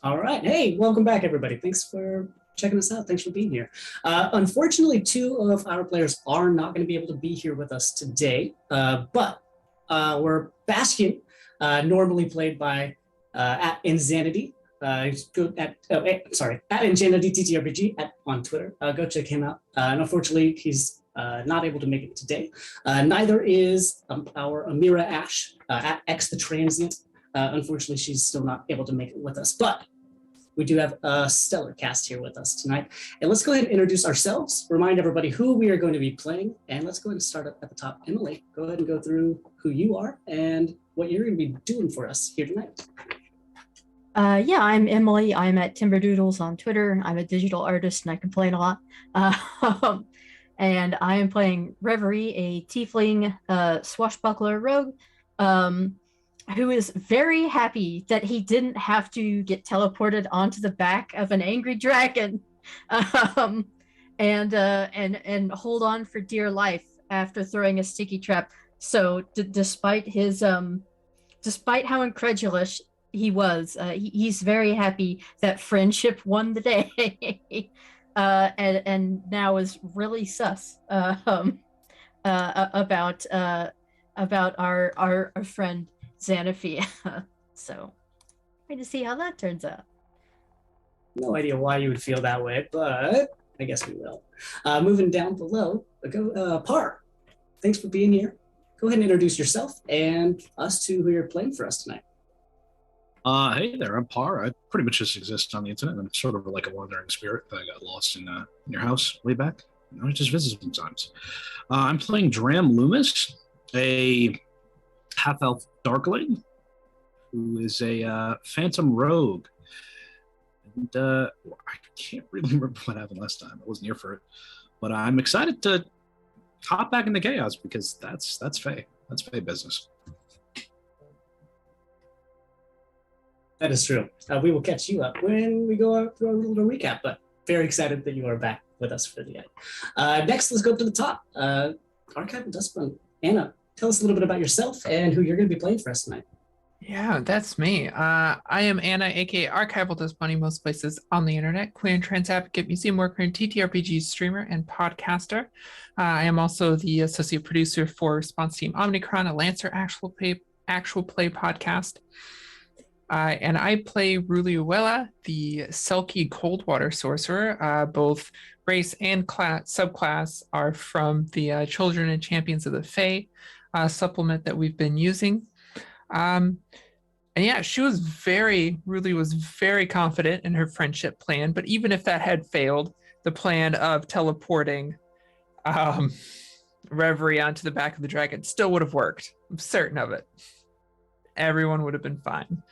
All right. Hey, welcome back, everybody. Thanks for checking us out. Thanks for being here. Unfortunately, two of our players are not going to be able to be here with us today, but we're Bastion, normally played by at Insanity. Go at at Insanity TTRPG on Twitter. Go check him out. And unfortunately, he's not able to make it today. Neither is our Amira Ash at X the Transient. Unfortunately, she's still not able to make it with us, but we do have a stellar cast here with us tonight. And let's go ahead and introduce ourselves, remind everybody who we are going to be playing, and let's go ahead and start up at the top. Emily, go ahead and go through who you are and what you're going to be doing for us here tonight. I'm Emily. I'm at Timberdoodles on Twitter. I'm a digital artist and I complain a lot. And I am playing Reverie, a tiefling swashbuckler rogue. Who is very happy that he didn't have to get teleported onto the back of an angry dragon, and hold on for dear life after throwing a sticky trap. So despite his despite how incredulous he was, he's very happy that friendship won the day, and now is really sus about our friend Xanathia. So, wait to see how that turns out. No idea why you would feel that way, but I guess we will. Moving down below, Par. Thanks for being here. Go ahead and introduce yourself and us two who you're playing for us tonight. Hey there, I'm Par. I pretty much just exist on the internet. I'm sort of like a wandering spirit that got lost in your house way back. I just visit sometimes. I'm playing Dram Loomis, a half-elf darkling who is a phantom rogue. And I can't really remember what happened last time. I wasn't here for it. But I'm excited to hop back into chaos because that's Fae. That's Fae business. That is true. We will catch you up when we go through a little recap, but very excited that you are back with us for the end. Next, let's go up to the top. Archival Dustbun. Anna, tell us a little bit about yourself and who you're going to be playing for us tonight. Yeah, that's me. I am Anna, aka Archival Does Bunny most places on the internet, queer and trans advocate, museum worker, and TTRPG streamer and podcaster. I am also the associate producer for Response Team Omnicron, a Lancer actual play podcast. And I play Ruluella, the Selkie Coldwater sorcerer. Both race and subclass are from the Children and Champions of the Fae supplement that we've been using. And yeah, Ruli was very confident in her friendship plan, but even if that had failed, the plan of teleporting Reverie onto the back of the dragon still would have worked. I'm certain of it. Everyone would have been fine.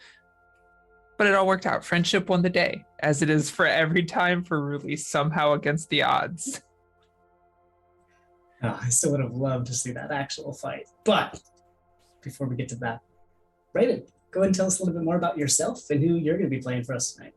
But it all worked out. Friendship won the day, as it is for every time for Ruli, somehow against the odds. Oh, I still would have loved to see that actual fight. But before we get to that, Brayden, go ahead and tell us a little bit more about yourself and who you're going to be playing for us tonight.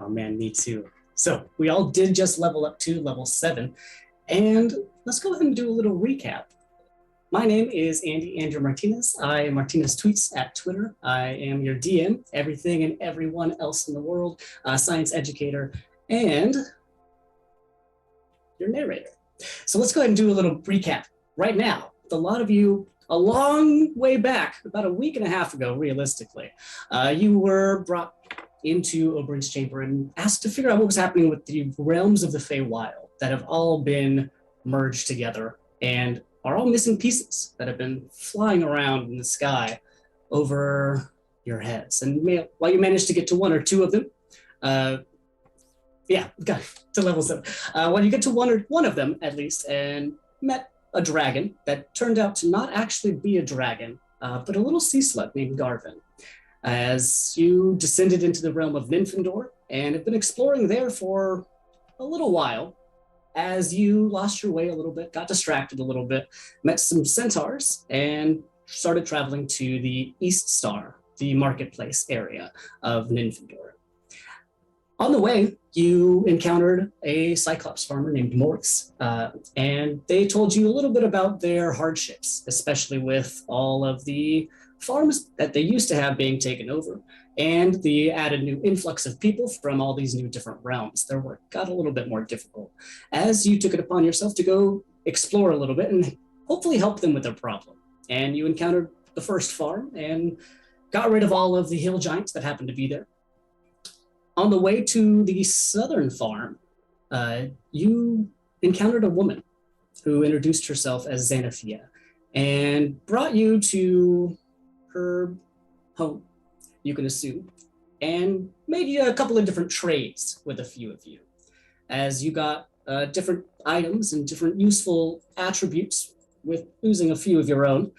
Oh man, me too. So we all did just level up to level 7. And let's go ahead and do a little recap. My name is Andrew Martinez. I am Martinez Tweets at Twitter. I am your DM, everything and everyone else in the world, science educator, and your narrator. So let's go ahead and do a little recap right now. With a lot of you a long way back, about a week and a half ago, realistically, you were brought into Oberyn's chamber and asked to figure out what was happening with the realms of the Feywild that have all been merged together and are all missing pieces that have been flying around in the sky over your heads. And while you managed to get to one or two of them, got to level 7. When you get to one of them, at least, and met a dragon that turned out to not actually be a dragon, but a little sea slug named Garvin. As you descended into the realm of Nymphindor and have been exploring there for a little while, as you lost your way a little bit, got distracted a little bit, met some centaurs, and started traveling to the East Star, the marketplace area of Nymphindor. On the way, you encountered a Cyclops farmer named Morris, and they told you a little bit about their hardships, especially with all of the farms that they used to have being taken over, and the added new influx of people from all these new different realms. Their work got a little bit more difficult as you took it upon yourself to go explore a little bit and hopefully help them with their problem. And you encountered the first farm and got rid of all of the hill giants that happened to be there. On the way to the southern farm, you encountered a woman who introduced herself as Xanathia and brought you to her home, you can assume, and made you a couple of different trades with a few of you. As you got different items and different useful attributes with losing a few of your own,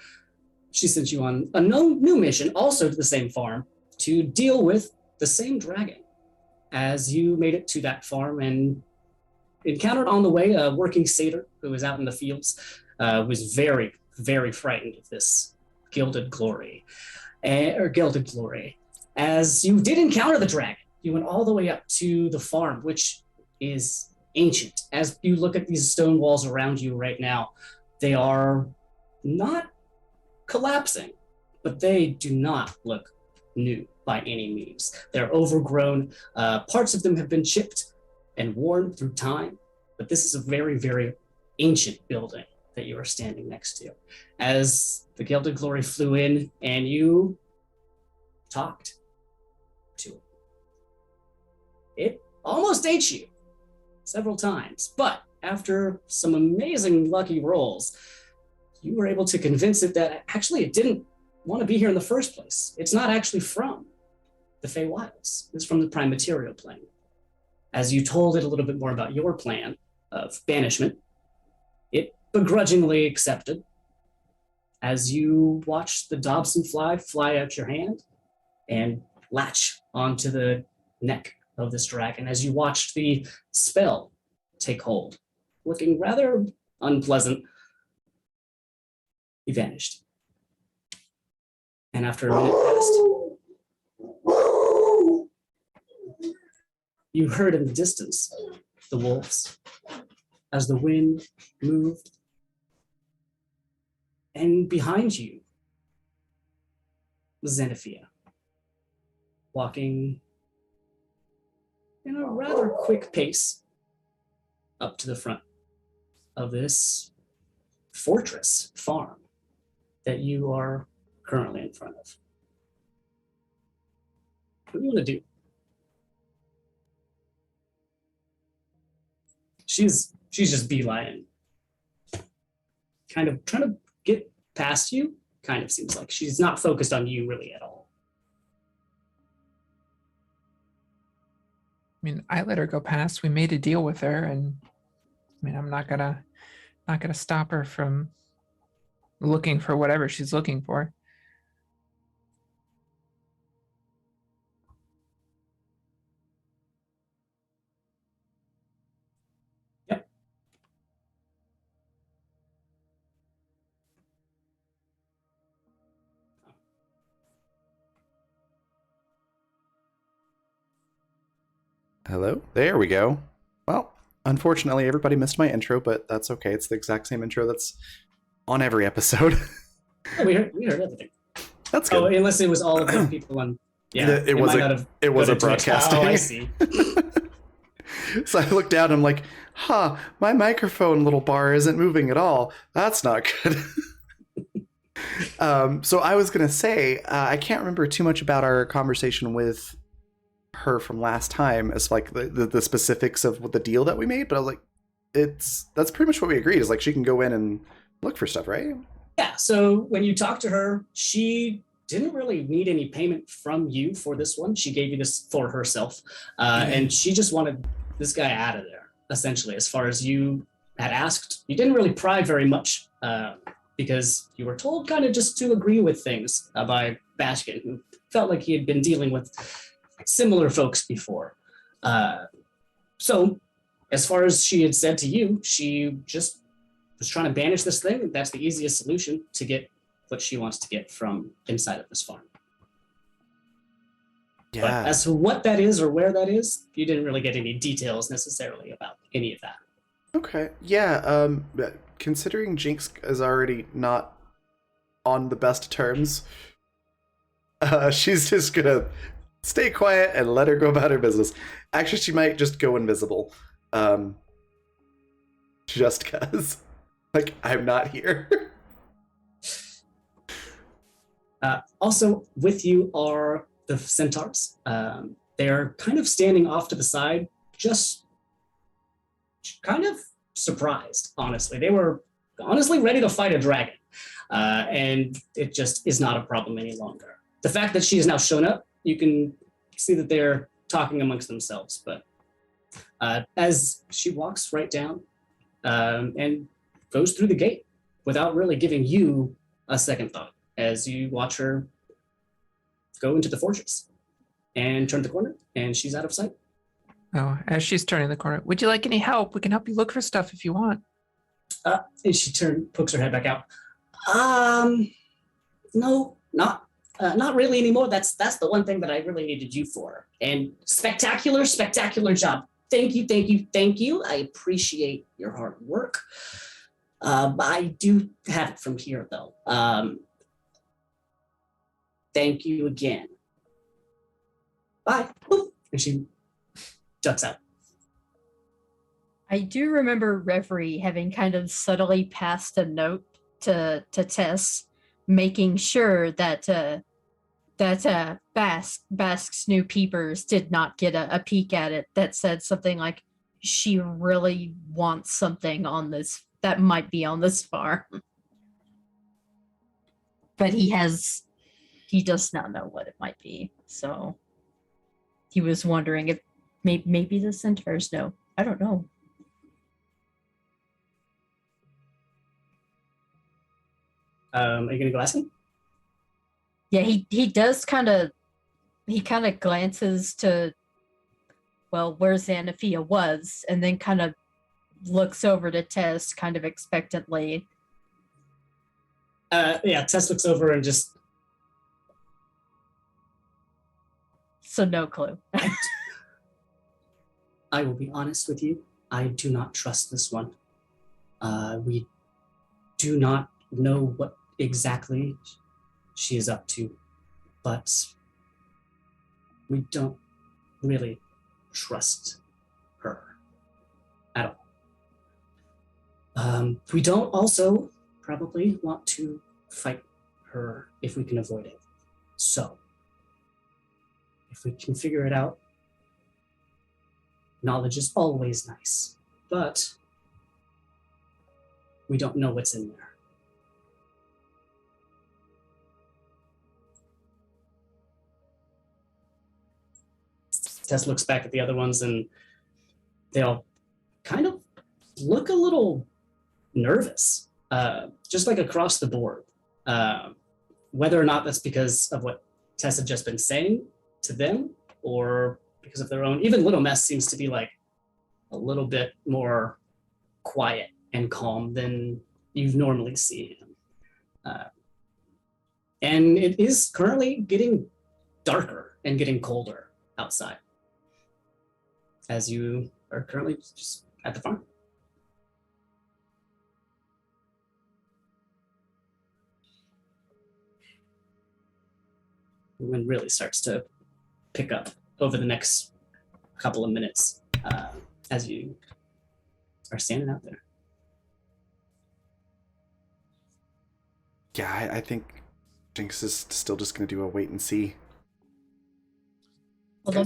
she sent you on a new mission, also to the same farm, to deal with the same dragon. As you made it to that farm and encountered on the way a working satyr who was out in the fields, was very, very frightened of this gilded glory. As you did encounter the dragon, you went all the way up to the farm, which is ancient. As you look at these stone walls around you right now, they are not collapsing, but they do not look new by any means. They're overgrown. Parts of them have been chipped and worn through time, but this is a very, very ancient building that you are standing next to. As the Gilded Glory flew in and you talked to it. It almost ate you several times, but after some amazing lucky rolls, you were able to convince it that actually it didn't want to be here in the first place. It's not actually from the Feywilds. It's from the Prime Material plane. As you told it a little bit more about your plan of banishment, it begrudgingly accepted. As you watched the Dobson fly out your hand and latch onto the neck of this dragon, as you watched the spell take hold, looking rather unpleasant, he vanished. And after a minute passed, you heard in the distance the wolves as the wind moved. And behind you was Xanathia, walking in a rather quick pace up to the front of this fortress farm that you are currently in front of. What do you want to do? She's just beelining, kind of trying to get past you. Kind of seems like she's not focused on you really at all. I mean, I let her go past. We made a deal with her, and I mean, I'm not gonna stop her from looking for whatever she's looking for. Yep. Hello? There we go. Well, unfortunately, everybody missed my intro, but that's okay. It's the exact same intro that's on every episode. Oh, we heard everything. That's good. Oh, unless it was all of the people on. Yeah, It was might not have it was go a to Twitch. broadcasting. Oh, I see. So I looked down and I'm like, my microphone little bar isn't moving at all. That's not good. So I was going to say, I can't remember too much about our conversation with her from last time as like the specifics of what the deal that we made, but I was like, that's pretty much what we agreed is like she can go in and look for stuff, right? Yeah, so when you talked to her, she didn't really need any payment from you for this one. She gave you this for herself. And she just wanted this guy out of there, essentially, as far as you had asked, you didn't really pry very much because you were told kind of just to agree with things by Baskin, who felt like he had been dealing with similar folks before. So, as far as she had said to you, she just was trying to banish this thing. That's the easiest solution to get what she wants to get from inside of this farm. Yeah. But as to what that is or where that is, you didn't really get any details necessarily about any of that. Okay. Yeah. Considering Jinx is already not on the best terms, she's just gonna stay quiet and let her go about her business. Actually, she might just go invisible. Just cause. Like, I'm not here. Also, with you are the centaurs. They're kind of standing off to the side, just kind of surprised, honestly. They were honestly ready to fight a dragon, and it just is not a problem any longer. The fact that she has now shown up, you can see that they're talking amongst themselves, but as she walks right down and goes through the gate without really giving you a second thought, as you watch her go into the fortress and turn the corner, and she's out of sight. Oh, as she's turning the corner, would you like any help? We can help you look for stuff if you want. And she pokes her head back out. No, not really anymore. That's the one thing that I really needed you for. And spectacular job. Thank you. I appreciate your hard work. I do have it from here, though. Thank you again. Bye. Boop. And she ducks out. I do remember Reverie having kind of subtly passed a note to Tess, making sure that Bask's new peepers did not get a peek at it, that said something like, she really wants something on this that might be on this farm. But he does not know what it might be. So he was wondering if maybe the centaurs know. I don't know. Are you gonna go ask him? Yeah, he does kind of glances to, well, where Xanathia was, and then kind of looks over to Tess kind of expectantly. Yeah, Tess looks over and just... So no clue. I will be honest with you. I do not trust this one. We do not know what exactly she is up to, but we don't really trust her at all. We don't also probably want to fight her if we can avoid it. So, if we can figure it out, knowledge is always nice, but we don't know what's in there. Tess looks back at the other ones and they all kind of look a little nervous, just like across the board. Whether or not that's because of what Tess had just been saying to them or because of their own. Even Little Mess seems to be like a little bit more quiet and calm than you normally see him. And it is currently getting darker and getting colder outside as you are currently just at the farm. The wind really starts to pick up over the next couple of minutes as you are standing out there. Yeah, I think Jinx is still just going to do a wait and see. Well,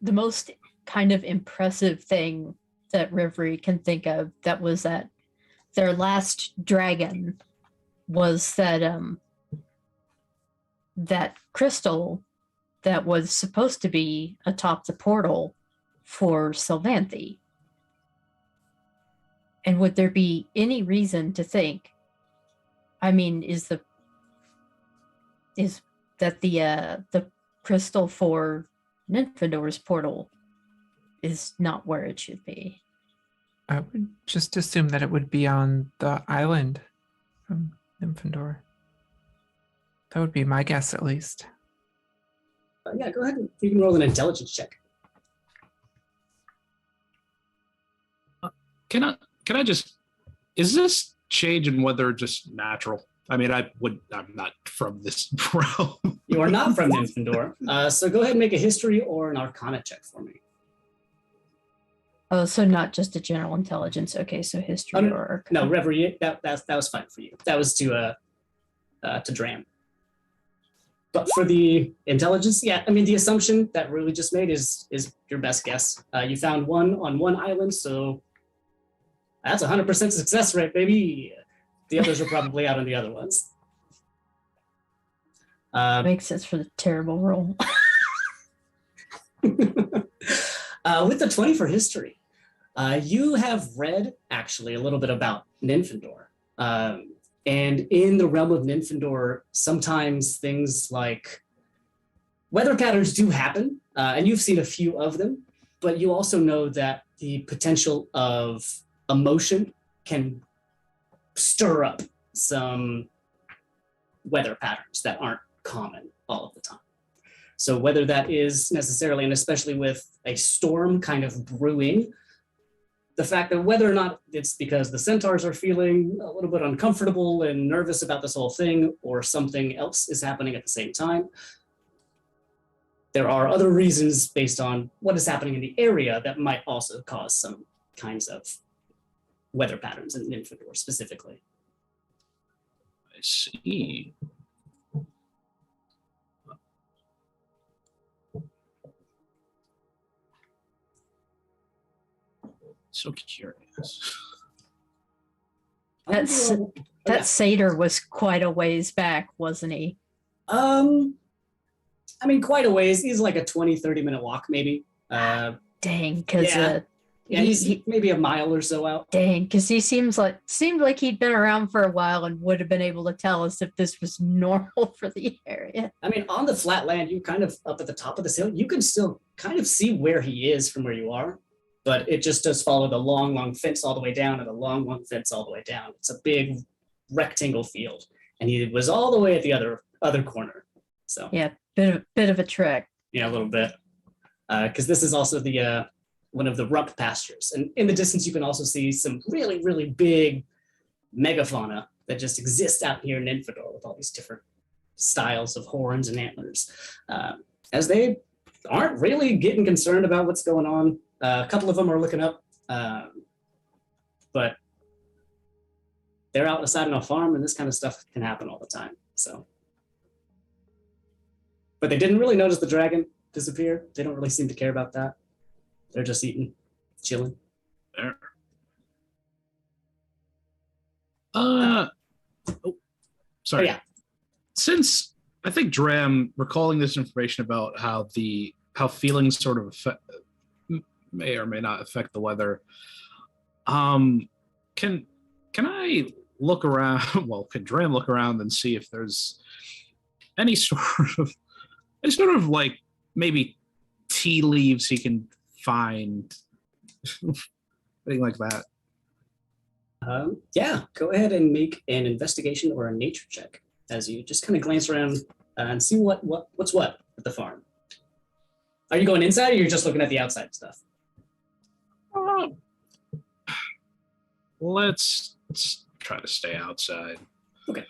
the most kind of impressive thing that Reverie can think of that was that their last dragon was that crystal that was supposed to be atop the portal for Sylvanthi. And would there be any reason to think? I mean, is that the crystal for Nymphador's portal is not where it should be? I would just assume that it would be on the island from Nymphador. That would be my guess, at least. Yeah, go ahead. You can roll an intelligence check. Can I just? Is this change in weather just natural? I mean, I'm not from this realm. You are not from Nymphador, so go ahead and make a history or an arcana check for me. Oh, so not just a general intelligence. Okay, so history no, or No, Reverie, that was fine for you. That was to Dram. But for the intelligence, yeah, I mean, the assumption that Ruli just made is your best guess. You found one on one island, so that's 100% success rate, baby. The others are probably out on the other ones. makes sense for the terrible roll. With the 20 for history, you have read actually a little bit about Nymphador. And in the realm of Nymphador, sometimes things like weather patterns do happen, and you've seen a few of them, but you also know that the potential of emotion can stir up some weather patterns that aren't common all of the time. So whether that is necessarily, and especially with a storm kind of brewing, the fact that whether or not it's because the centaurs are feeling a little bit uncomfortable and nervous about this whole thing, or something else is happening at the same time, there are other reasons based on what is happening in the area that might also cause some kinds of weather patterns in Nymphador specifically. I see. So curious. That satyr was quite a ways back, wasn't he? I mean, quite a ways. He's like a 20-30 minute walk, maybe. Dang, because Yeah, he's maybe a mile or so out. dang, because he seemed like he'd been around for a while and would have been able to tell us if this was normal for the area. I mean, on the flat land, you kind of up at the top of this hill, you can still kind of see where he is from where you are, but it just does follow the long, long fence all the way down and the long, long fence all the way down. It's a big rectangle field, and he was all the way at the other corner. So Yeah, bit of a trek. yeah, a little bit, because this is also the one of the rump pastures, and in the distance you can also see some really, really big megafauna that just exist out here in Nymphador with all these different styles of horns and antlers, as they aren't really getting concerned about what's going on. A couple of them are looking up, but they're out aside on a farm, and this kind of stuff can happen all the time. So, but they didn't really notice the dragon disappear. They don't really seem to care about that. They're just eating, chilling. There. Sorry. Oh, yeah. Since I think Dram recalling this information about how feelings sort of may or may not affect the weather, can I look around? Well, can Dram look around and see if there's any sort of like maybe tea leaves he can find, anything like that? Yeah, go ahead and make an investigation or a nature check as you just kind of glance around and see what's what at the farm. Are you going inside, or you're just looking at the outside stuff? Let's try to stay outside. Okay.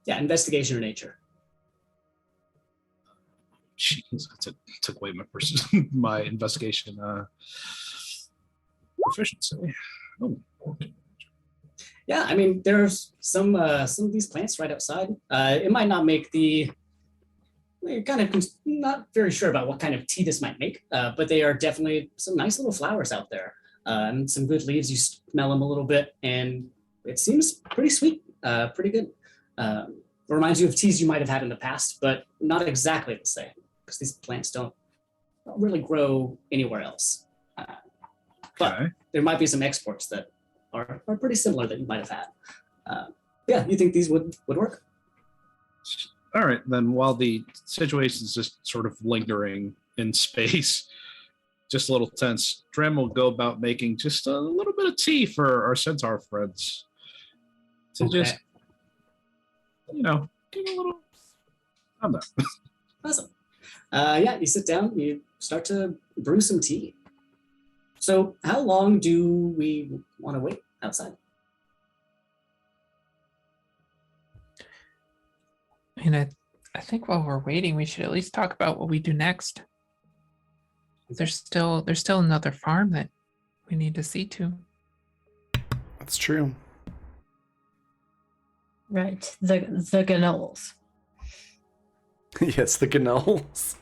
Yeah, investigation or nature. Jeez, I took away my investigation proficiency. Oh. Yeah, I mean, there's some of these plants right outside. It might not make you're kind of not very sure about what kind of tea this might make, but they are definitely some nice little flowers out there. And some good leaves. You smell them a little bit, and it seems pretty sweet, pretty good. Reminds you of teas you might have had in the past, but not exactly the same, because these plants don't really grow anywhere else. But Okay. there might be some exports that are pretty similar that you might have had. Yeah, you think these would work? All right, then while the situation's just sort of lingering in space, just a little tense, Drem will go about making just a little bit of tea for our centaur friends. To Okay. just, get a little. I'm there. Awesome. Yeah, you sit down, you start to brew some tea. So, how long do we want to wait outside? I mean, I think while we're waiting, we should at least talk about what we do next. There's still another farm that we need to see to. That's true. Right. The Gnols. Yes, the Gnolls.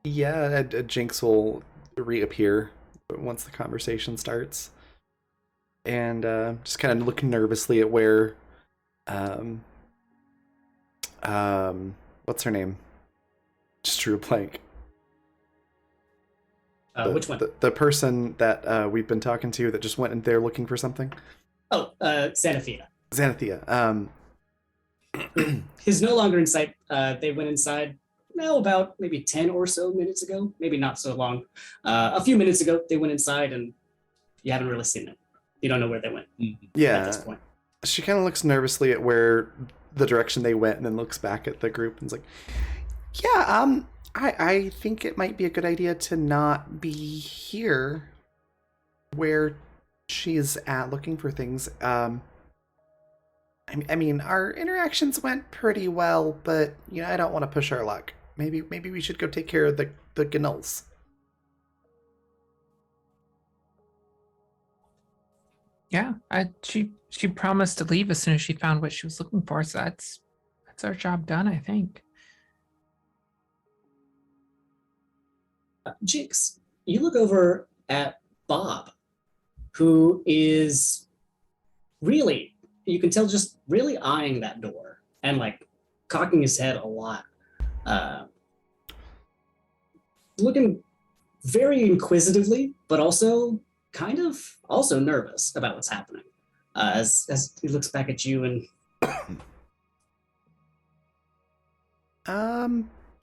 Yeah, Jinx will reappear once the conversation starts, and just kind of look nervously at where, what's her name? Just drew a blank. Which one? The person that we've been talking to that just went in there looking for something. Oh, Xanathia. Xanathia. He's no longer in sight. They went inside about maybe 10 or so minutes ago. Maybe not so long. A few minutes ago, they went inside and you haven't really seen them. You don't know where they went at Yeah. this point. She kind of looks nervously at where the direction they went and then looks back at the group and is like, yeah, I think it might be a good idea to not be here where she's at looking for things. I mean, our interactions went pretty well, but I don't want to push our luck. Maybe we should go take care of the Gnolls. Yeah, she promised to leave as soon as she found what she was looking for. So that's our job done, I think. Jinx, you look over at Bob, who is really, you can tell, just really eyeing that door and like cocking his head a lot. Looking very inquisitively, but also kind of also nervous about what's happening. As he looks back at you and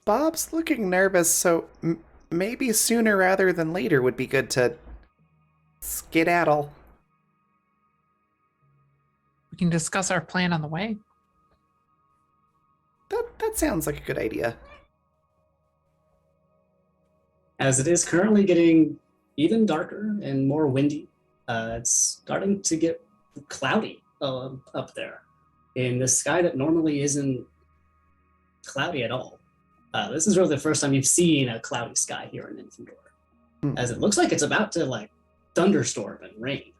Bob's looking nervous, so maybe sooner rather than later would be good to skedaddle. We can discuss our plan on the way. That sounds like a good idea. as it is currently getting even darker and more windy. It's starting to get cloudy up there in the sky that normally isn't cloudy at all. This is really the first time you've seen a cloudy sky here in Infandor, as it looks like it's about to like thunderstorm and rain.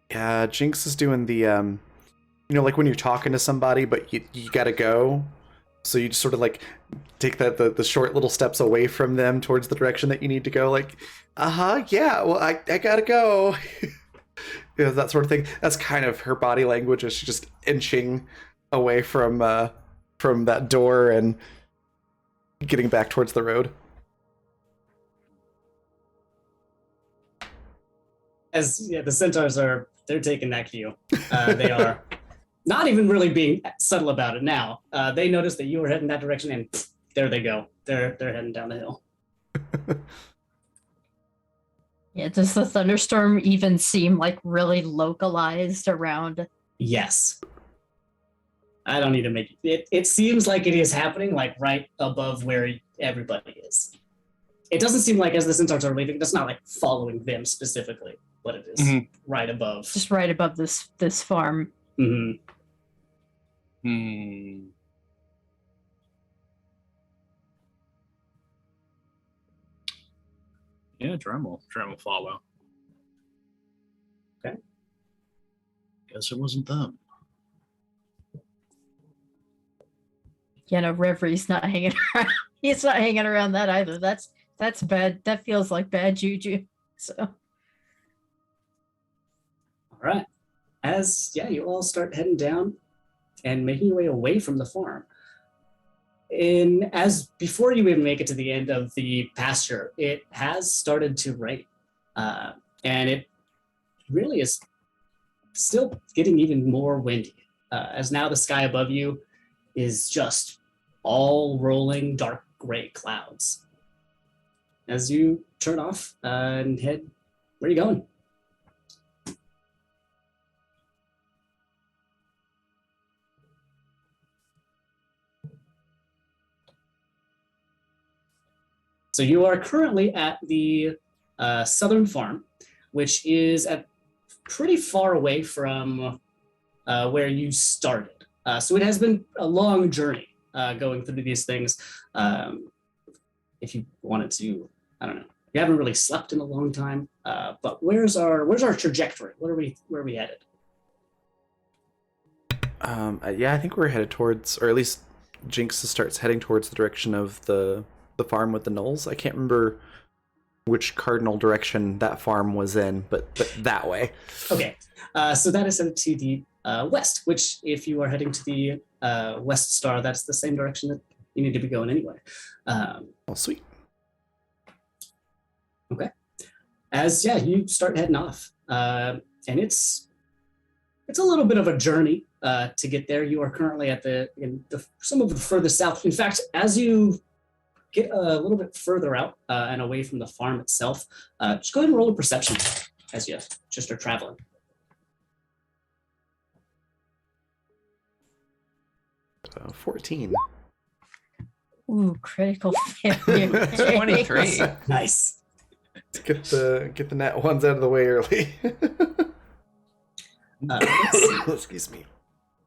Yeah, Jinx is doing the like when you're talking to somebody but you gotta go, so you just sort of like take the short little steps away from them towards the direction that you need to go, like yeah, well I gotta go. That sort of thing. That's kind of her body language, as she's just inching away from that door and getting back towards the road. The centaurs they're taking that cue. They are not even really being subtle about it now. They noticed that you were heading that direction, and there they go. They're heading down the hill. Yeah, does the thunderstorm even seem like really localized around? Yes. I don't need to make it. It seems like it is happening like right above where everybody is. It doesn't seem like as the centaurs are leaving, it's not like following them specifically, but it is right above. Just right above this farm. Mm-hmm. Yeah, Drem will follow. Okay. Guess it wasn't them. Yeah, no, Revery's not hanging around. He's not hanging around that either. That's bad. That feels like bad juju. So. All right. As you all start heading down, and making your way away from the farm. And as before you even make it to the end of the pasture, it has started to rain, and it really is still getting even more windy. As now the sky above you is just all rolling dark gray clouds. As you turn off and head, where are you going? So you are currently at the southern farm, which is at pretty far away from where you started. So it has been a long journey going through these things. If you wanted to, I don't know. You haven't really slept in a long time, but where's our trajectory? Where are we headed? Yeah, I think we're headed towards, or at least Jinx starts heading towards the direction of the farm with the gnolls. I can't remember which cardinal direction that farm was in, but that way. Okay, so that is headed to the west, which if you are heading to the West Star, that's the same direction that you need to be going anyway. Oh, sweet. Okay. As you start heading off, and it's a little bit of a journey to get there. You are currently at some of the furthest south. In fact, as you get a little bit further out and away from the farm itself, just go ahead and roll a perception as you just are traveling. So 14. Ooh, critical failure. 23. Nice. Let's get the nat ones out of the way early. Excuse me.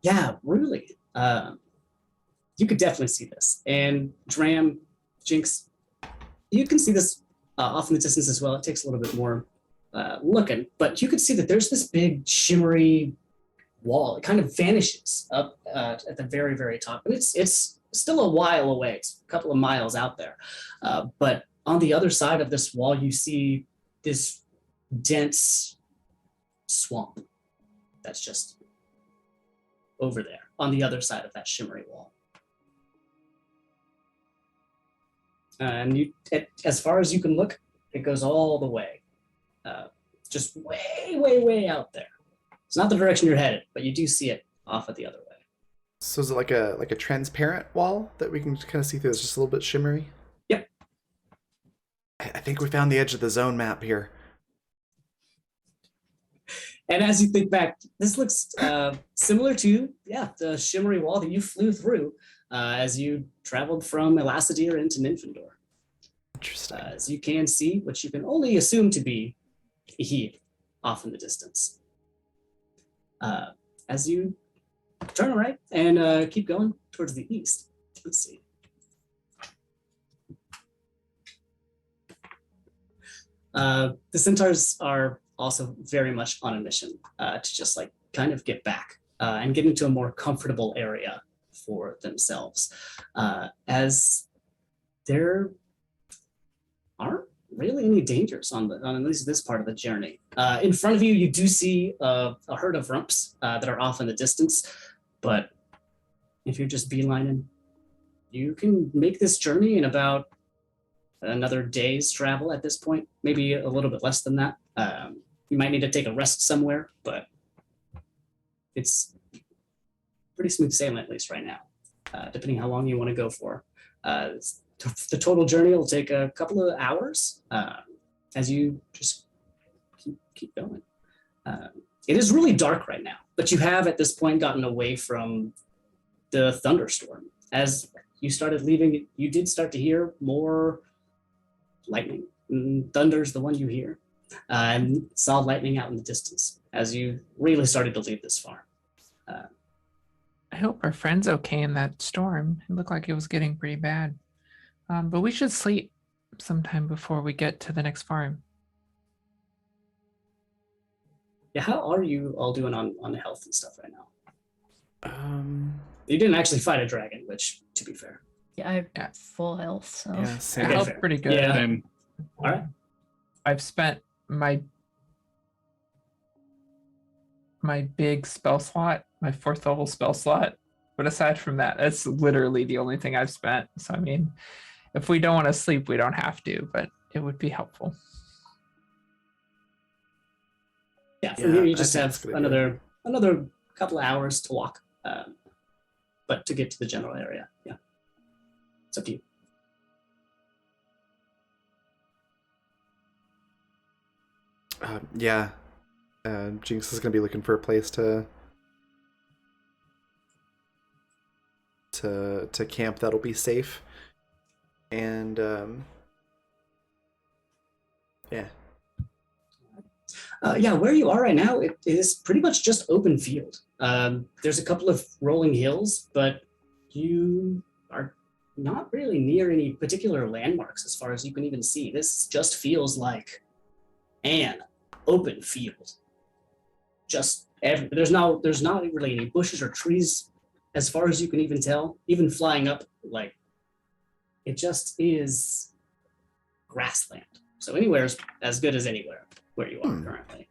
Yeah, really. You could definitely see this. And Dram, Jinx, you can see this off in the distance as well. It takes a little bit more looking, but you can see that there's this big shimmery wall. It kind of vanishes up at the very, very top. And it's still a while away. It's a couple of miles out there. But on the other side of this wall, you see this dense swamp that's just over there on the other side of that shimmery wall. And as far as you can look, it goes all the way, just way, way, way out there. It's not the direction you're headed, but you do see it off at the other way. So is it like a transparent wall that we can kind of see through? It's just a little bit shimmery? Yep. I think we found the edge of the zone map here. And as you think back, this looks similar to, the shimmery wall that you flew through as you traveled from Elassidir into Nymphindor. Interesting. As you can see, which you can only assume to be a heap off in the distance. As you turn right and keep going towards the east. Let's see. The centaurs are also very much on a mission to just kind of get back and get into a more comfortable area for themselves, as there aren't really any dangers on at least this part of the journey. In front of you, you do see a herd of rumps that are off in the distance, but if you're just beelining, you can make this journey in about another day's travel at this point, maybe a little bit less than that. You might need to take a rest somewhere, but it's pretty smooth sailing, at least right now, depending how long you want to go for. The total journey will take a couple of hours as you just keep going. It is really dark right now, but you have at this point gotten away from the thunderstorm. As you started leaving, you did start to hear more lightning. Thunder's the one you hear, and saw lightning out in the distance as you really started to leave this farm. I hope our friend's okay in that storm. It looked like it was getting pretty bad. But we should sleep sometime before we get to the next farm. Yeah, how are you all doing on health and stuff right now? You didn't actually fight a dragon, which, to be fair. Yeah, I have full health, so. Yeah, I same. Okay, felt fair. pretty good. Yeah. Same. All right. I've spent my big spell slot, my 4th level spell slot, But aside from that, that's literally the only thing I've spent. So, I mean, if we don't want to sleep, we don't have to, but it would be helpful. Yeah, from here you I just think have it's a good idea. another couple of hours to walk, but to get to the general area, yeah, it's up to you. Yeah. Jinx is going to be looking for a place to camp that'll be safe. And yeah. Yeah, where you are right now, it is pretty much just open field. There's a couple of rolling hills, but you are not really near any particular landmarks as far as you can even see. This just feels like an open field. There's not really any bushes or trees as far as you can even tell. Even flying up, like it just is grassland. So anywhere is as good as anywhere where you are currently.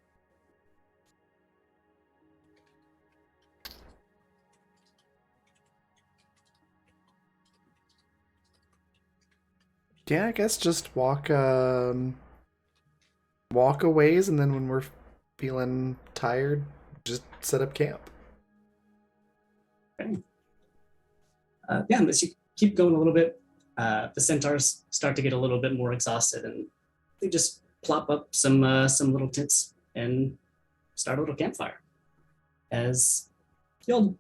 Yeah, I guess just walk a ways, and then when we're feeling tired, just set up camp. Okay. Yeah, as you keep going a little bit, the centaurs start to get a little bit more exhausted, and they just plop up some little tents and start a little campfire. As you'll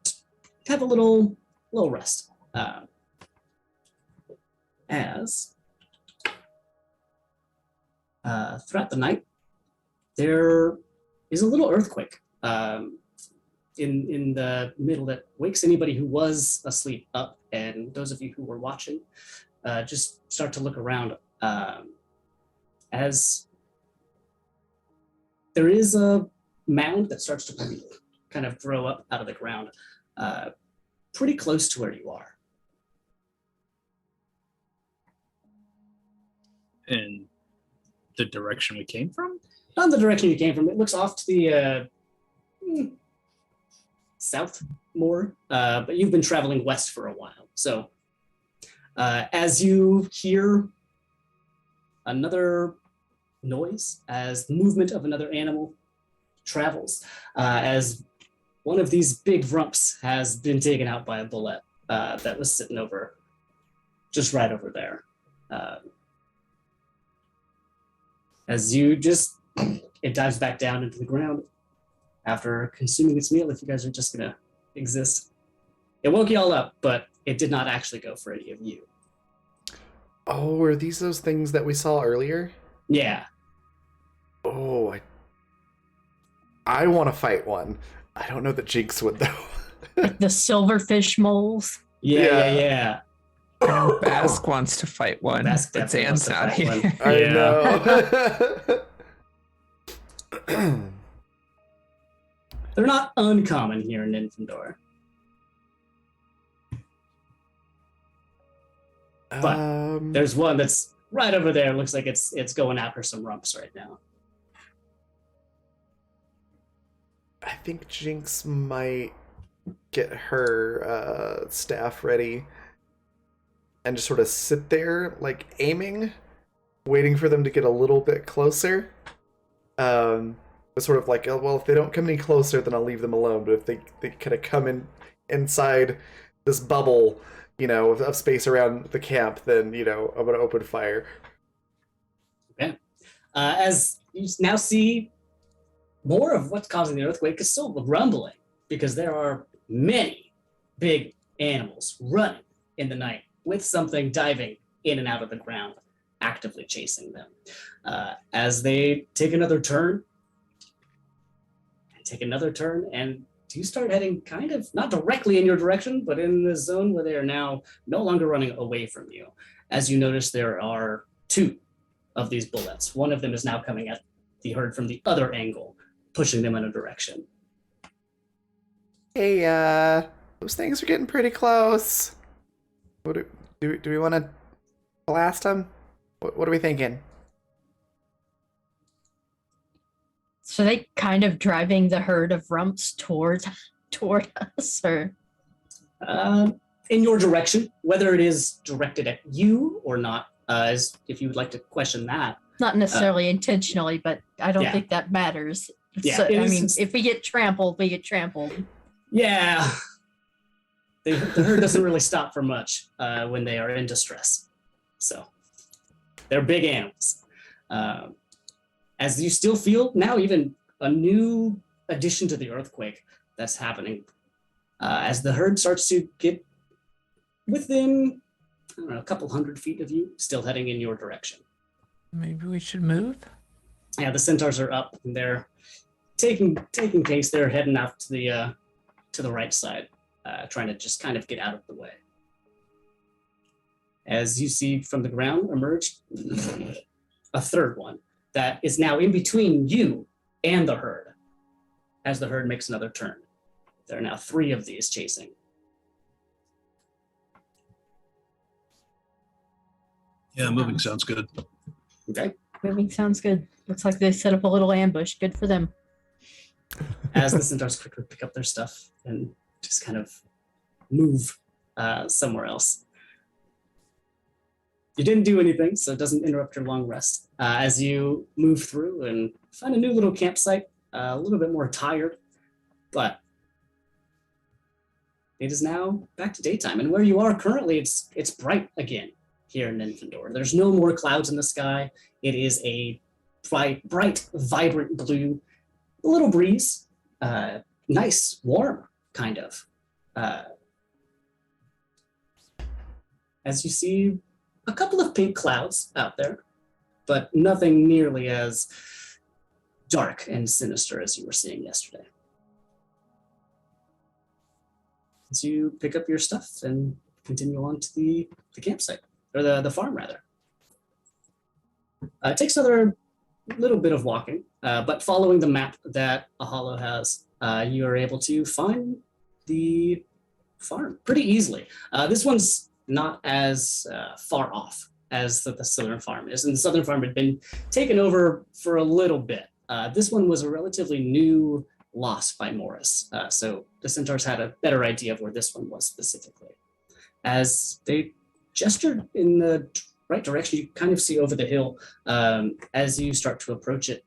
have a little rest. As throughout the night, there is a little earthquake in the middle that wakes anybody who was asleep up, and those of you who were watching just start to look around as there is a mound that starts to kind of grow up out of the ground pretty close to where you are. In the direction we came from? Not the direction you came from. It looks off to the south more, but you've been traveling west for a while. So as you hear another noise, as the movement of another animal travels, as one of these big rumps has been taken out by a bullet that was sitting over, just right over there. As you it dives back down into the ground after consuming its meal, if you guys are just gonna exist. It woke you all up, but it did not actually go for any of you. Oh, are these those things that we saw earlier? Yeah. Oh, I want to fight one. I don't know that Jinx would though. Like the silverfish moles. Yeah. Bask wants to fight one, Bask but definitely wants Zan's to not fight one. here. I Yeah. know. They're not uncommon here in Nintendor. But there's one that's right over there. Looks like it's going after some rumps right now. I think Jinx might get her staff ready and just sort of sit there, like aiming, waiting for them to get a little bit closer. But sort of like, oh, well, if they don't come any closer, then I'll leave them alone. But if they kind of come inside this bubble, of space around the camp, then, I'm going to open fire. Okay. As you now see more of what's causing the earthquake is still rumbling, because there are many big animals running in the night with something diving in and out of the ground, actively chasing them. As they take another turn, and you start heading kind of not directly in your direction, but in the zone where they are now no longer running away from you. As you notice, there are two of these bullets. One of them is now coming at the herd from the other angle, pushing them in a direction. Hey, those things are getting pretty close. What do we want to blast them? What are we thinking? So they kind of driving the herd of rumps toward us, or in your direction. Whether it is directed at you or not, as if you would like to question that. Not necessarily intentionally, but I don't yeah. think that matters. Yeah, So, it I is mean, just- if we get trampled, we get trampled. Yeah. The herd doesn't really stop for much when they are in distress. So they're big animals. As you still feel now even a new addition to the earthquake that's happening. As the herd starts to get within, I don't know, a couple 100 feet of you, still heading in your direction. Maybe we should move. Yeah, the centaurs are up and they're taking pace. They're heading out to the right side, trying to just kind of get out of the way. As you see from the ground emerge a third one that is now in between you and the herd. As the herd makes another turn, there are now 3 of these chasing. Yeah, moving sounds good. Okay. Moving sounds good. Looks like they set up a little ambush. Good for them. As the centaurs quickly pick up their stuff and just kind of move somewhere else. You didn't do anything, so it doesn't interrupt your long rest. As you move through and find a new little campsite, a little bit more tired, but it is now back to daytime. And where you are currently, it's bright again here in Nymphador. There's no more clouds in the sky. It is a bright, vibrant blue. A little breeze, nice, warm, kind of. As you see a couple of pink clouds out there, but nothing nearly as dark and sinister as you were seeing yesterday. As you pick up your stuff and continue on to the campsite, or the farm rather. It takes another little bit of walking, but following the map that Ahalo has, you are able to find the farm pretty easily. This one's not as far off as the southern farm is, and the southern farm had been taken over for a little bit. This one was a relatively new loss by Morris, so the centaurs had a better idea of where this one was specifically. As they gestured in the right direction, you kind of see over the hill as you start to approach it.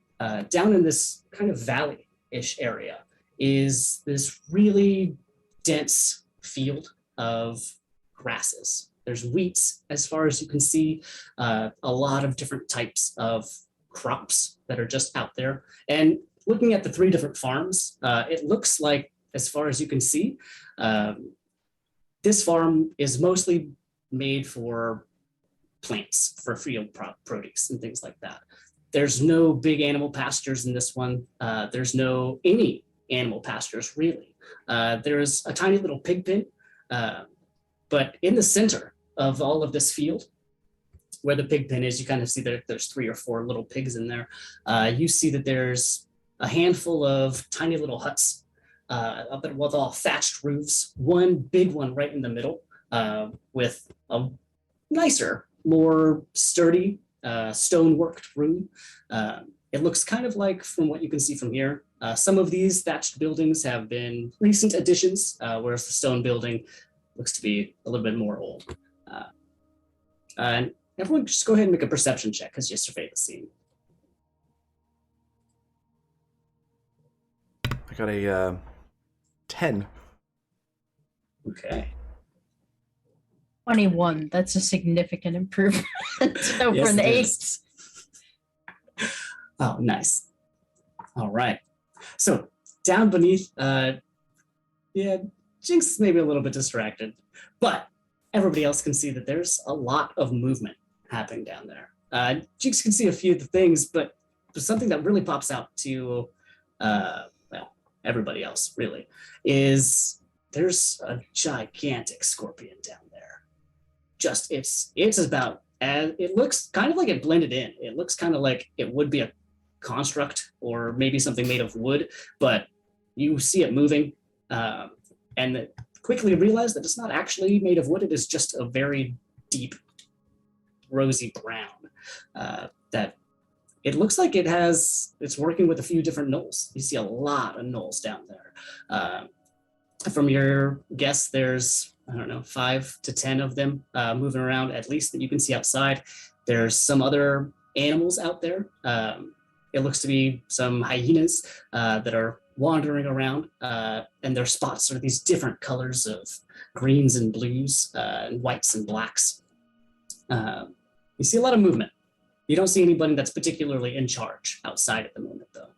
Down in this kind of valley-ish area is this really dense field of grasses. There's wheats as far as you can see, a lot of different types of crops that are just out there. And looking at the 3 different farms, it looks like, as far as you can see, this farm is mostly made for plants, for field produce and things like that. There's no big animal pastures in this one. There's no any animal pastures really. There's a tiny little pig pen, but in the center of all of this field, where the pig pen is, you kind of see that there's 3 or 4 little pigs in there. You see that there's a handful of tiny little huts with all thatched roofs. One big one right in the middle with a nicer, more sturdy stone-worked room. It looks kind of like, from what you can see from here, some of these thatched buildings have been recent additions, whereas the stone building looks to be a little bit more old. And everyone just go ahead and make a perception check because you survey the scene. I got a 10. Okay. 21. That's a significant improvement over Yes, an it 8. is. Oh, nice. All right. So down beneath, Jinx is maybe a little bit distracted, but everybody else can see that there's a lot of movement happening down there. Jinx can see a few of the things, but something that really pops out to, everybody else really, is there's a gigantic scorpion down there. Just, it's about, and it looks kind of like it blended in. It looks kind of like it would be a construct or maybe something made of wood, but you see it moving and quickly realize that it's not actually made of wood. It is just a very deep rosy brown that it looks like it's working with a few different gnolls. You see a lot of gnolls down there. From your guess, there's, I don't know, 5 to 10 of them moving around at least that you can see outside. There's some other animals out there. It looks to be some hyenas that are wandering around, and their spots are these different colors of greens and blues and whites and blacks. You see a lot of movement. You don't see anybody that's particularly in charge outside at the moment, though.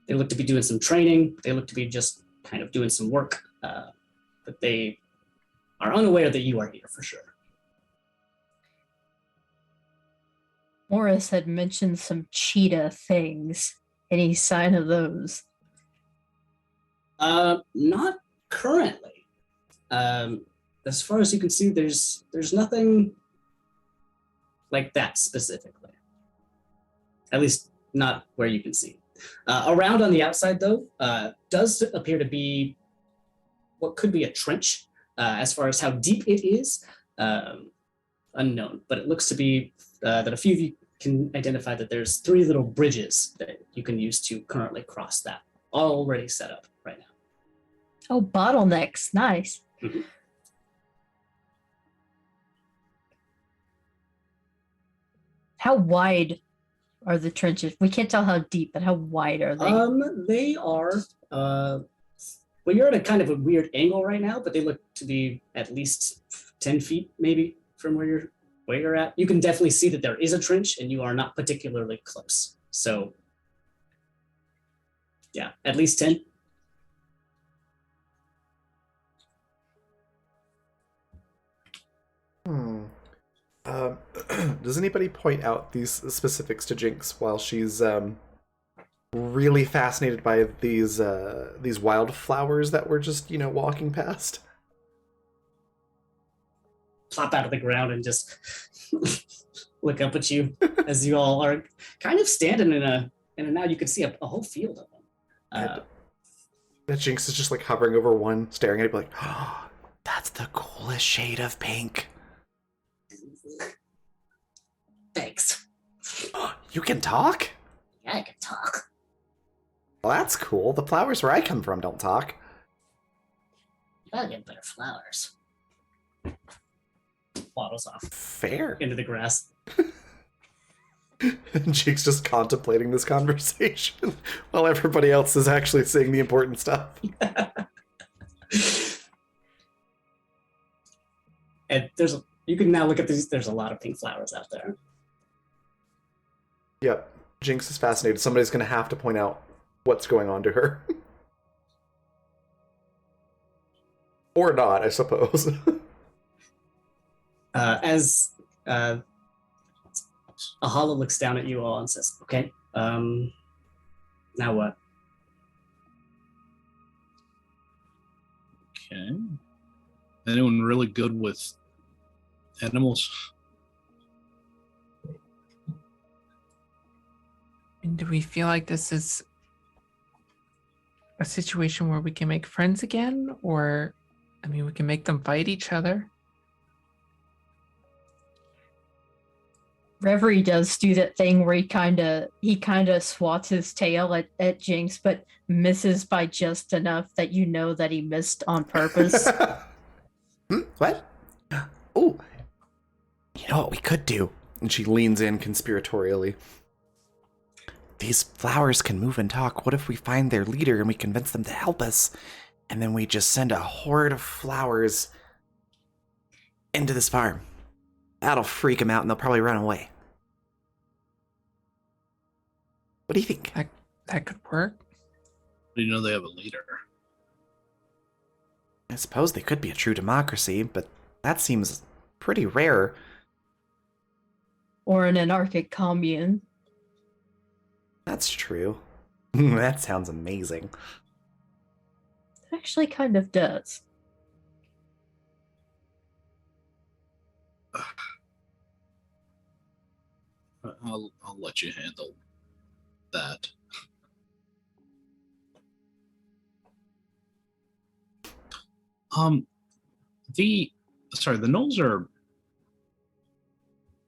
They look to be doing some training. They look to be just kind of doing some work, but they are unaware that you are here for sure. Morris had mentioned some cheetah things. Any sign of those? Not currently. As far as you can see, there's nothing like that specifically. At least not where you can see. Around on the outside, though, does appear to be what could be a trench. As far as how deep it is, unknown. But it looks to be that a few of you can identify that there's 3 little bridges that you can use to currently cross that, already set up right now. Oh, bottlenecks. Nice. Mhm. How wide are the trenches? We can't tell how deep, but how wide are they? They are, well, you're at a kind of a weird angle right now, but they look to be at least 10 feet maybe from where you're at. You can definitely see that there is a trench and you are not particularly close. So yeah, at least 10. Does anybody point out these specifics to Jinx while she's really fascinated by these wildflowers that we're just walking past? Plop out of the ground and just look up at you as you all are kind of standing in a now you can see a whole field of them. That Jinx is just like hovering over one, staring at it, like, oh, that's the coolest shade of pink. Thanks. You can talk? Yeah, I can talk. Well, that's cool. The flowers where I come from don't talk. You gotta get better flowers. Waddles off Fair. into the grass. And Jinx just contemplating this conversation while everybody else is actually saying the important stuff. And you can now look at these. There's a lot of pink flowers out there. Yep. Jinx is fascinated. Somebody's going to have to point out what's going on to her. Or not, I suppose. As Ahala looks down at you all and says, okay, now what? Okay. Anyone really good with animals? And do we feel like this is a situation where we can make friends again? Or, I mean, we can make them fight each other? Reverie does do that thing where he kind of swats his tail at Jinx, but misses by just enough that you know that he missed on purpose. What? Oh, you know what we could do? And she leans in conspiratorially. These flowers can move and talk. What if we find their leader and we convince them to help us? And then we just send a horde of flowers into this farm. That'll freak them out and they'll probably run away. What do you think? That could work. Do you know they have a leader? I suppose they could be a true democracy, but that seems pretty rare. Or an anarchic commune. That's true. That sounds amazing. It actually kind of does. I'll let you handle that. The gnolls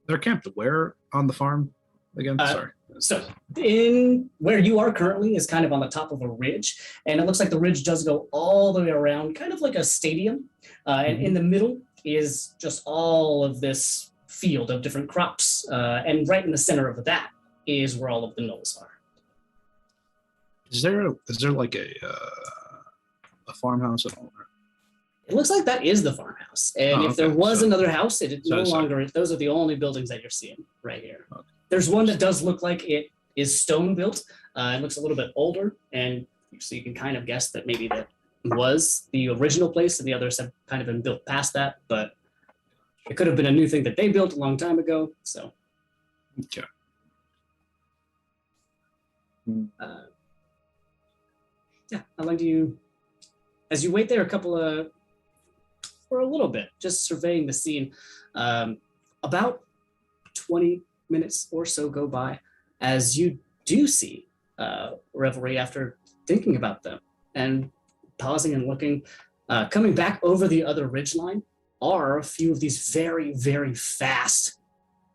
they're camped where on the farm again? Sorry. So in where you are currently is kind of on the top of a ridge, and it looks like the ridge does go all the way around, kind of like a stadium. And in the middle is just all of this field of different crops, and right in the center of that is where all of the knolls are. Is there like a farmhouse at all? It looks like that is the farmhouse, and Oh, if there okay. was So- another house, it so- no so- longer. Those are the only buildings that you're seeing right here. Okay. There's one that does look like it is stone built. It looks a little bit older, and so you can kind of guess that maybe that was the original place, and the others have kind of been built past that. But it could have been a new thing that they built a long time ago. So, Okay. yeah, how long do you? As you wait there, for a little bit, just surveying the scene. About 20 minutes or so go by as you do see Revelry after thinking about them and pausing and looking. Coming back over the other ridgeline are a few of these very, very fast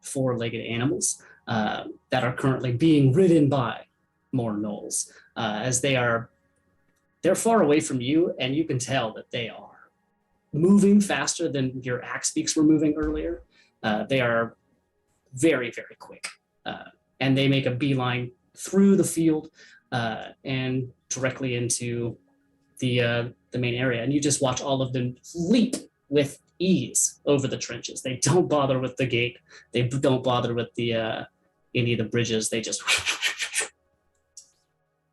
four-legged animals that are currently being ridden by more gnolls as they're far away from you, and you can tell that they are moving faster than your axe beaks were moving earlier. They are very, very quick. And they make a beeline through the field and directly into the main area. And you just watch all of them leap with ease over the trenches. They don't bother with the gate. They don't bother with the any of the bridges. They just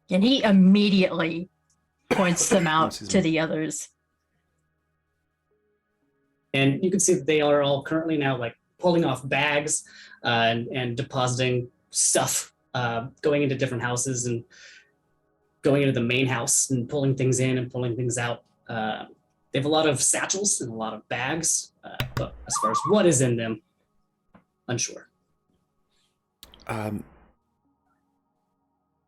And he immediately points them out Excuse to me. the others. and you can see that they are all currently now like pulling off bags and depositing stuff, going into different houses and going into the main house and pulling things in and pulling things out. They have a lot of satchels and a lot of bags, but as far as what is in them, unsure.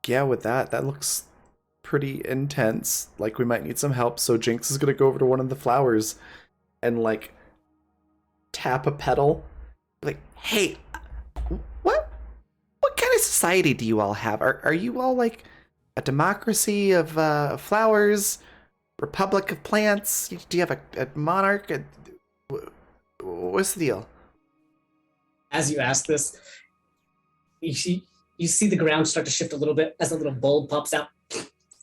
Yeah, with that looks pretty intense. Like we might need some help. So Jinx is gonna go over to one of the flowers and like tap a petal. Like, hey, what kind of society do you all have? Are you all like a democracy of flowers, republic of plants? Do you have a monarch? What's the deal? As you ask this, you see the ground start to shift a little bit as a little bulb pops out,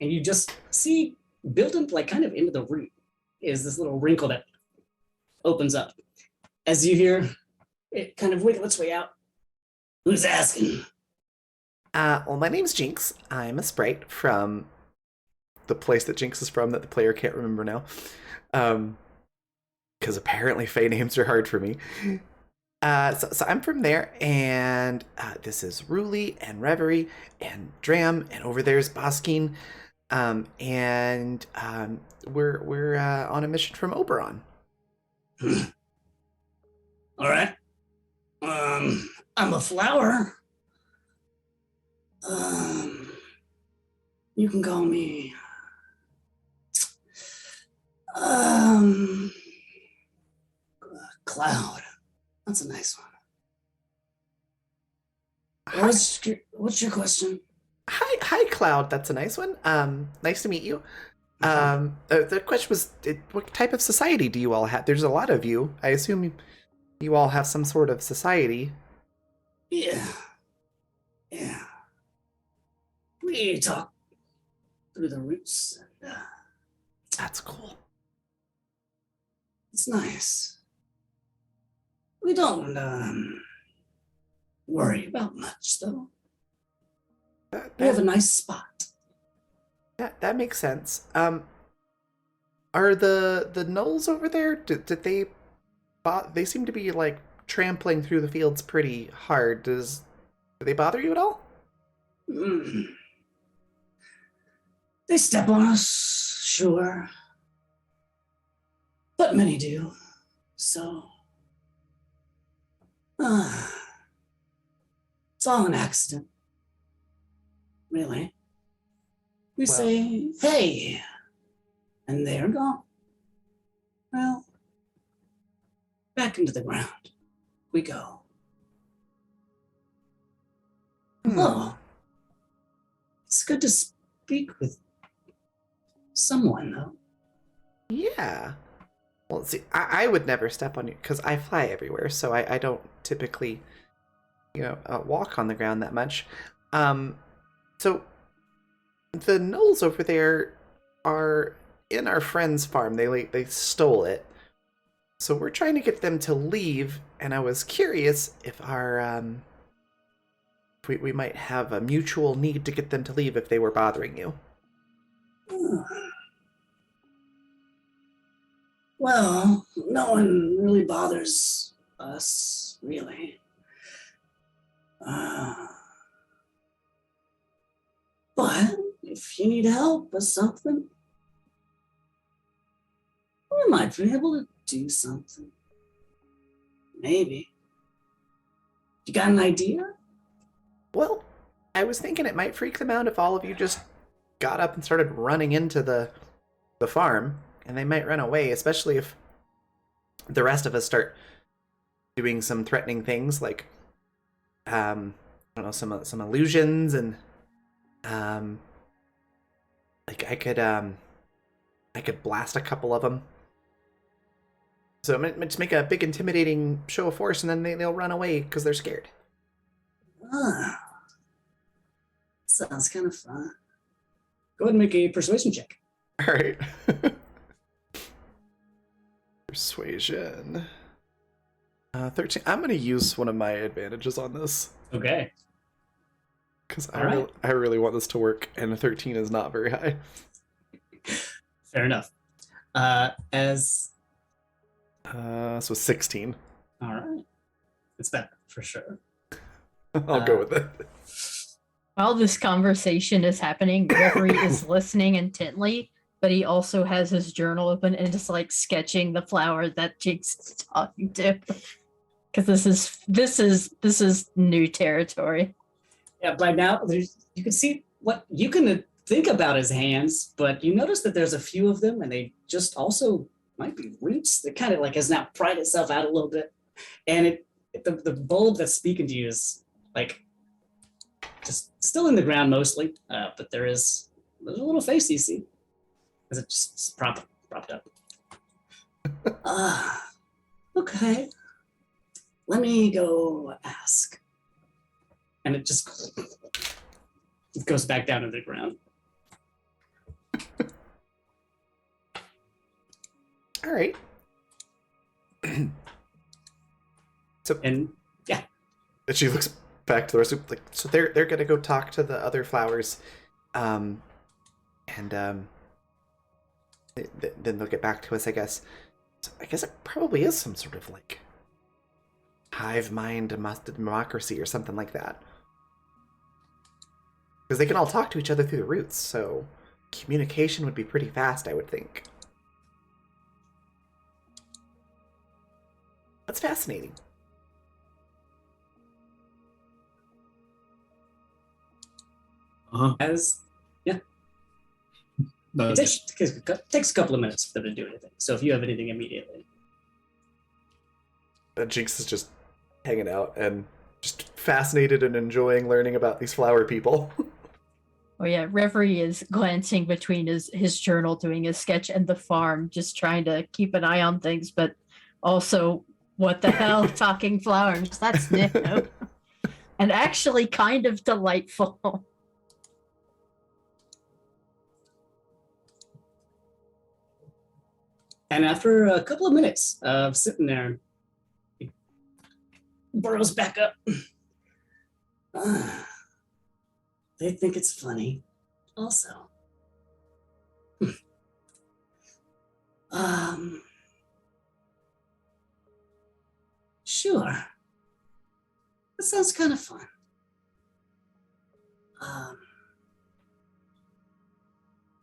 and you just see built in like kind of into the root is this little wrinkle that opens up. As you hear it kind of wiggle its way out. Who's asking? Well, my name's Jinx. I'm a sprite from the place that Jinx is from that the player can't remember now. Because apparently Fey names are hard for me. So I'm from there, and this is Ruli and Reverie and Dram, and over there's Boskin, and we're on a mission from Oberon. All right. I'm a flower. You can call me. Cloud. That's a nice one. What's your question? Hi, Cloud. That's a nice one. Nice to meet you. The question was, what type of society do you all have? There's a lot of you. I assume you all have some sort of society. Yeah. We talk through the roots, and That's cool. it's nice. We don't worry about much, though. We have a nice spot. That makes sense. Are the gnolls over there? Did they? They seem to be like trampling through the fields pretty hard. Do they bother you at all? Mm. They step on us, sure. But many do. So. It's all an accident. Really. We Well- say, hey, and they're gone. Well, back into the ground we go. Oh, it's good to speak with someone, though. Yeah. Well, see, I would never step on you because I fly everywhere, so I don't typically, walk on the ground that much. So the gnolls over there are in our friend's farm. They stole it, so we're trying to get them to leave. And I was curious if we might have a mutual need to get them to leave if they were bothering you. Well, no one really bothers us, really. But if you need help with something, we might be able to do something. Maybe. You got an idea? Well, I was thinking it might freak them out if all of you just got up and started running into the farm, and they might run away, especially if the rest of us start doing some threatening things like I don't know, some illusions and like I could blast a couple of them. So I'm gonna just make a big intimidating show of force, and then they'll run away because they're scared. Ah, sounds kind of fun. Go ahead and make a persuasion check. All right. Persuasion. 13. I'm going to use one of my advantages on this Okay. because All right. I really want this to work, and a 13 is not very high. Fair enough. So 16. All right. It's better, for sure. I'll go with it. While this conversation is happening, Gregory is listening intently, but he also has his journal open and just like sketching the flower that Jinx is talking to. Because this is new territory. Yeah, by now, you can see what you can think about his hands, but you notice that there's a few of them, and they just also might be roots that kind of like has now pried itself out a little bit. And the bulb that's speaking to you is like just still in the ground mostly, but there's a little face you see as it just propped up. Okay. Let me go ask. And it just goes back down to the ground. All right. And yeah. And she looks back to the rest of like, so they're gonna go talk to the other flowers, then they'll get back to us, I guess. So I guess it probably is some sort of like hive mind democracy or something like that, because they can all talk to each other through the roots, so communication would be pretty fast, I would think. That's fascinating. As No, it takes a couple of minutes for them to do anything. So if you have anything immediately. Jinx is just hanging out and just fascinated and enjoying learning about these flower people. Oh yeah, Reverie is glancing between his journal, doing his sketch, and the farm, just trying to keep an eye on things, but also, what the hell, talking flowers, that's new. And actually kind of delightful. And after a couple of minutes of sitting there, he burrows back up. They think it's funny, also. Sure. That sounds kind of fun.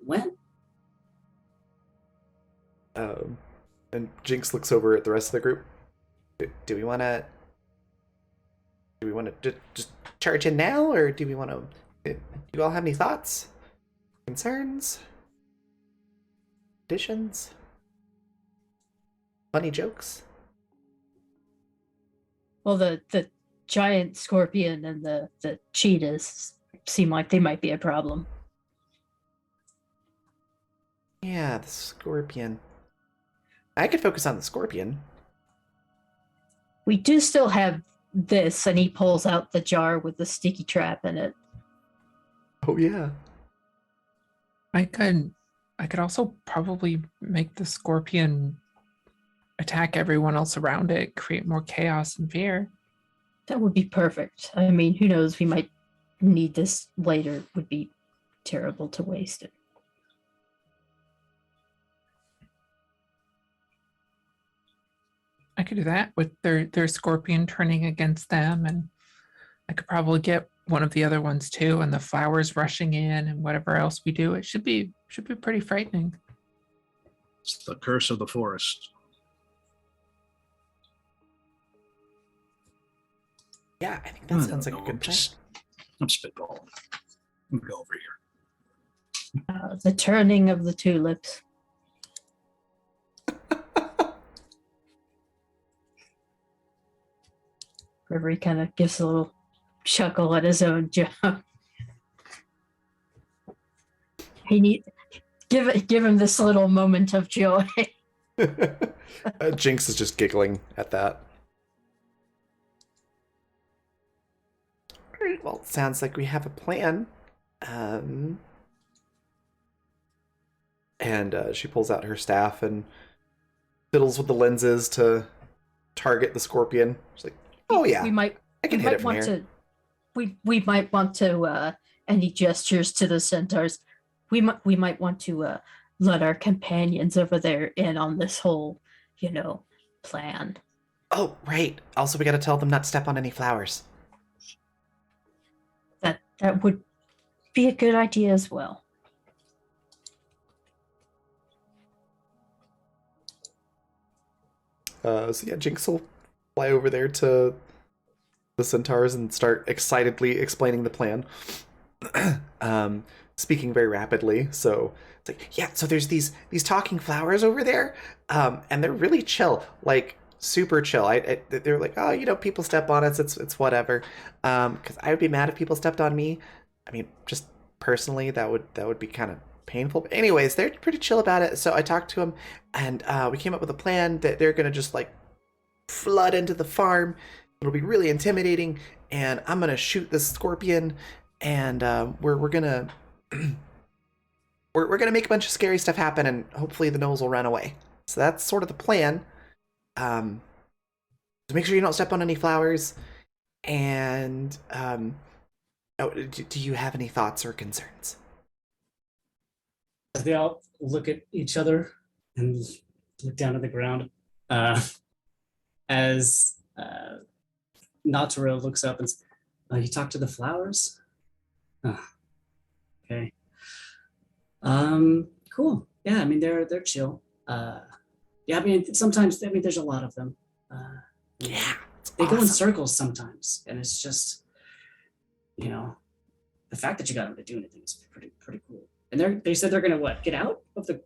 When? And Jinx looks over at the rest of the group. Do we want to just charge in now, or do we want to? Do you all have any thoughts, concerns, additions, funny jokes? Well, the giant scorpion and the cheetahs seem like they might be a problem. Yeah, the scorpion. I could focus on the scorpion. We do still have this, and he pulls out the jar with the sticky trap in it. Oh yeah. I could also probably make the scorpion attack everyone else around it, create more chaos and fear. That would be perfect. I mean, who knows? We might need this later. It would be terrible to waste it. I could do that with their scorpion turning against them, and I could probably get one of the other ones too, and the flowers rushing in, and whatever else we do, it should be pretty frightening. It's the curse of the forest. Yeah, I think that sounds like a good plan. I'm spitballing. I'm gonna go over here. The turning of the tulips. River kind of gives a little chuckle at his own joke. Give him this little moment of joy. Jinx is just giggling at that. Great. Well, it sounds like we have a plan. And she pulls out her staff and fiddles with the lenses to target the scorpion. She's like, "Oh yeah, I can hit it from here." We might want to any gestures to the centaurs. We might want to let our companions over there in on this whole, plan. Oh, right. Also, we got to tell them not to step on any flowers. That would be a good idea as well. So yeah, Jinx will fly over there to the centaurs and start excitedly explaining the plan. Speaking very rapidly. So it's like, yeah, so there's these talking flowers over there, and they're really chill, like super chill. They're like, oh, people step on us, it's whatever. Because I would be mad if people stepped on me. I mean, just personally, that would be kind of painful. But anyways, they're pretty chill about it. So I talked to them, and we came up with a plan that they're gonna just like flood into the farm. It'll be really intimidating, and I'm gonna shoot this scorpion, and we're gonna we're gonna make a bunch of scary stuff happen, and hopefully the gnolls will run away. So that's sort of the plan. So make sure you don't step on any flowers, and do you have any thoughts or concerns? They all look at each other and look down at the ground as Naturo looks up and says, "You talk to the flowers? Okay. Cool. Yeah, I mean they're chill. Yeah, I mean sometimes there's a lot of them. Yeah, they go in circles sometimes, and it's just the fact that you got them to do anything is pretty cool. And they said they're gonna get out of the.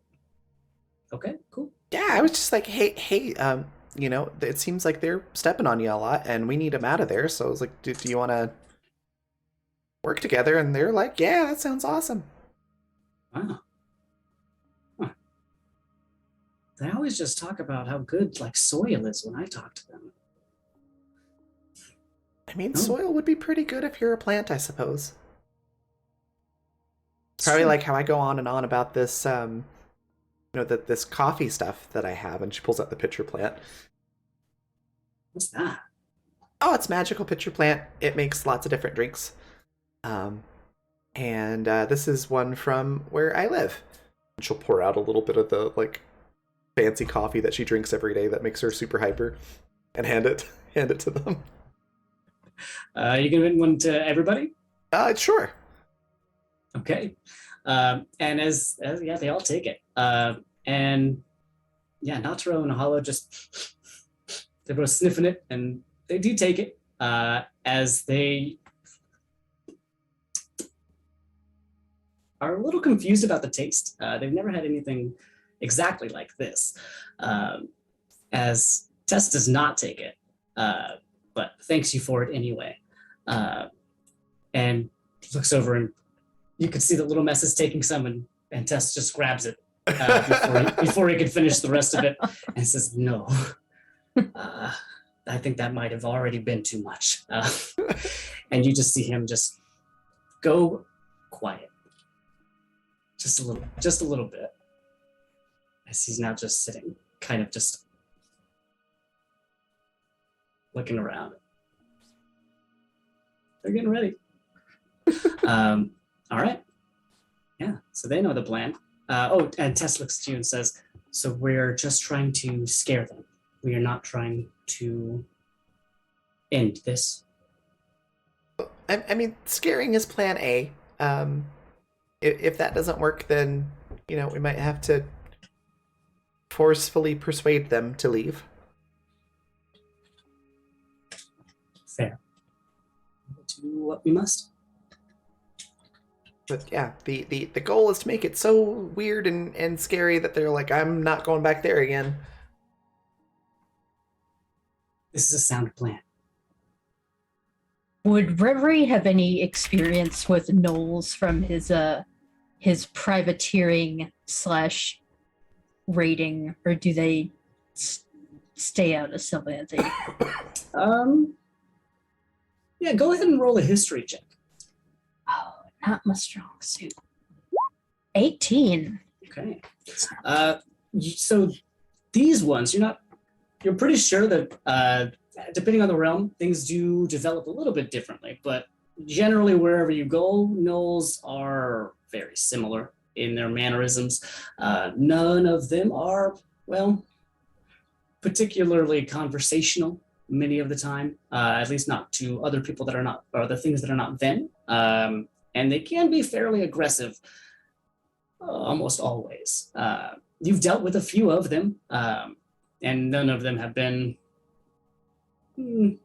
Okay, cool. Yeah, I was just like, hey, it seems like they're stepping on you a lot, and we need them out of there. So I was like, do you want to work together? And they're like, yeah, that sounds awesome. Wow. Huh. They always just talk about how good soil is when I talk to them. I mean, soil would be pretty good if you're a plant, I suppose. It's probably like how I go on and on about this, this coffee stuff that I have, and she pulls out the pitcher plant. What's that? Oh, it's magical pitcher plant. It makes lots of different drinks. And this is one from where I live. And she'll pour out a little bit of the fancy coffee that she drinks every day that makes her super hyper, and hand it to them. You giving one to everybody? Sure. Okay. And as they all take it. And yeah, Naturo and Hollow they're both sniffing it, and they do take it as they are a little confused about the taste. They've never had anything exactly like this. As Tess does not take it. but thanks you for it anyway. And he looks over, and you can see that Little Mess is taking some, and Tess just grabs it before he could finish the rest of it, and says, "No, I think that might have already been too much." And you just see him just go quiet, just a little bit, as he's now just sitting, kind of just looking around. They're getting ready. All right. Yeah, so they know the plan. And Tess looks at you and says, "So we're just trying to scare them. We are not trying to end this." I mean, scaring is plan A. If that doesn't work, then, we might have to forcefully persuade them to leave. Fair. Do what we must. But yeah, the goal is to make it so weird and scary that they're like, I'm not going back there again. This is a sound plan. Would Reverie have any experience with Knowles from his privateering / raiding, or do they stay out of Sylvanthi? Yeah, go ahead and roll a history check. Oh, not my strong suit. 18. Okay. So these ones, you're pretty sure that depending on the realm, things do develop a little bit differently, but generally wherever you go, gnolls are very similar in their mannerisms. None of them are, particularly conversational many of the time, at least not to other people that are not, or the things that are not them. And they can be fairly aggressive almost always. You've dealt with a few of them, and none of them have been, they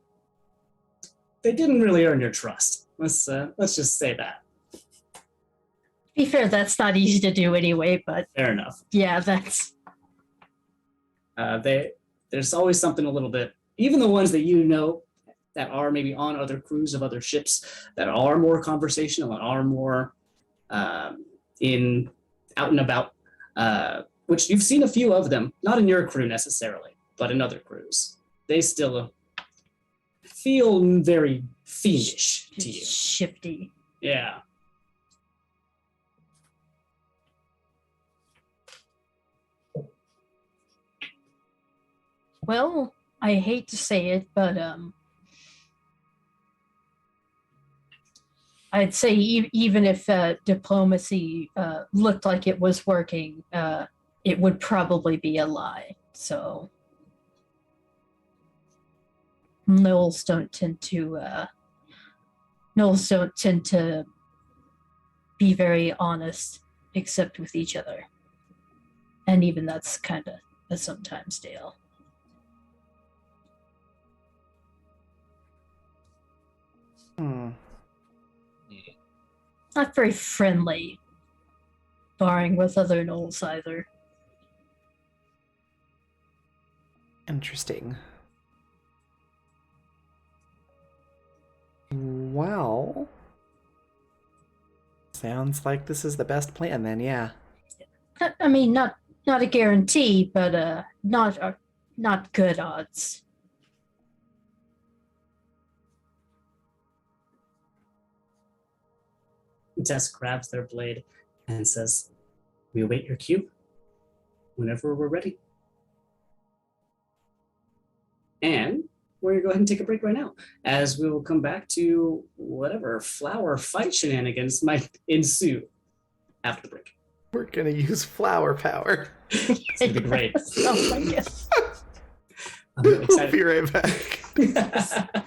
didn't really earn your trust. Let's just say that. To be fair, that's not easy to do anyway, but Fair enough. yeah, that's... There's always something a little bit, even the ones that that are maybe on other crews of other ships that are more conversational and are more out and about, which you've seen a few of them, not in your crew necessarily, but in other crews. They still feel very fiendish to you. Shifty. Yeah. Well, I hate to say it, but I'd say even if diplomacy looked like it was working, it would probably be a lie. So gnolls don't tend to be very honest, except with each other, and even that's kind of a sometimes tale. Not very friendly, barring with other gnolls either. Interesting. Well, sounds like this is the best plan then, yeah. I mean, not a guarantee, but not good odds. Tess grabs their blade and says, "We await your cue whenever we're ready." And we're going to go ahead and take a break right now, as we will come back to whatever flower fight shenanigans might ensue after the break. We're gonna use flower power. It's going to be great. Oh my goodness. I'm We'll excited. be right back.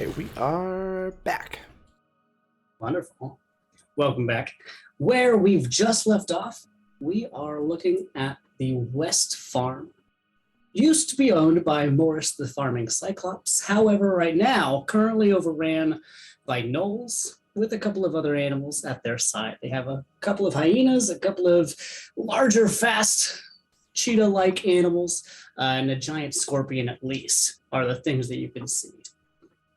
Okay, we are back. Wonderful. Welcome back. Where we've just left off, we are looking at the West Farm. Used to be owned by Morris the Farming Cyclops. However, right now, currently overran by gnolls with a couple of other animals at their side. They have a couple of hyenas, a couple of larger, fast, cheetah-like animals, and a giant scorpion at least are the things that you can see.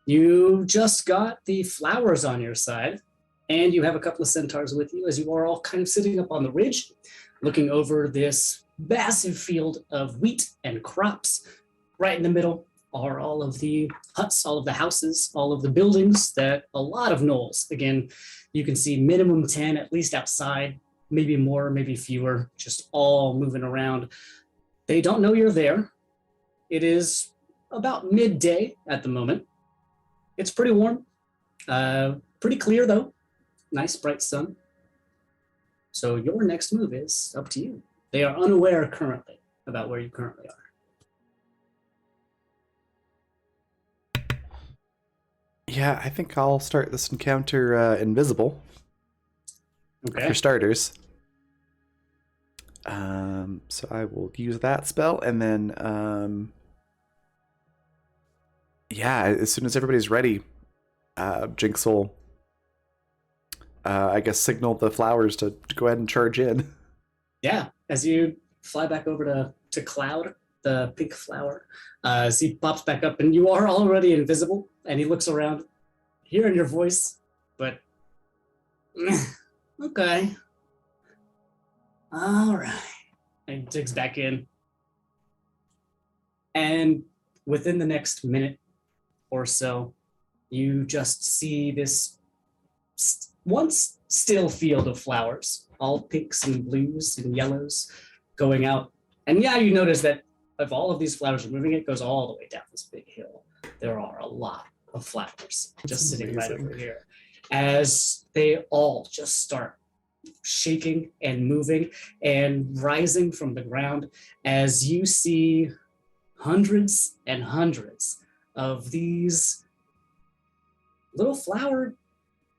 You just got the flowers on your side, and you have a couple of centaurs with you as you are all kind of sitting up on the ridge, looking over this massive field of wheat and crops. Right in the middle are all of the huts, all of the houses, all of the buildings that a lot of gnolls. Again, you can see minimum 10, at least outside, maybe more, maybe fewer, just all moving around. They don't know you're there. It is about midday at the moment. It's pretty warm, pretty clear though. Nice bright sun. So your next move is up to you. They are unaware currently about where you currently are. Yeah, I think I'll start this encounter invisible Okay. for starters. So I will use that spell, and then yeah, as soon as everybody's ready, Jinx will I guess signal the flowers to go ahead and charge in. Yeah, as you fly back over to Cloud, the pink flower, as he pops back up, and you are already invisible, and he looks around, hearing your voice, but okay. All right. And digs back in. And within the next minute or so, you just see this once still field of flowers, all pinks and blues and yellows going out. And yeah, you notice that if all of these flowers are moving, it goes all the way down this big hill. There are a lot of flowers just sitting right over here. As they all just start shaking and moving and rising from the ground, as you see hundreds and hundreds of these little flower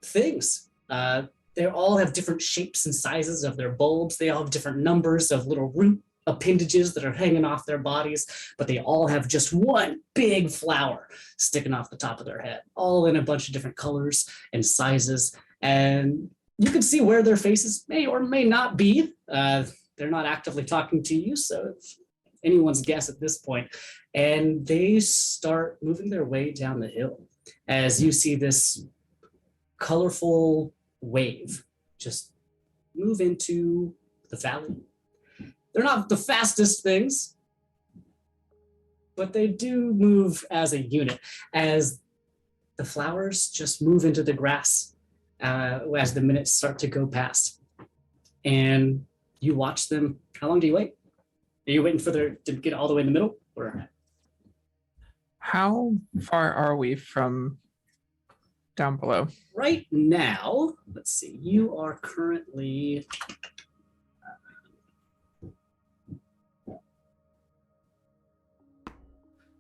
things. They all have different shapes and sizes of their bulbs. They all have different numbers of little root appendages that are hanging off their bodies, but they all have just one big flower sticking off the top of their head, all in a bunch of different colors and sizes. And you can see where their faces may or may not be. They're not actively talking to you, so it's anyone's guess at this point. And they start moving their way down the hill as you see this colorful wave just move into the valley. They're not the fastest things, but they do move as a unit as the flowers just move into the grass as the minutes start to go past. And you watch them. How long do you wait? Are you waiting for them to get all the way in the middle? Or How far are we from down below? right now, let's see, you are currently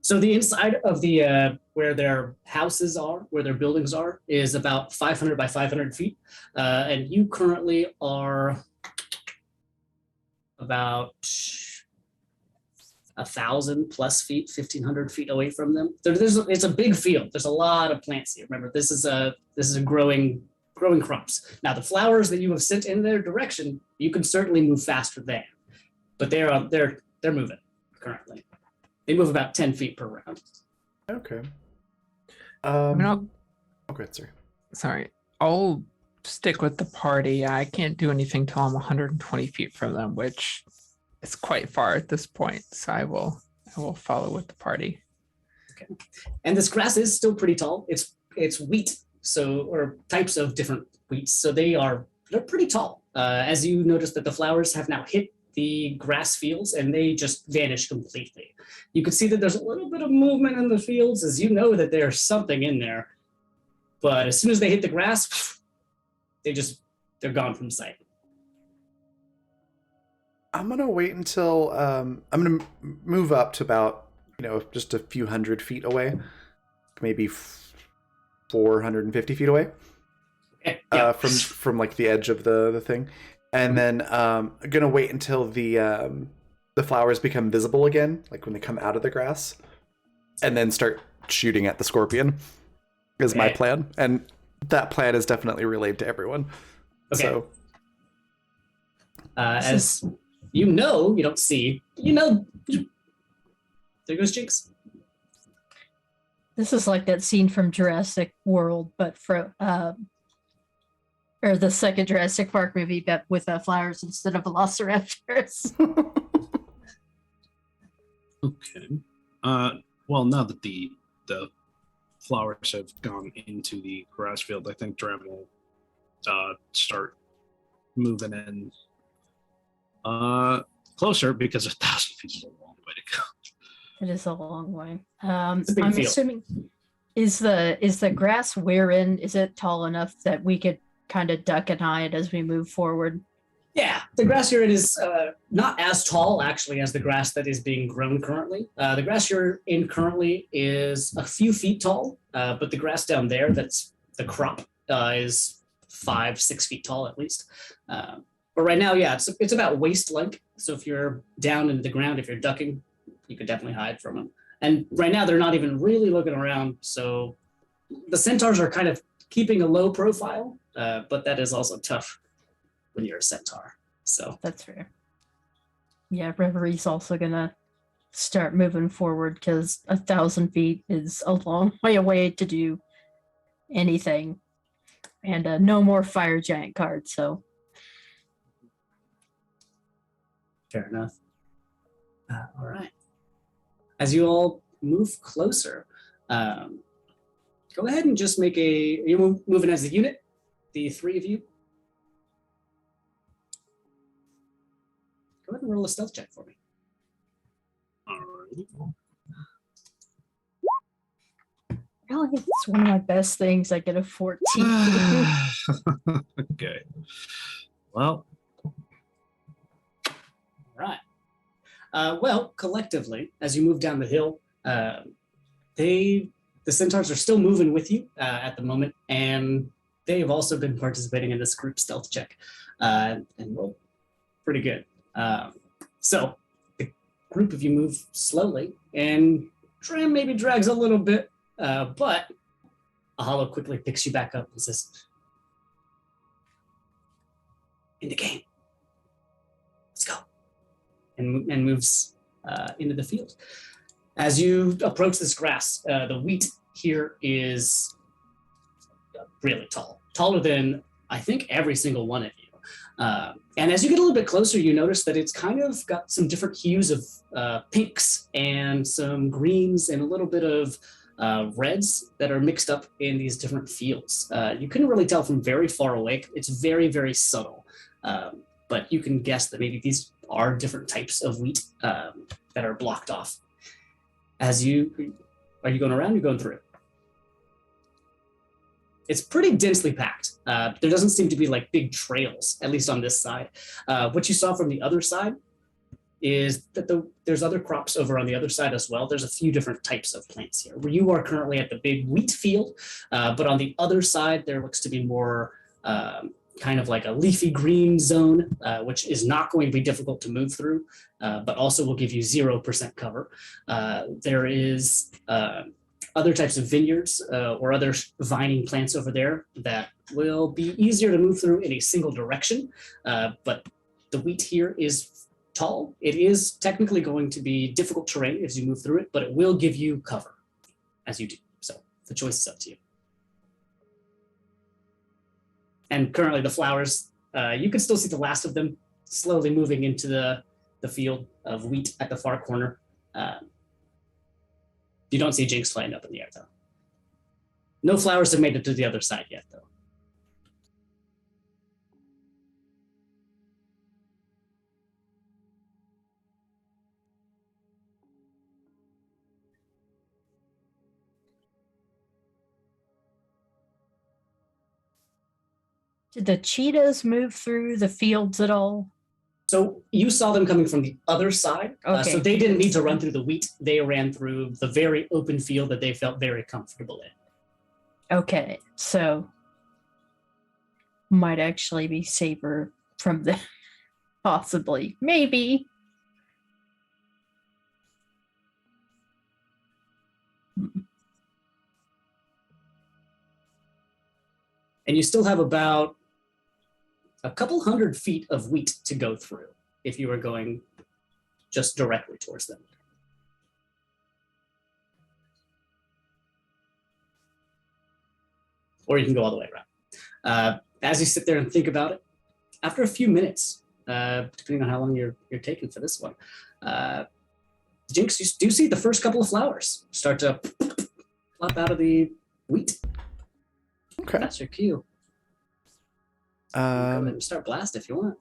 so the inside of the where their houses are, where their buildings are, is about 500 by 500 feet, and you currently are about 1,000 plus feet, 1,500 feet away from them. It's a big field. There's a lot of plants here. Remember, this is a growing crops. Now, the flowers that you have sent in their direction, you can certainly move faster than, but they're moving currently. They move about 10 feet per round. Okay. I mean, I'll, Okay, sorry. sorry, I'll stick with the party. I can't do anything till I'm 120 feet from them, which is quite far at this point. So I will follow with the party. Okay. And this grass is still pretty tall. It's wheat, or types of different wheats. So they're pretty tall. As you notice that the flowers have now hit the grass fields and they just vanish completely. You can see that there's a little bit of movement in the fields as you know that there's something in there. But as soon as they hit the grass, they're gone from sight. I'm gonna wait until I'm gonna move up to about just a few hundred feet away, maybe 450 feet away. Okay, yeah. From like the edge of the thing, and then gonna wait until the flowers become visible again, like when they come out of the grass, and then start shooting at the scorpion. Is my Okay. plan, and that plan is definitely relayed to everyone. Okay. So As you don't see, there goes Jinx. This is like that scene from Jurassic World, but or the second Jurassic Park movie, but with flowers instead of velociraptors. Okay. Well, now that the flowers have gone into the grass field, I think Dram will start moving in closer, because 1,000 feet is a long way to go. It is a long way. It's a big I'm field. assuming is the grass we're in, is it tall enough that we could kind of duck and hide as we move forward? Yeah, the grass you're in is not as tall, actually, as the grass that is being grown currently. The grass you're in currently is a few feet tall, but the grass down there, that's the crop, is 5-6 feet tall at least. But right now, yeah, it's about waist length. So if you're down in the ground, if you're ducking, you could definitely hide from them. And right now, they're not even really looking around. So the centaurs are kind of keeping a low profile, but that is also tough when you're a centaur. So That's fair. Yeah, Reverie's also gonna start moving forward because 1,000 feet is a long way away to do anything. And no more fire giant cards, so fair enough. All right. As you all move closer, go ahead and just make you're moving as a unit, the three of you. Go ahead and roll a stealth check for me. Alright. really it's one of my best things. I get a 14. Okay. Well, Right. Well, collectively, as you move down the hill, the centaurs are still moving with you at the moment, and they have also been participating in this group stealth check, and rolled pretty good. So the group of you move slowly, and Dram maybe drags a little bit, but Ahalo quickly picks you back up and says, "In the game. Let's go." And moves into the field. As you approach this grass, the wheat here is really tall, taller than I think every single one of you. And as you get a little bit closer, you notice that it's kind of got some different hues of pinks and some greens and a little bit of reds that are mixed up in these different fields. You couldn't really tell from very far away. It's very, very subtle. But you can guess that maybe these are different types of wheat that are blocked off. Are you going around? You're going through. It's pretty densely packed. There doesn't seem to be like big trails, at least on this side. What you saw from the other side is that there's other crops over on the other side as well. There's a few different types of plants here. Where you are currently at the big wheat field, but on the other side, there looks to be more kind of like a leafy green zone, which is not going to be difficult to move through, but also will give you 0% cover. There is other types of vineyards or other vining plants over there that will be easier to move through in a single direction. But the wheat here is tall. It is technically going to be difficult terrain as you move through it, but it will give you cover as you do. So the choice is up to you. And currently the flowers, you can still see the last of them slowly moving into the field of wheat at the far corner. You don't see Jinx flying up in the air, though. No flowers have made it to the other side yet, though. Did the cheetahs move through the fields at all? So you saw them coming from the other side. Okay. So they didn't need to run through the wheat. They ran through the very open field that they felt very comfortable in. Okay, so might actually be safer from the possibly, maybe. And you still have about a couple 100 feet of wheat to go through if you were going just directly towards them. Or you can go all the way around. As you sit there and think about it, after a few minutes, depending on how long you're taking for this one, Jinx, you do see the first couple of flowers start to flop out of the wheat. Okay. That's your cue. Go ahead and start blast if you want.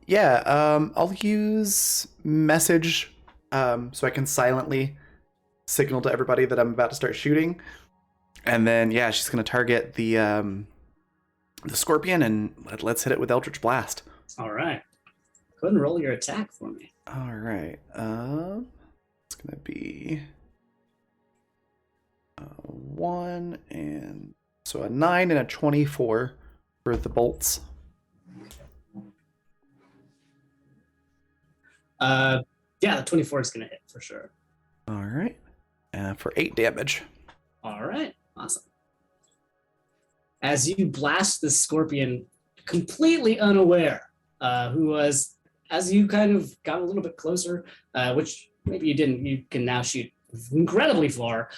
Yeah, I'll use message so I can silently signal to everybody that I'm about to start shooting. And then, yeah, she's going to target the scorpion, and let's hit it with Eldritch Blast. All right. Go ahead and roll your attack for me. All right. It's going to be 1 and so a 9 and a 24 for the bolts. Yeah, the 24 is going to hit for sure. All right. For 8 damage. All right. Awesome. As you blast the scorpion, completely unaware, who was, as you kind of got a little bit closer, which maybe you didn't, you can now shoot incredibly far.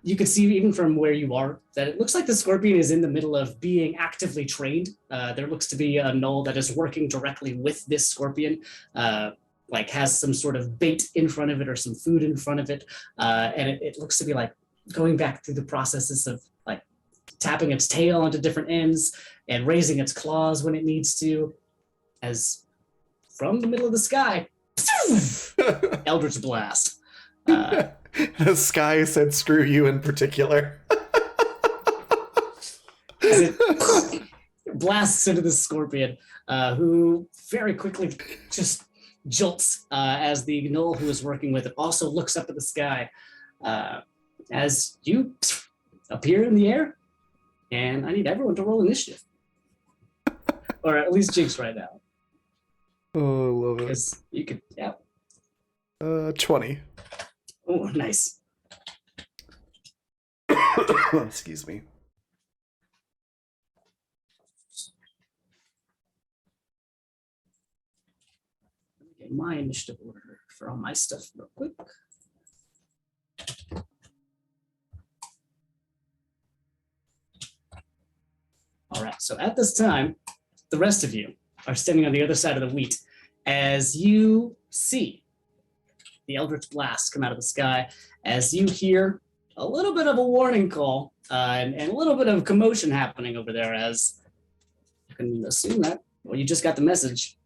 You can see even from where you are that it looks like the scorpion is in the middle of being actively trained. There looks to be a gnoll that is working directly with this scorpion, like has some sort of bait in front of it or some food in front of it. And it looks to be like going back through the processes of like tapping its tail onto different ends and raising its claws when it needs to, as from the middle of the sky, Eldritch Blast. The sky said screw you in particular. As it blasts into the scorpion, who very quickly just jolts as the gnoll who is working with it also looks up at the sky as you appear in the air. And I need everyone to roll initiative. Or at least Jinx right now. Oh, I love it. Because you could, yeah. 20. Oh, nice. Excuse me. Let me get my initiative order for all my stuff real quick. All right, so at this time, the rest of you are standing on the other side of the wheat as you see the Eldritch Blast come out of the sky, as you hear a little bit of a warning call and a little bit of commotion happening over there, as you can assume that, well, you just got the message.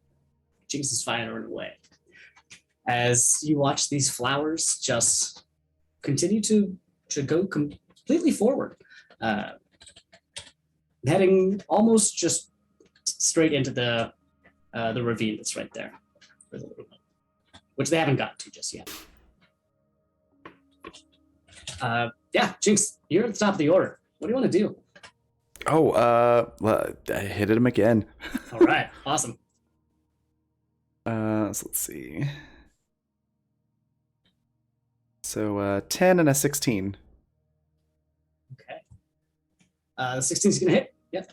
Jinx is firing away. As you watch these flowers just continue to go completely forward, heading almost just straight into the ravine that's right there, which they haven't gotten to just yet. Yeah, Jinx, you're at the top of the order. What do you want to do? Oh, well, I hit him again. All right, awesome. So let's see. So 10 and a 16. Okay. The 16 is going to hit. Yep.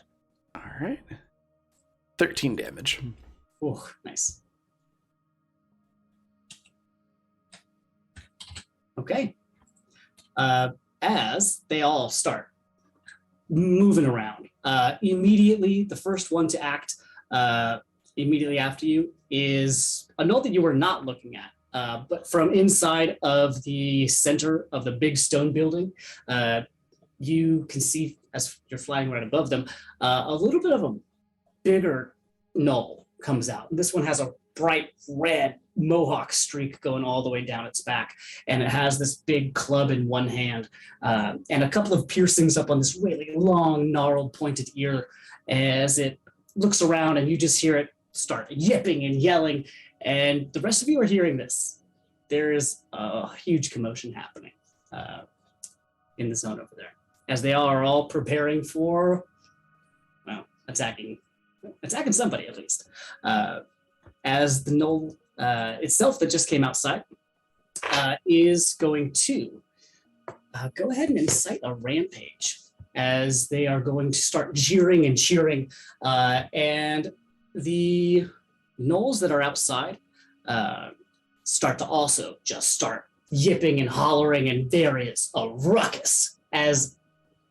All right. 13 damage. Oh, nice. Okay. As they all start moving around, immediately the first one to act immediately after you is a note that you were not looking at. But from inside of the center of the big stone building, you can see, as you're flying right above them, a little bit of a bigger gnoll comes out. This one has a bright red mohawk streak going all the way down its back, and it has this big club in one hand and a couple of piercings up on this really long, gnarled, pointed ear as it looks around, and you just hear it start yipping and yelling, and the rest of you are hearing this. There is a huge commotion happening in the zone over there. as they are all preparing for, well, attacking somebody at least. As the knoll itself that just came outside is going to go ahead and incite a rampage, as they are going to start jeering and cheering, and the gnolls that are outside start to also just start yipping and hollering, and there is a ruckus, as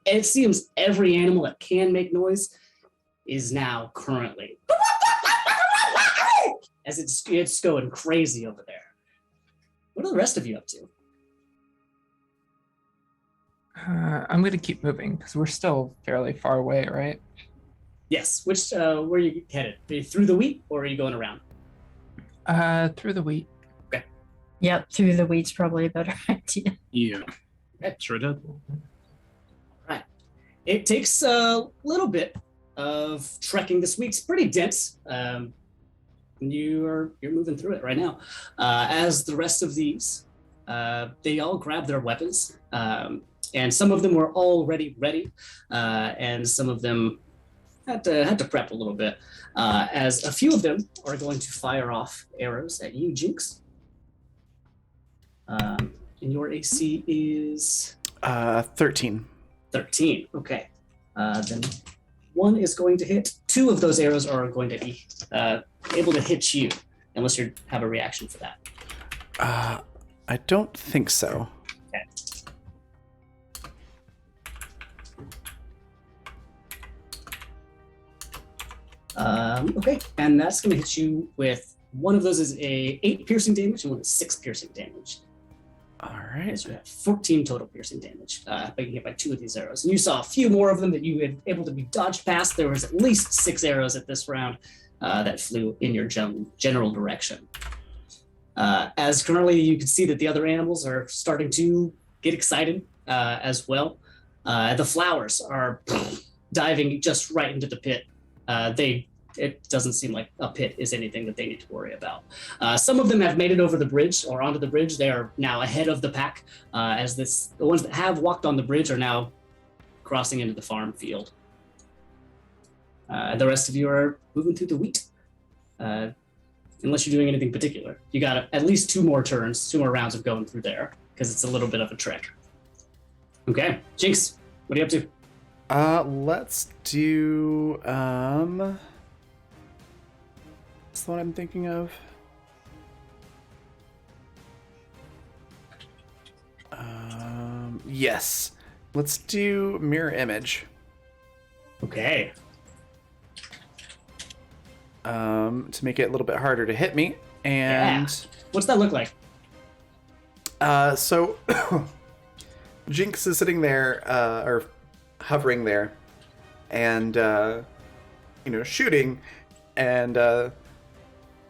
it seems every animal that can make noise is now currently as it's going crazy over there. What are the rest of you up to? I'm going to keep moving because we're still fairly far away, right? Yes. Which where are you headed? Are you through the wheat, or are you going around? Through the wheat. Yep, through the wheat's probably a better idea. Yeah. Okay. Sure did. Right. It takes a little bit of trekking this week. It's pretty dense. You're moving through it right now. As the rest of these, they all grab their weapons, and some of them were already ready, and some of them had to prep a little bit. As a few of them are going to fire off arrows at you, Jinx. And your AC is 13. 13. Okay. Then one is going to hit. Two of those arrows are going to be able to hit you, unless you have a reaction for that. I don't think so. Okay. Okay, and that's going to hit you with one of those is a 8 piercing damage and one is 6 piercing damage. All right. So you have 14 total piercing damage, being hit by 2 of these arrows. And you saw a few more of them that you had able to be dodged past. There was at least 6 arrows at this round that flew in your general direction. As currently you can see that the other animals are starting to get excited as well. The flowers are diving just right into the pit. It doesn't seem like a pit is anything that they need to worry about. Some of them have made it over the bridge or onto the bridge. They are now ahead of the pack, the ones that have walked on the bridge are now crossing into the farm field. The rest of you are moving through the wheat, unless you're doing anything particular. You got at least 2 more turns, 2 more rounds of going through there, because it's a little bit of a trek. Okay, Jinx, what are you up to? Let's do what's the one I'm thinking of? Yes. Let's do mirror image. Okay. To make it a little bit harder to hit me. And What's that look like? so Jinx is sitting there, or hovering there, and shooting, and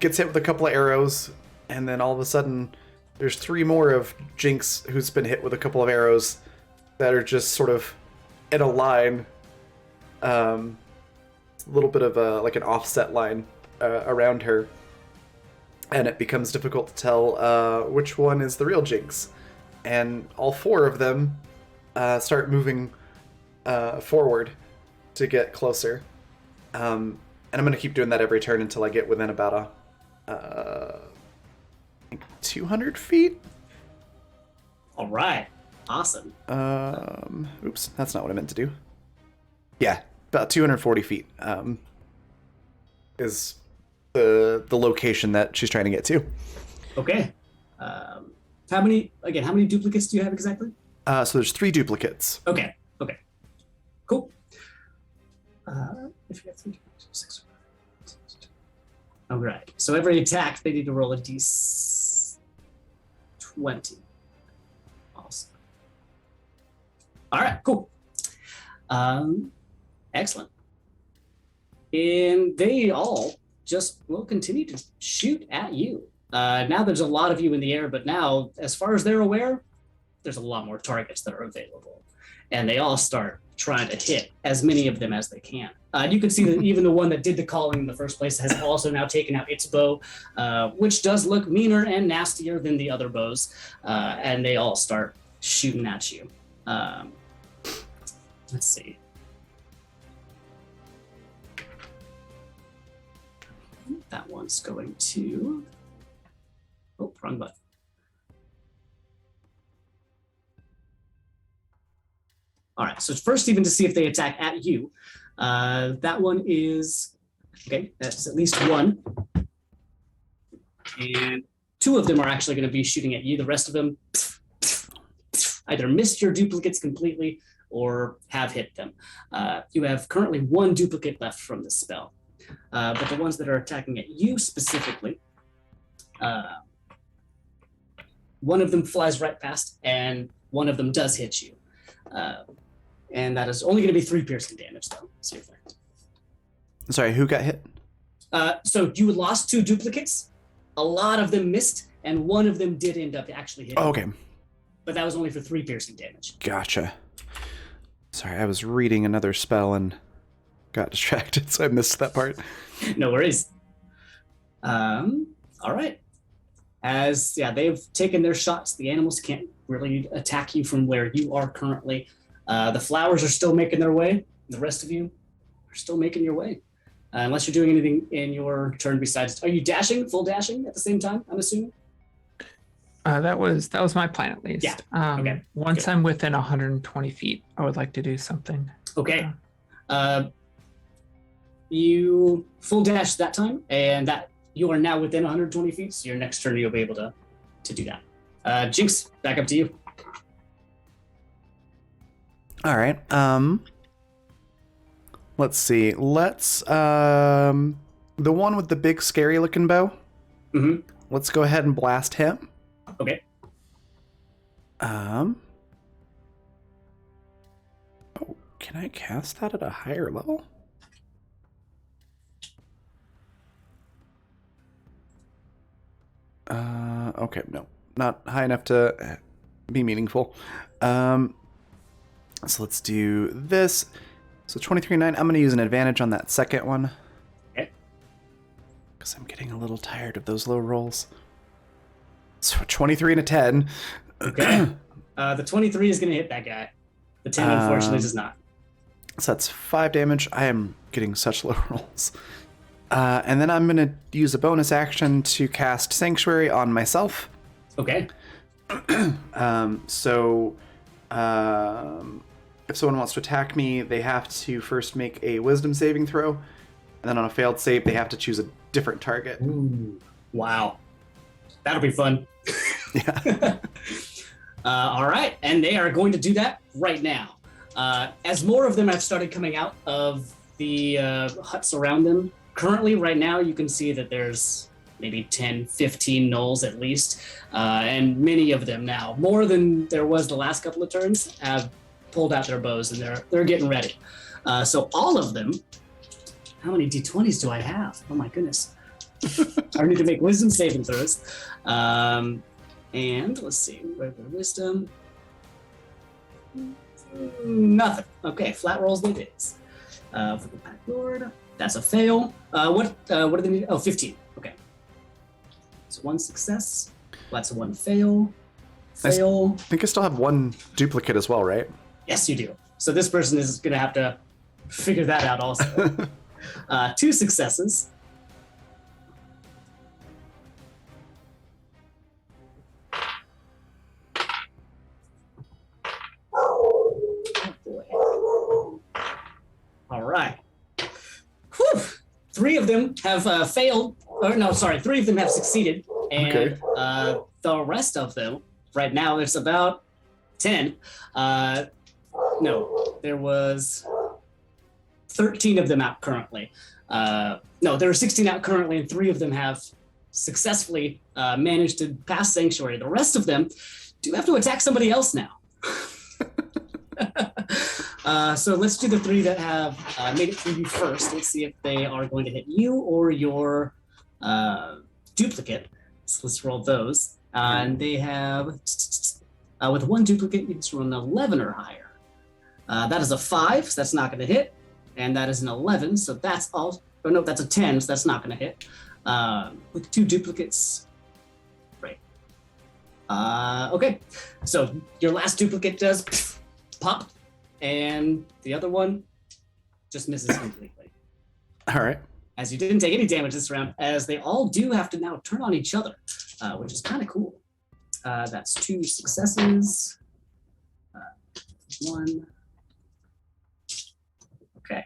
gets hit with a couple of arrows, and then all of a sudden there's 3 more of Jinx who's been hit with a couple of arrows that are just sort of in a line, a little bit of like an offset line around her, and it becomes difficult to tell which one is the real Jinx, and all 4 of them start moving forward to get closer, and I'm going to keep doing that every turn until I get within about 200 feet. All right. Awesome. Oops, that's not what I meant to do. Yeah, about 240 feet is the location that she's trying to get to. Okay. How many duplicates do you have exactly? So there's 3 duplicates. Okay. Cool. If you have 3, 6. All right. So every attack, they need to roll a d20. Awesome. All right. Cool. Excellent. And they all just will continue to shoot at you. Now there's a lot of you in the air, but now, as far as they're aware, there's a lot more targets that are available. And they all start trying to hit as many of them as they can. You can see that even the one that did the calling in the first place has also now taken out its bow, which does look meaner and nastier than the other bows. And they all start shooting at you. Let's see. That one's going to. Oh, wrong button. All right, so first, even to see if they attack at you. That one is, okay, that's at least one. And two of them are actually going to be shooting at you. The rest of them either missed your duplicates completely or have hit them. You have currently one duplicate left from the spell. But the ones that are attacking at you specifically, one of them flies right past, and one of them does hit you. And that is only going to be 3 piercing damage, though. So you're fine. Sorry, who got hit? So you lost 2 duplicates. A lot of them missed, and one of them did end up actually hitting. Oh, okay. But that was only for 3 piercing damage. Gotcha. Sorry, I was reading another spell and got distracted, so I missed that part. No worries. All right. As they've taken their shots. The animals can't really attack you from where you are currently. The flowers are still making their way. The rest of you are still making your way. Unless you're doing anything in your turn besides. Are you dashing, full dashing at the same time, I'm assuming? That was my plan at least. Yeah. Okay. Once Good. I'm within 120 feet, I would like to do something. Okay. You full dash that time, and that you are now within 120 feet, so your next turn you'll be able to do that. Jinx, back up to you. All right. Let's see. Let's the one with the big scary looking bow. Mm-hmm. Let's go ahead and blast him. Okay. Oh, can I cast that at a higher level? Okay, no. Not high enough to be meaningful. So let's do this. So 23-9, I'm going to use an advantage on that second one. Okay. Because I'm getting a little tired of those low rolls. So 23 and a 10. Okay. The 23 is going to hit that guy. The 10, unfortunately, does not. So that's 5 damage. I am getting such low rolls. And then I'm going to use a bonus action to cast Sanctuary on myself. Okay. If someone wants to attack me, they have to first make a wisdom saving throw. And then on a failed save, they have to choose a different target. Ooh. Wow. That'll be fun. Yeah. All right. And they are going to do that right now. As more of them have started coming out of the huts around them, currently right now you can see that there's maybe 10, 15 gnolls at least. And many of them now, more than there was the last couple of turns, have pulled out their bows and they're getting ready. So all of them, how many d20s do I have? Oh my goodness. I need to make wisdom saving throws. And let's see, regular wisdom. Nothing. Okay, flat rolls it is. For the Pack Lord, that's a fail. What do they need? Oh, 15. Okay. So 1 success. That's a 1 fail. Fail. I think I still have 1 duplicate as well, right? Yes, you do. So this person is going to have to figure that out also. 2 successes. Oh boy. All right. Whew. 3 of them have failed. Or no, sorry, 3 of them have succeeded. And Okay. The rest of them, right now, there's about 10. No, there was 13 of them out currently. No, there are 16 out currently, and 3 of them have successfully managed to pass Sanctuary. The rest of them do have to attack somebody else now. So let's do the 3 that have made it through you first. Let's see if they are going to hit you or your duplicate. So let's roll those. And they have, with 1 duplicate, you can roll an 11 or higher. That is a 5, so that's not going to hit. And that is an 11, so that's all. Oh, no, that's a 10, so that's not going to hit. With 2 duplicates. Right. Okay, so your last duplicate does pop. and the other one just misses completely. All right. As you didn't take any damage this round, as they all do have to now turn on each other, which is kind of cool. That's 2 successes. 1. Okay.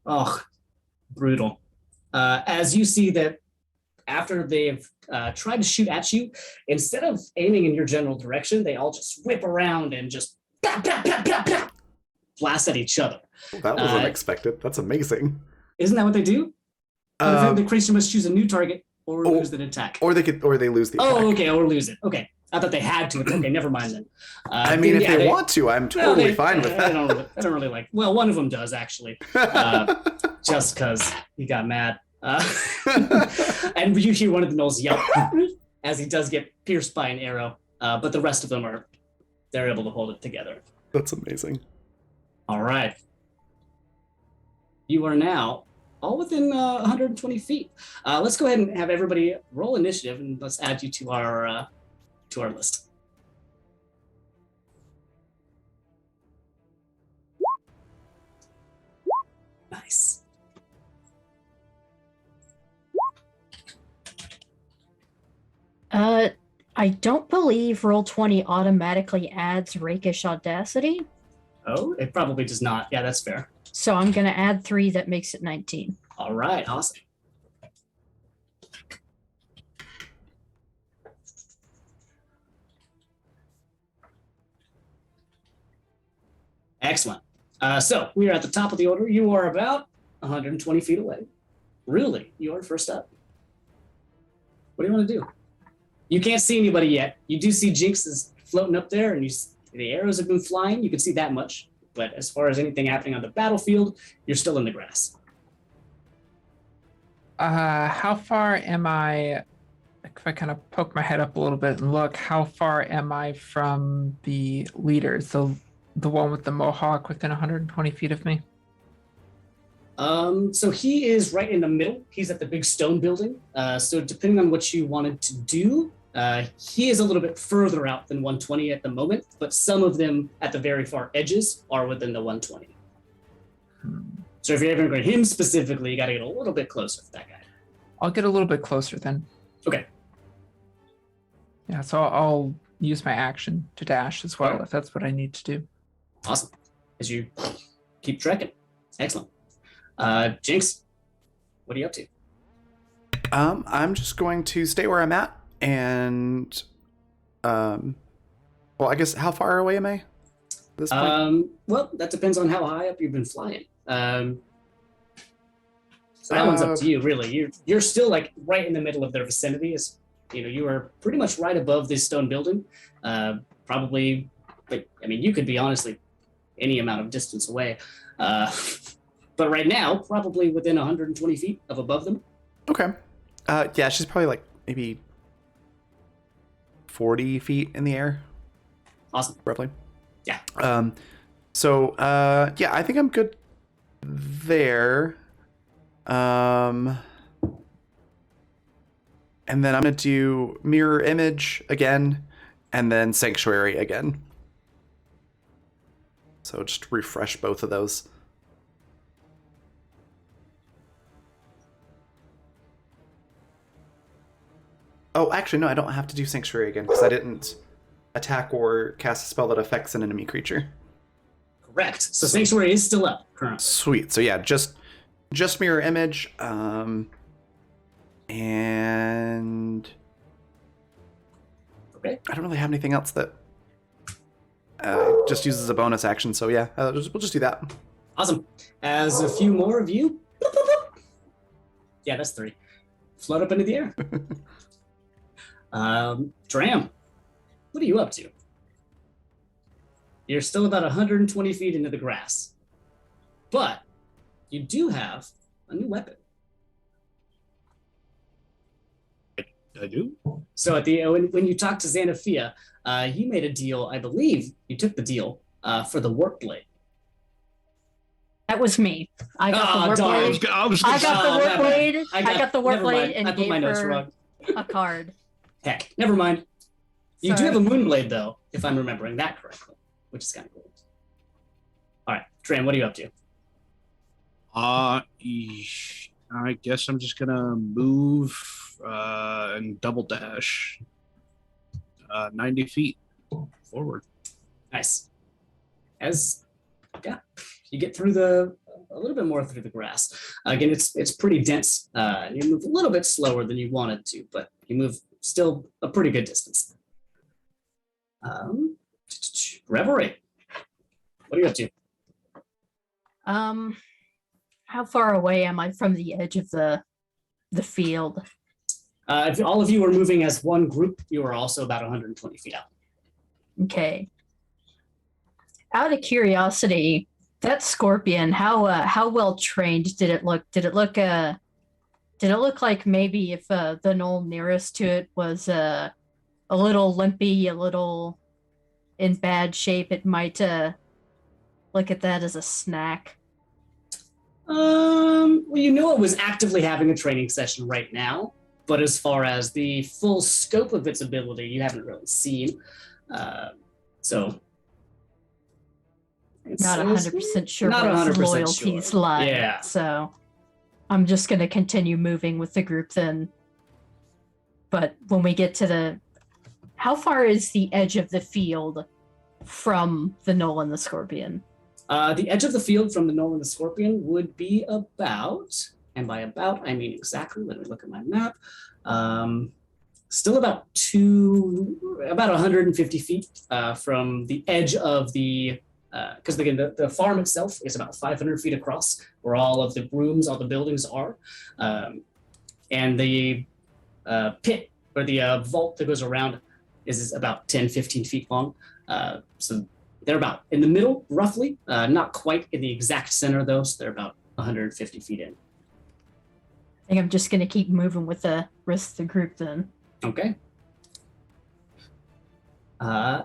Oh, brutal. As you see that after they've tried to shoot at you, instead of aiming in your general direction, they all just whip around and just blast at each other. That was unexpected. That's amazing. Isn't that what they do? The creature must choose a new target or lose an attack. Or they lose the attack. Oh, okay, or lose it. Okay. I thought they had to. Okay, never mind then. I mean, if they want to, I'm totally fine with that. I don't really like. Well, one of them does actually, just because he got mad. And you hear one of the gnolls yelp as he does get pierced by an arrow. But the rest of them they're able to hold it together. That's amazing. All right. You are now all within 120 feet. Let's go ahead and have everybody roll initiative, and let's add you to our list. Nice. I don't believe Roll20 automatically adds Rakish Audacity, Oh, it probably does not. Yeah, that's fair. so I'm gonna add 3. That makes it 19. All right, awesome. Excellent. So we are at the top of the order. You are about 120 feet away. Really, you are first up. What do you want to do? You can't see anybody yet. You do see Jinx is floating up there, and the arrows have been flying. You can see that much. But as far as anything happening on the battlefield, you're still in the grass. How far am I? If I kind of poke my head up a little bit and look, how far am I from the leaders? The one with the mohawk within 120 feet of me? So he is right in the middle. He's at the big stone building. So depending on what you wanted to do, he is a little bit further out than 120 at the moment, but some of them at the very far edges are within the 120. So if you're ever going to him specifically, you got to get a little bit closer to that guy. I'll get a little bit closer then. Okay. Yeah, so I'll use my action to dash as well, Alright. if that's what I need to do. Awesome. As you keep trekking. Excellent. Jinx, what are you up to? I'm just going to stay where I'm at, and well, I guess how far away am I? At this point? Well, that depends on how high up you've been flying. So that one's up to you, really. You're still like right in the middle of their vicinity. You are pretty much right above this stone building. Probably, but I mean, you could be honestly any amount of distance away. But right now, probably within 120 feet of above them. Okay. Yeah, she's probably like maybe 40 feet in the air, Awesome. roughly. Yeah. So yeah, I think I'm good there. And then I'm gonna do mirror image again, and then sanctuary again. So just refresh both of those. Oh, actually, no, I don't have to do sanctuary again because I didn't attack or cast a spell that affects an enemy creature. Correct. So Sanctuary is still up currently. Sweet. So yeah, just mirror image, and Okay. I don't really have anything else that just uses a bonus action. So yeah, we'll just do that. Awesome. As a few more of you, boop, boop, boop. Yeah, that's 3. Float up into the air. Dram, what are you up to? You're still about 120 feet into the grass, but you do have a new weapon. I do. So when you talked to Xanathia, you made a deal. I believe you took the deal for the work blade. That was me. I got the work darn. blade. I was I got the Oh, work never- blade. I I got- got the work never blade mind. and I put gave my notes her wrong. a card. Heck, never mind. You do Sorry. have a moon blade though, if I'm remembering that correctly, which is kind of cool. All right, Dram, what are you up to? I guess I'm just gonna move and double dash 90 feet forward. Nice. As you get through a little bit more through the grass. Again, it's pretty dense. You move a little bit slower than you wanted to, but you move still a pretty good distance. Reverie, what are you up to? How far away am I from the edge of the field? If all of you are moving as one group, you are also about 120 feet out. Okay. Out of curiosity, that scorpion, how well trained did it look? Did it look like maybe if the knoll nearest to it was a little limpy, a little in bad shape, it might look at that as a snack? Well, you know it was actively having a training session right now, but as far as the full scope of its ability, you haven't really seen. So Not 100% sure not where 100% its loyalties sure. lie. Yeah. So I'm just going to continue moving with the group then. But when we get to how far is the edge of the field from the knoll and the scorpion? The edge of the field from the knoll and the scorpion would be about, and by about I mean exactly, let me look at my map, still about 150 feet from the edge of the, because again, the farm itself is about 500 feet across, where all of the rooms, all the buildings are. And the pit, or the vault that goes around, is about 10, 15 feet long. So they're about in the middle, roughly, not quite in the exact center, though, so they're about 150 feet in. I think I'm just going to keep moving with the rest of the group then. Okay. Yeah.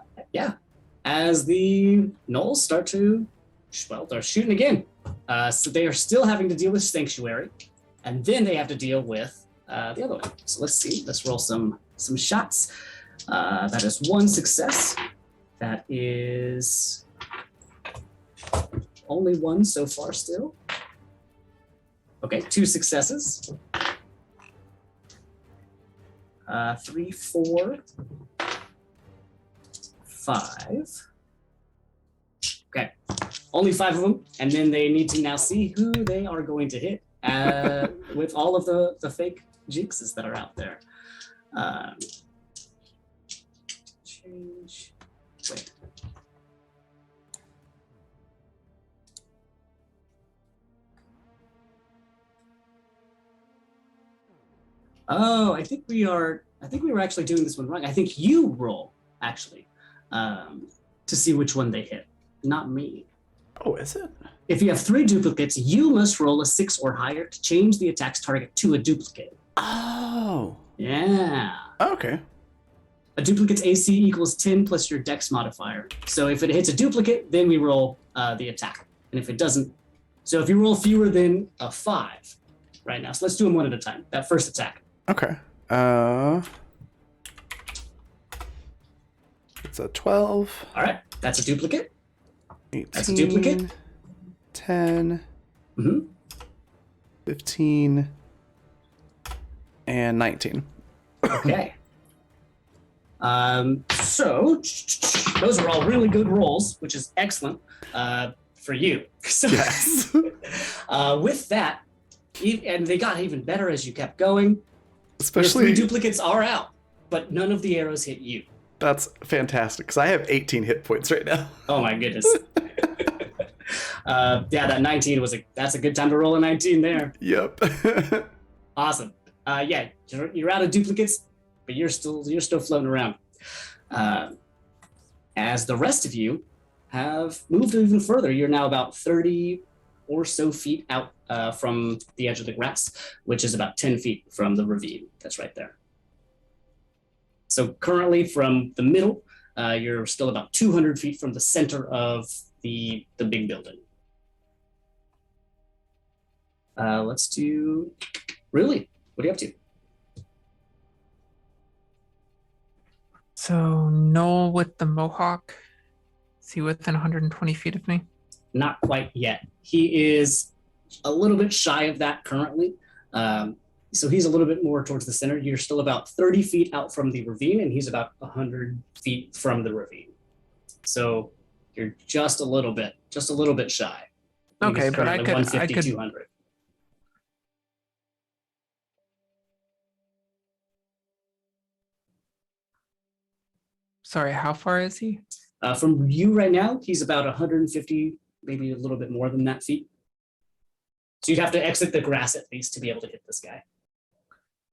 As the gnolls start to, well, they're shooting again. So they are still having to deal with Sanctuary, and then they have to deal with the other one. So let's see. Let's roll some shots. That is one success. That is only one so far still. Okay, 2 successes. 3, 4, 5. Okay, only 5 of them, and then they need to now see who they are going to hit with all of the fake jinxes that are out there. Change. Wait. Oh, I think we were actually doing this one wrong. I think you roll actually to see which one they hit, not me. Oh, is it? If you have 3 duplicates, you must roll a 6 or higher to change the attack's target to a duplicate. Oh. Yeah. Okay. A duplicate's AC equals 10 plus your dex modifier. So if it hits a duplicate, then we roll the attack. And if it doesn't, so if you roll fewer than a 5 right now, so let's do them one at a time. That first attack. Okay. It's a 12. All right, that's a duplicate. 18, That's a duplicate. 10, Mm-hmm. 15, and 19. Okay. So those are all really good rolls, which is excellent for you. So Yes. with that, and they got even better as you kept going. Especially, Your 3 duplicates are out, but none of the arrows hit you. that's fantastic because I have 18 hit points right now. Oh my goodness. Yeah, that 19 that's a good time to roll a 19 there. Yep. Awesome. Yeah, you're out of duplicates, but you're still floating around. As the rest of you have moved even further, you're now about 30 or so feet out from the edge of the grass, which is about 10 feet from the ravine that's right there. So currently from the middle, you're still about 200 feet from the center of the big building. Let's do, really, what are you up to? So Noel with the mohawk. Is he within 120 feet of me? not quite yet. He is a little bit shy of that currently. So he's a little bit more towards the center. You're still about 30 feet out from the ravine, and he's about 100 feet from the ravine. So you're just a little bit shy. Okay, but I could 200. Sorry, how far is he? From you right now, he's about 150, maybe a little bit more than that feet. So you'd have to exit the grass at least to be able to hit this guy.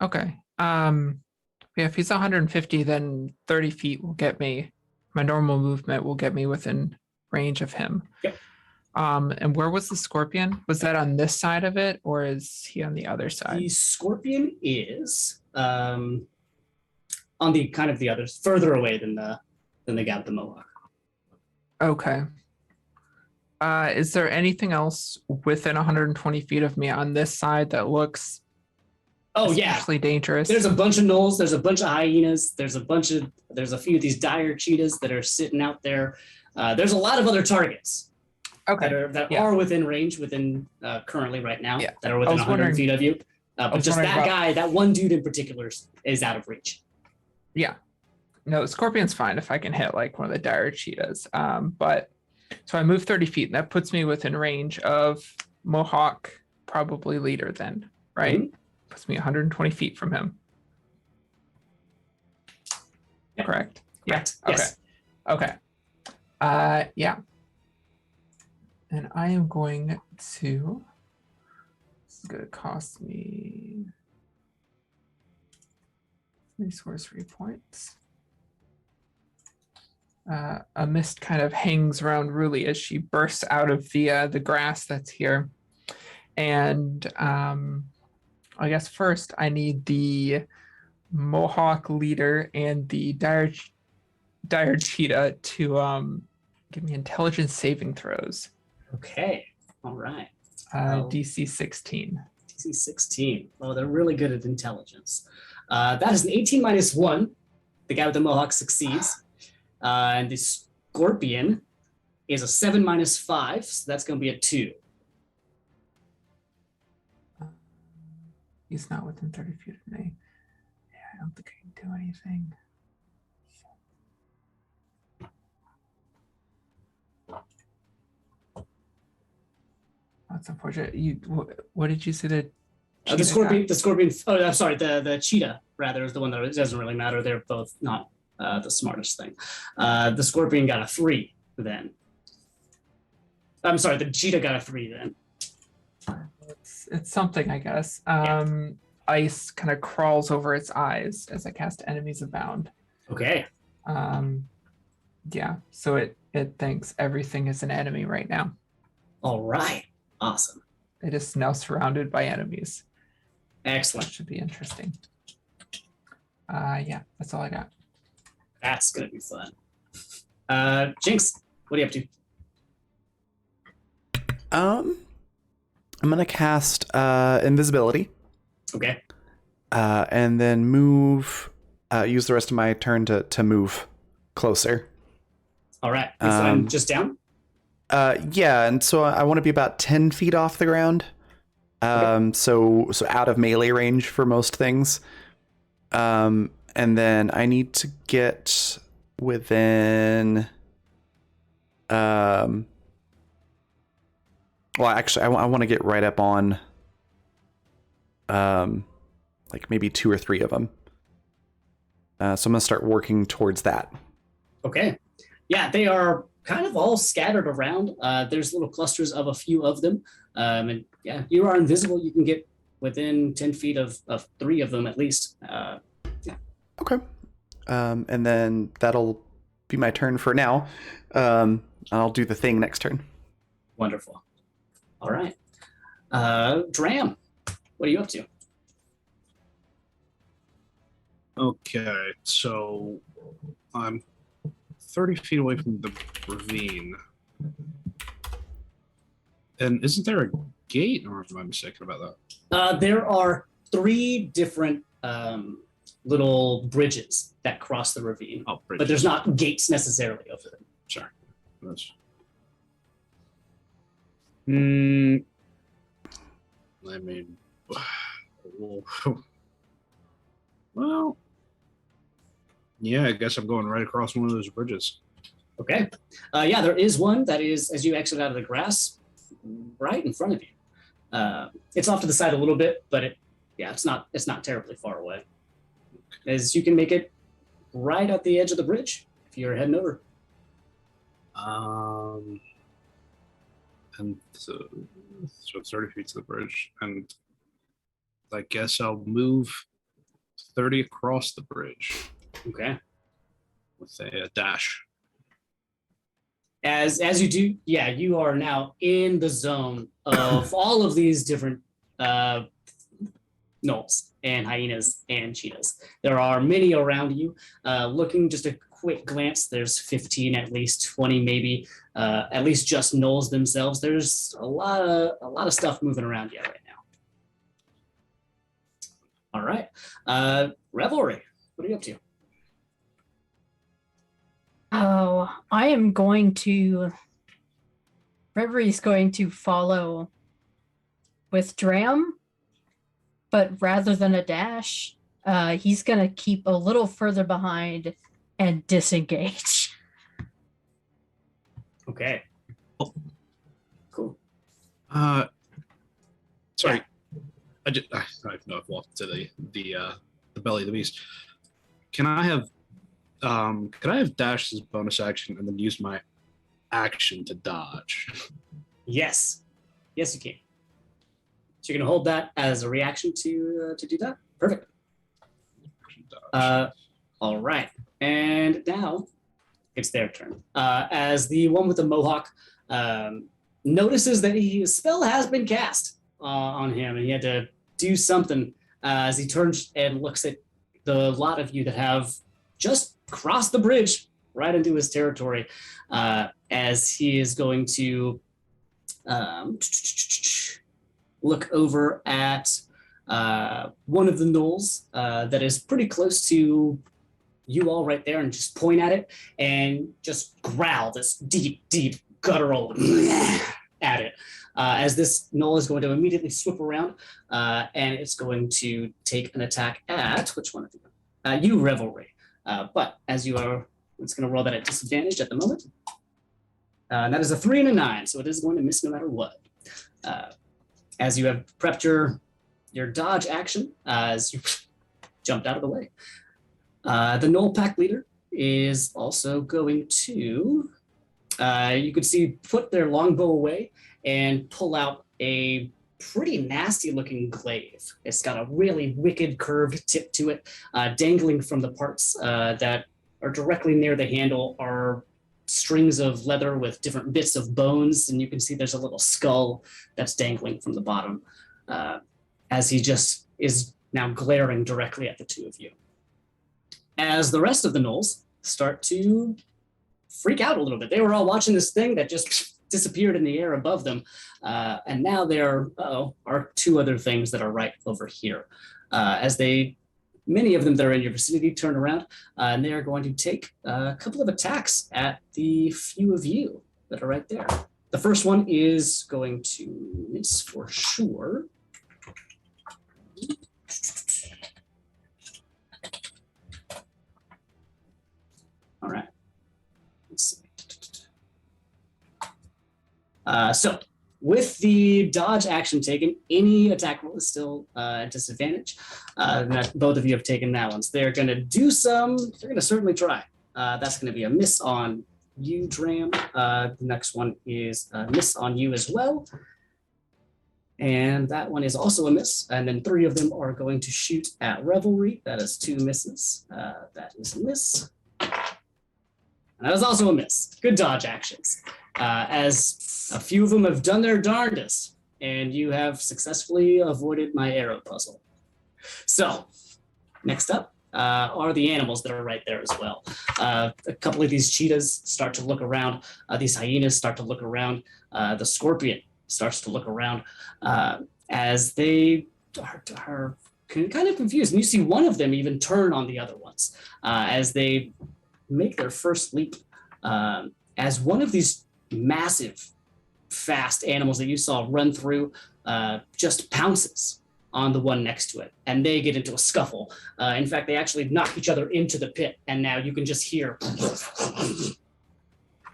Okay. Yeah, if he's 150, then 30 feet will get me. My normal movement will get me within range of him. Yep. And where was the scorpion? Was that on this side of it, or is he on the other side? The scorpion is on the kind of the other, further away than the guy with the mohawk. Okay. Is there anything else within 120 feet of me on this side that looks especially dangerous? There's a bunch of gnolls, there's a bunch of hyenas, there's a few of these dire cheetahs that are sitting out there. There's a lot of other targets that are within range currently right now, that are within 100 feet of you. But just that guy, that one dude in particular is out of reach. Yeah. No, the scorpion's fine if I can hit like one of the dire cheetahs. But so I move 30 feet, and that puts me within range of Mohawk, probably leader then, right? Mm-hmm. Puts me 120 feet from him. Yep. Correct? Yeah. Yes. Okay. Yeah. And I am going to, this is going to cost me 3 sorcery points. A mist kind of hangs around Ruli as she bursts out of the grass that's here. And I guess first I need the Mohawk leader and the dire cheetah to give me intelligence saving throws. Okay. All right. DC 16. DC 16. Oh, they're really good at intelligence. That is an 18 minus 1. The guy with the Mohawk succeeds. And the scorpion is a 7 minus 5, so that's going to be a 2. He's not within 30 feet of me. Yeah, I don't think I can do anything. That's unfortunate. What did you say that? The scorpion. Oh, I'm sorry. The cheetah rather is the one that it doesn't really matter. They're both not the smartest thing. The scorpion got a 3 then. I'm sorry. The cheetah got a 3 then. It's something, I guess. Ice kind of crawls over its eyes as I cast Enemies Abound. Okay. Yeah. So it thinks everything is an enemy right now. All right. Awesome. It is now surrounded by enemies. Excellent. That should be interesting. Yeah, that's all I got. That's gonna be fun. Jinx, what are you up to? I'm gonna cast invisibility. Okay. And then move. Use the rest of my turn to move closer. All right. So I'm just down. Yeah, and so I want to be about 10 feet off the ground. Okay. So out of melee range for most things. And then I need to get within. Well, actually, I want to get right up on. Like maybe 2 or 3 of them. So I'm gonna start working towards that. Okay. Yeah, they are kind of all scattered around. There's little clusters of a few of them. And yeah, you are invisible. You can get within 10 feet of 3 of them at least. Yeah. Okay. And then that'll be my turn for now. I'll do the thing next turn. Wonderful. All right. Dram, what are you up to? Okay, so I'm 30 feet away from the ravine. And isn't there a gate, or am I mistaken about that? There are 3 different little bridges that cross the ravine, but there's not gates necessarily over them. Sure. That's... Hmm. I mean, well, yeah, I guess I'm going right across one of those bridges. Okay. Yeah, there is one that is, as you exit out of the grass, right in front of you. It's off to the side a little bit, but it's not terribly far away. As you can make it right at the edge of the bridge if you're heading over. And so 30 feet to the bridge, and I guess I'll move 30 across the bridge Okay. with a dash. As you do, yeah, you are now in the zone of all of these different gnolls and hyenas and cheetahs. There are many around you. Looking just a quick glance, there's 15 at least, 20 maybe, at least just gnolls themselves. There's a lot of stuff moving around you right now. All right, Revelry, what are you up to? Oh, I am going to. Reverie is going to follow with Dram, but rather than a dash, he's going to keep a little further behind and disengage. Okay. Cool. Sorry, I know I've walked to the belly of the beast. Can I have dash as bonus action and then use my action to dodge? Yes, you can. So you're gonna hold that as a reaction to do that. Perfect. All right, and now it's their turn. As the one with the mohawk notices that his spell has been cast on him, and he had to do something. As he turns and looks at the lot of you that have just crossed the bridge right into his territory, as he is going to look over at one of the gnolls that is pretty close to you all right there, and just point at it and just growl this deep guttural at it. As this gnoll is going to immediately swoop around, and it's going to take an attack at which one of you? You, Revelry. But as you are, it's going to roll that at disadvantage at the moment. And that is a 3 and a 9, so it is going to miss no matter what. As you have prepped your dodge action, as you jumped out of the way. The Gnoll pack leader is also going to, you could see, put their longbow away and pull out a pretty nasty looking glaive. It's got a really wicked curved tip to it. Dangling from the parts that are directly near the handle are strings of leather with different bits of bones, and you can see there's a little skull that's dangling from the bottom, as he just is now glaring directly at the two of you. As the rest of the gnolls start to freak out a little bit. They were all watching this thing that just disappeared in the air above them, and now there are two other things that are right over here. As many of them that are in your vicinity turn around, and they are going to take a couple of attacks at the few of you that are right there. The first one is going to miss for sure. All right. Let's see. So with the dodge action taken, any attack roll is still at disadvantage. Both of you have taken that one. So they're going to certainly try. That's going to be a miss on you, Dram. The next one is a miss on you as well. And that one is also a miss. And then three of them are going to shoot at Revelry. That is 2 misses. That is a miss. And that is also a miss. Good dodge actions. As a few of them have done their darndest, and you have successfully avoided my arrow puzzle. So, next up are the animals that are right there as well. A couple of these cheetahs start to look around. These hyenas start to look around. The scorpion starts to look around as they are kind of confused. And you see one of them even turn on the other ones as they make their first leap. As one of these massive fast animals that you saw run through just pounces on the one next to it, and they get into a scuffle. In fact, they actually knock each other into the pit, and now you can just hear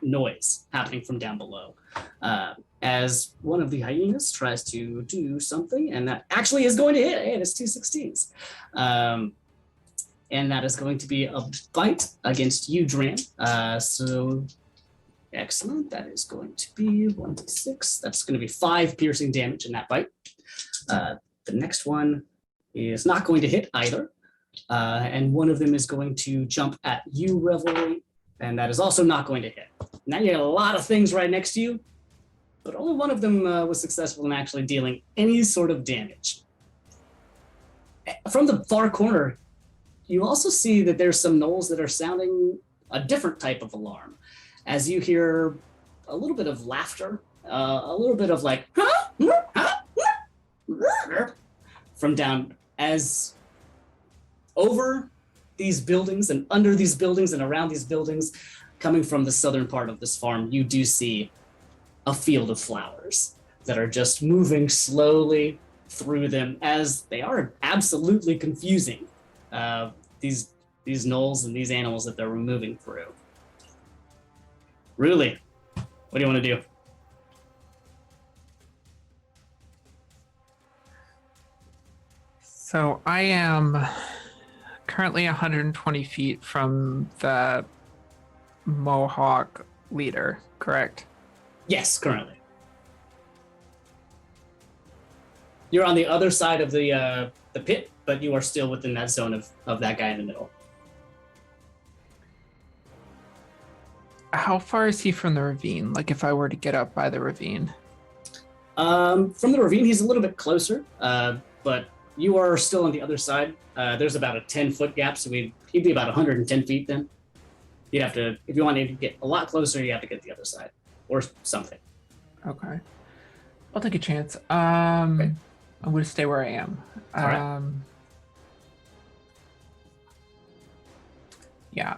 noise happening from down below. As one of the hyenas tries to do something, and that actually is going to hit. Hey, it's 2 16s. And that is going to be a bite against you, Dram. So excellent. That is going to be 1d6. That's going to be 5 piercing damage in that bite. The next one is not going to hit either. And one of them is going to jump at you, Revelry, and that is also not going to hit. Now you have a lot of things right next to you, but only one of them was successful in actually dealing any sort of damage. From the far corner, you also see that there's some gnolls that are sounding a different type of alarm, as you hear a little bit of laughter, a little bit of like, from down, as over these buildings and under these buildings and around these buildings, coming from the southern part of this farm, you do see a field of flowers that are just moving slowly through them, as they are absolutely confusing these gnolls and these animals that they're moving through. Really, what do you want to do? So I am currently 120 feet from the Mohawk leader, correct? Yes, currently. You're on the other side of the pit, but you are still within that zone of that guy in the middle. How far is he from the ravine? Like if I were to get up by the ravine? From the ravine, he's a little bit closer, but you are still on the other side. There's about a 10-foot gap, so he'd be about 110 feet then. You'd have to, if you wanted to get a lot closer, you have to get the other side or something. Okay. I'll take a chance. Okay. I'm going to stay where I am. All right. Yeah.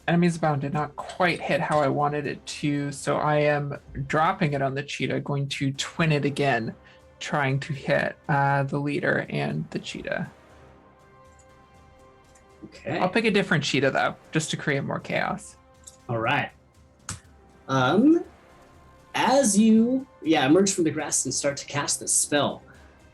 Enemies Abound did not quite hit how I wanted it to, so I am dropping it on the cheetah, going to twin it again, trying to hit the leader and the cheetah. Okay. I'll pick a different cheetah, though, just to create more chaos. All right. As you emerge from the grass and start to cast this spell,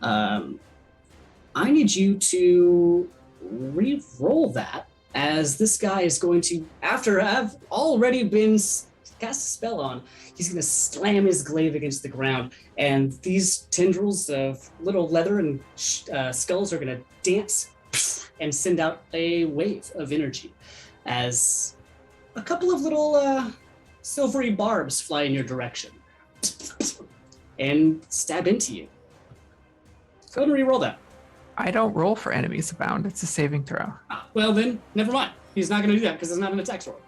I need you to re-roll that, as this guy is going to, after I've already been cast a spell on, he's going to slam his glaive against the ground, and these tendrils of little leather and skulls are going to dance and send out a wave of energy, as a couple of little silvery barbs fly in your direction and stab into you. Go ahead and re-roll that. I don't roll for Enemies Abound. It's a saving throw. Well then, never mind. He's not going to do that because it's not an attack roll.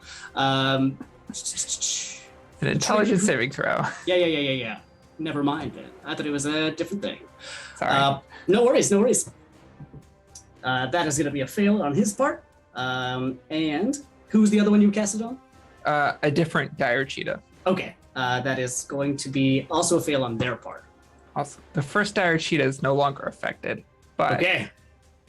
It's an intelligence saving throw. Yeah. Never mind then. I thought it was a different thing. Sorry. No worries. That is going to be a fail on his part. And who's the other one you cast it on? A different dire cheetah. Okay. That is going to be also a fail on their part. Also, the first dire cheetah is no longer affected, but Okay.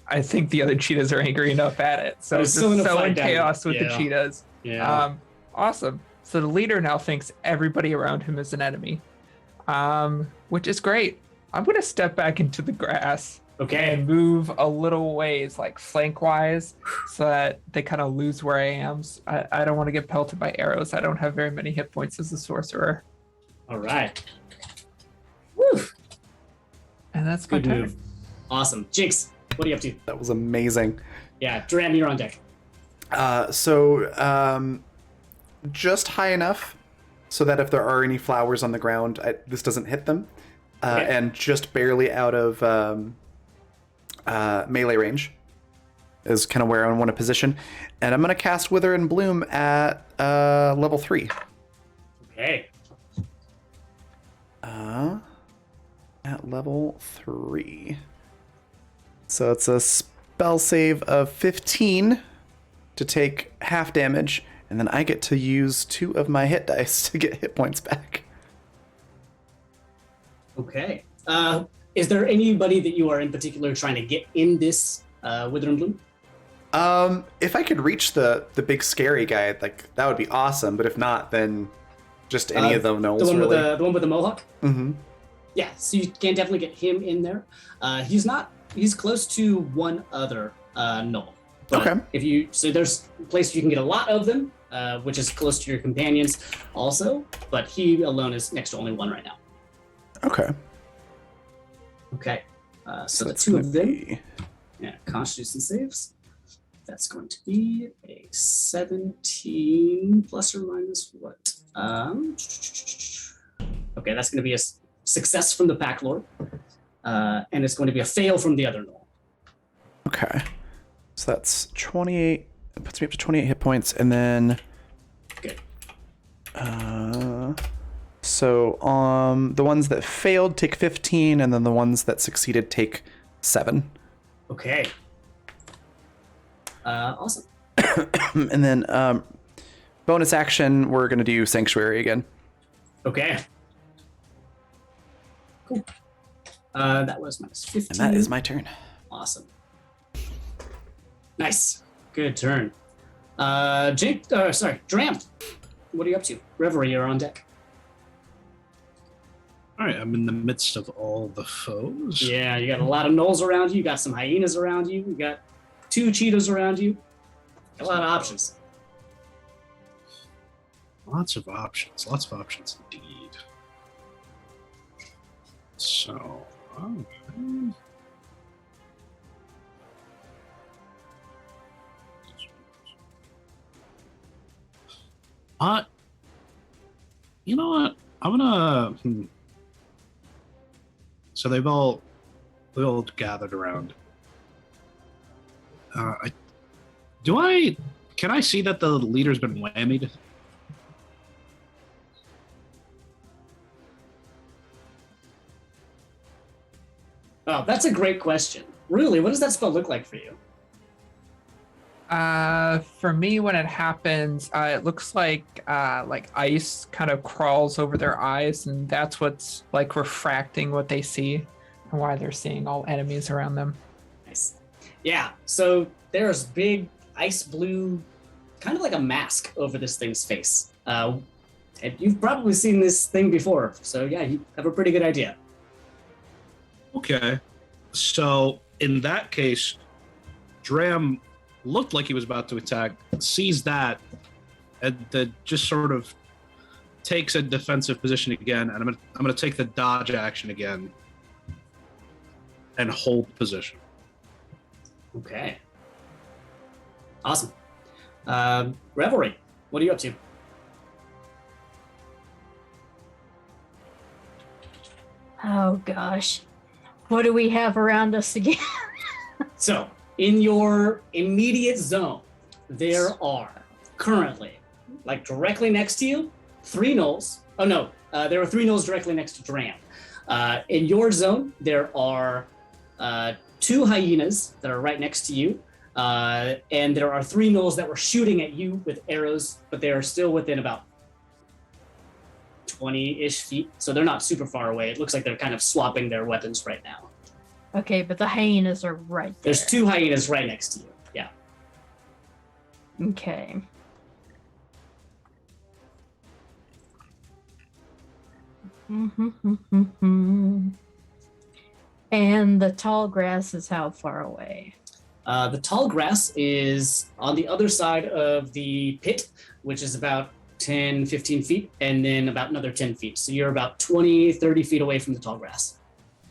I think the other cheetahs are angry enough at it. So They're it's still just gonna so fight in down. chaos with the Yeah. cheetahs. Yeah. Awesome. So the leader now thinks everybody around him is an enemy, which is great. I'm going to step back into the grass Okay. and move a little ways, like flank-wise, so that they kind of lose where I am. I don't want to get pelted by arrows. I don't have very many hit points as a sorcerer. All right. Woo. And that's my Good turn. move. Awesome. Jinx, what are you up to? That was amazing. Yeah, Dram, you're on deck. Just high enough so that if there are any flowers on the ground, this doesn't hit them, Okay. and just barely out of melee range is kind of where I want to position. And I'm going to cast Wither and Bloom at level 3. Okay. At level 3. So it's a spell save of 15 to take half damage, and then I get to use 2 of my hit dice to get hit points back. Okay. Is there anybody that you are in particular trying to get in this Withering Bloom? If I could reach the big scary guy, like that would be awesome. But if not, then just any of the gnolls. The one really. with the one with the mohawk. Mm-hmm. Yeah, so you can definitely get him in there. He's close to one other gnoll. But Okay. there's a place you can get a lot of them, which is close to your companions also, but he alone is next to only one right now. Okay. Okay. So the that's two gonna of them, be- yeah, Constitution saves. That's going to be a 17 plus or minus what? Okay, that's going to be a success from the Pack Lord, and it's going to be a fail from the other gnoll. Okay. So that's 28. It puts me up to 28 hit points, and then. Good. So the ones that failed take 15, and then the ones that succeeded take 7. Okay. Awesome. And then bonus action, we're gonna do Sanctuary again. Okay. Cool. That was minus 15. And that is my turn. Awesome. Nice. Good turn. Dram. What are you up to? Reverie, you're on deck. All right, I'm in the midst of all the foes. Yeah, you got a lot of gnolls around you. You got some hyenas around you. You got 2 cheetahs around you. A lot of options. Lots of options indeed. So, you know what? I'm gonna. So they all gathered around. Can I see that the leader's been whammied? Oh, that's a great question. Really, what does that spell look like for you? For me, when it happens, it looks like ice kind of crawls over their eyes, and that's what's like refracting what they see, and why they're seeing all enemies around them. Nice. Yeah, so there's big ice blue, kind of like a mask over this thing's face. And you've probably seen this thing before, so yeah, you have a pretty good idea. Okay. So in that case, Dram looked like he was about to attack, sees that, and then just sort of takes a defensive position again, and I'm gonna take the dodge action again and hold position. Okay. Awesome. Revelry, what are you up to? Oh gosh. What do we have around us again? So, in your immediate zone, there are currently, like directly next to you, 3 gnolls. Oh no, there are 3 gnolls directly next to Dram. In your zone, there are 2 hyenas that are right next to you, and there are 3 gnolls that were shooting at you with arrows, but they are still within about 20-ish feet, so they're not super far away. It looks like they're kind of swapping their weapons right now. Okay, but the hyenas are right there. There's 2 hyenas right next to you. Yeah. Okay. And the tall grass is how far away? The tall grass is on the other side of the pit, which is about 10, 15 feet, and then about another 10 feet. So you're about 20, 30 feet away from the tall grass.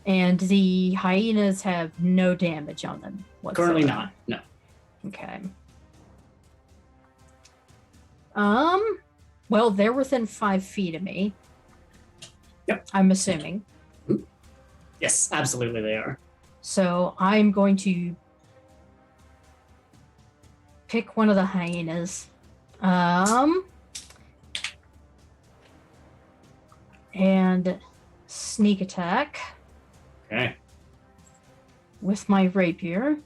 And the hyenas have no damage on them whatsoever. Currently not, no. Okay. Well, they're within 5 feet of me. Yep. I'm assuming. Yes, absolutely they are. So I'm going to pick one of the hyenas. And sneak attack Okay. with my rapier.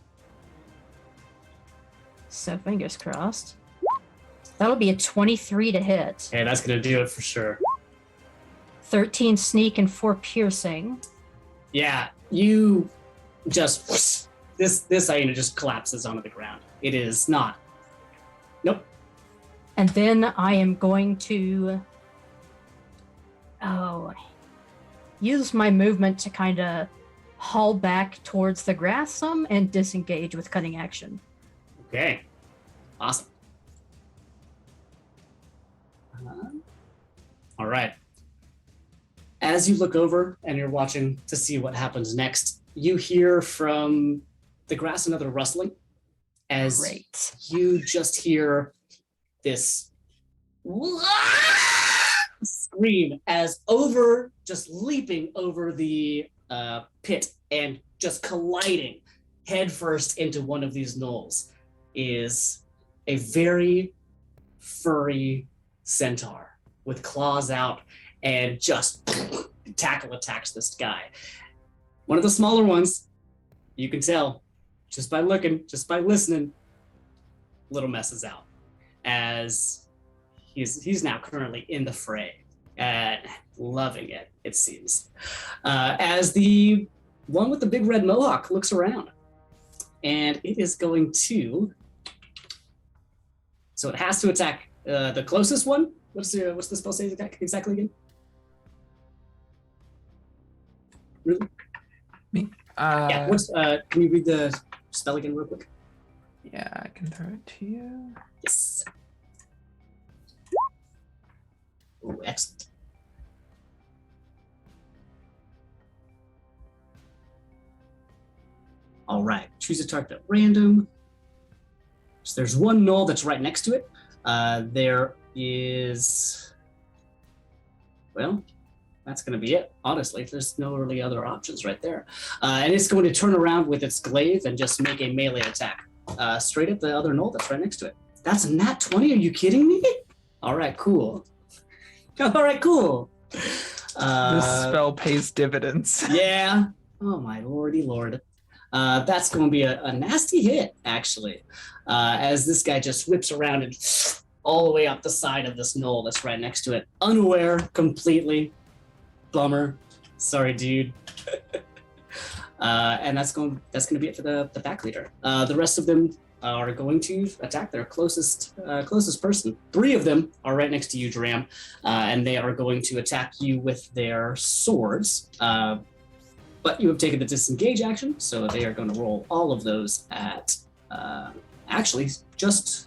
So fingers crossed. That'll be a 23 to hit. Okay, that's going to do it for sure. 13 sneak and 4 piercing. Yeah, you just this hyena just collapses onto the ground. It is not. Nope. And then I am going to use my movement to kind of haul back towards the grass some and disengage with cutting action. Okay. Awesome. All right. As you look over and you're watching to see what happens next, you hear from the grass another rustling as Great. you just hear this scream as over, just leaping over the pit and just colliding headfirst into one of these knolls is a very furry centaur with claws out and just attacks this guy. One of the smaller ones, you can tell just by looking, just by listening, little messes out as he's now currently in the fray and loving it, it seems. As the one with the big red mohawk looks around, and it is going to, so it has to attack the closest one. What's the spell say exactly again? Really? Me? Yeah. Can you read the spell again real quick? Yeah, I can throw it to you. Yes. Oh, excellent. All right. Choose a target at random. So there's one knoll that's right next to it. There is, well, that's going to be it. Honestly, there's no really other options right there. And it's going to turn around with its glaive and just make a melee attack straight at the other knoll that's right next to it. That's a nat 20. Are you kidding me? All right, cool. All right, cool. This spell pays dividends. Yeah. Oh my lordy lord. That's going to be a nasty hit, actually, as this guy just whips around and all the way up the side of this knoll that's right next to it, unaware completely. Bummer. Sorry, dude. And that's going to be it for the pack leader. The rest of them are going to attack their closest person. 3 of them are right next to you, Dram, and they are going to attack you with their swords. But you have taken the disengage action, so they are going to roll all of those at actually just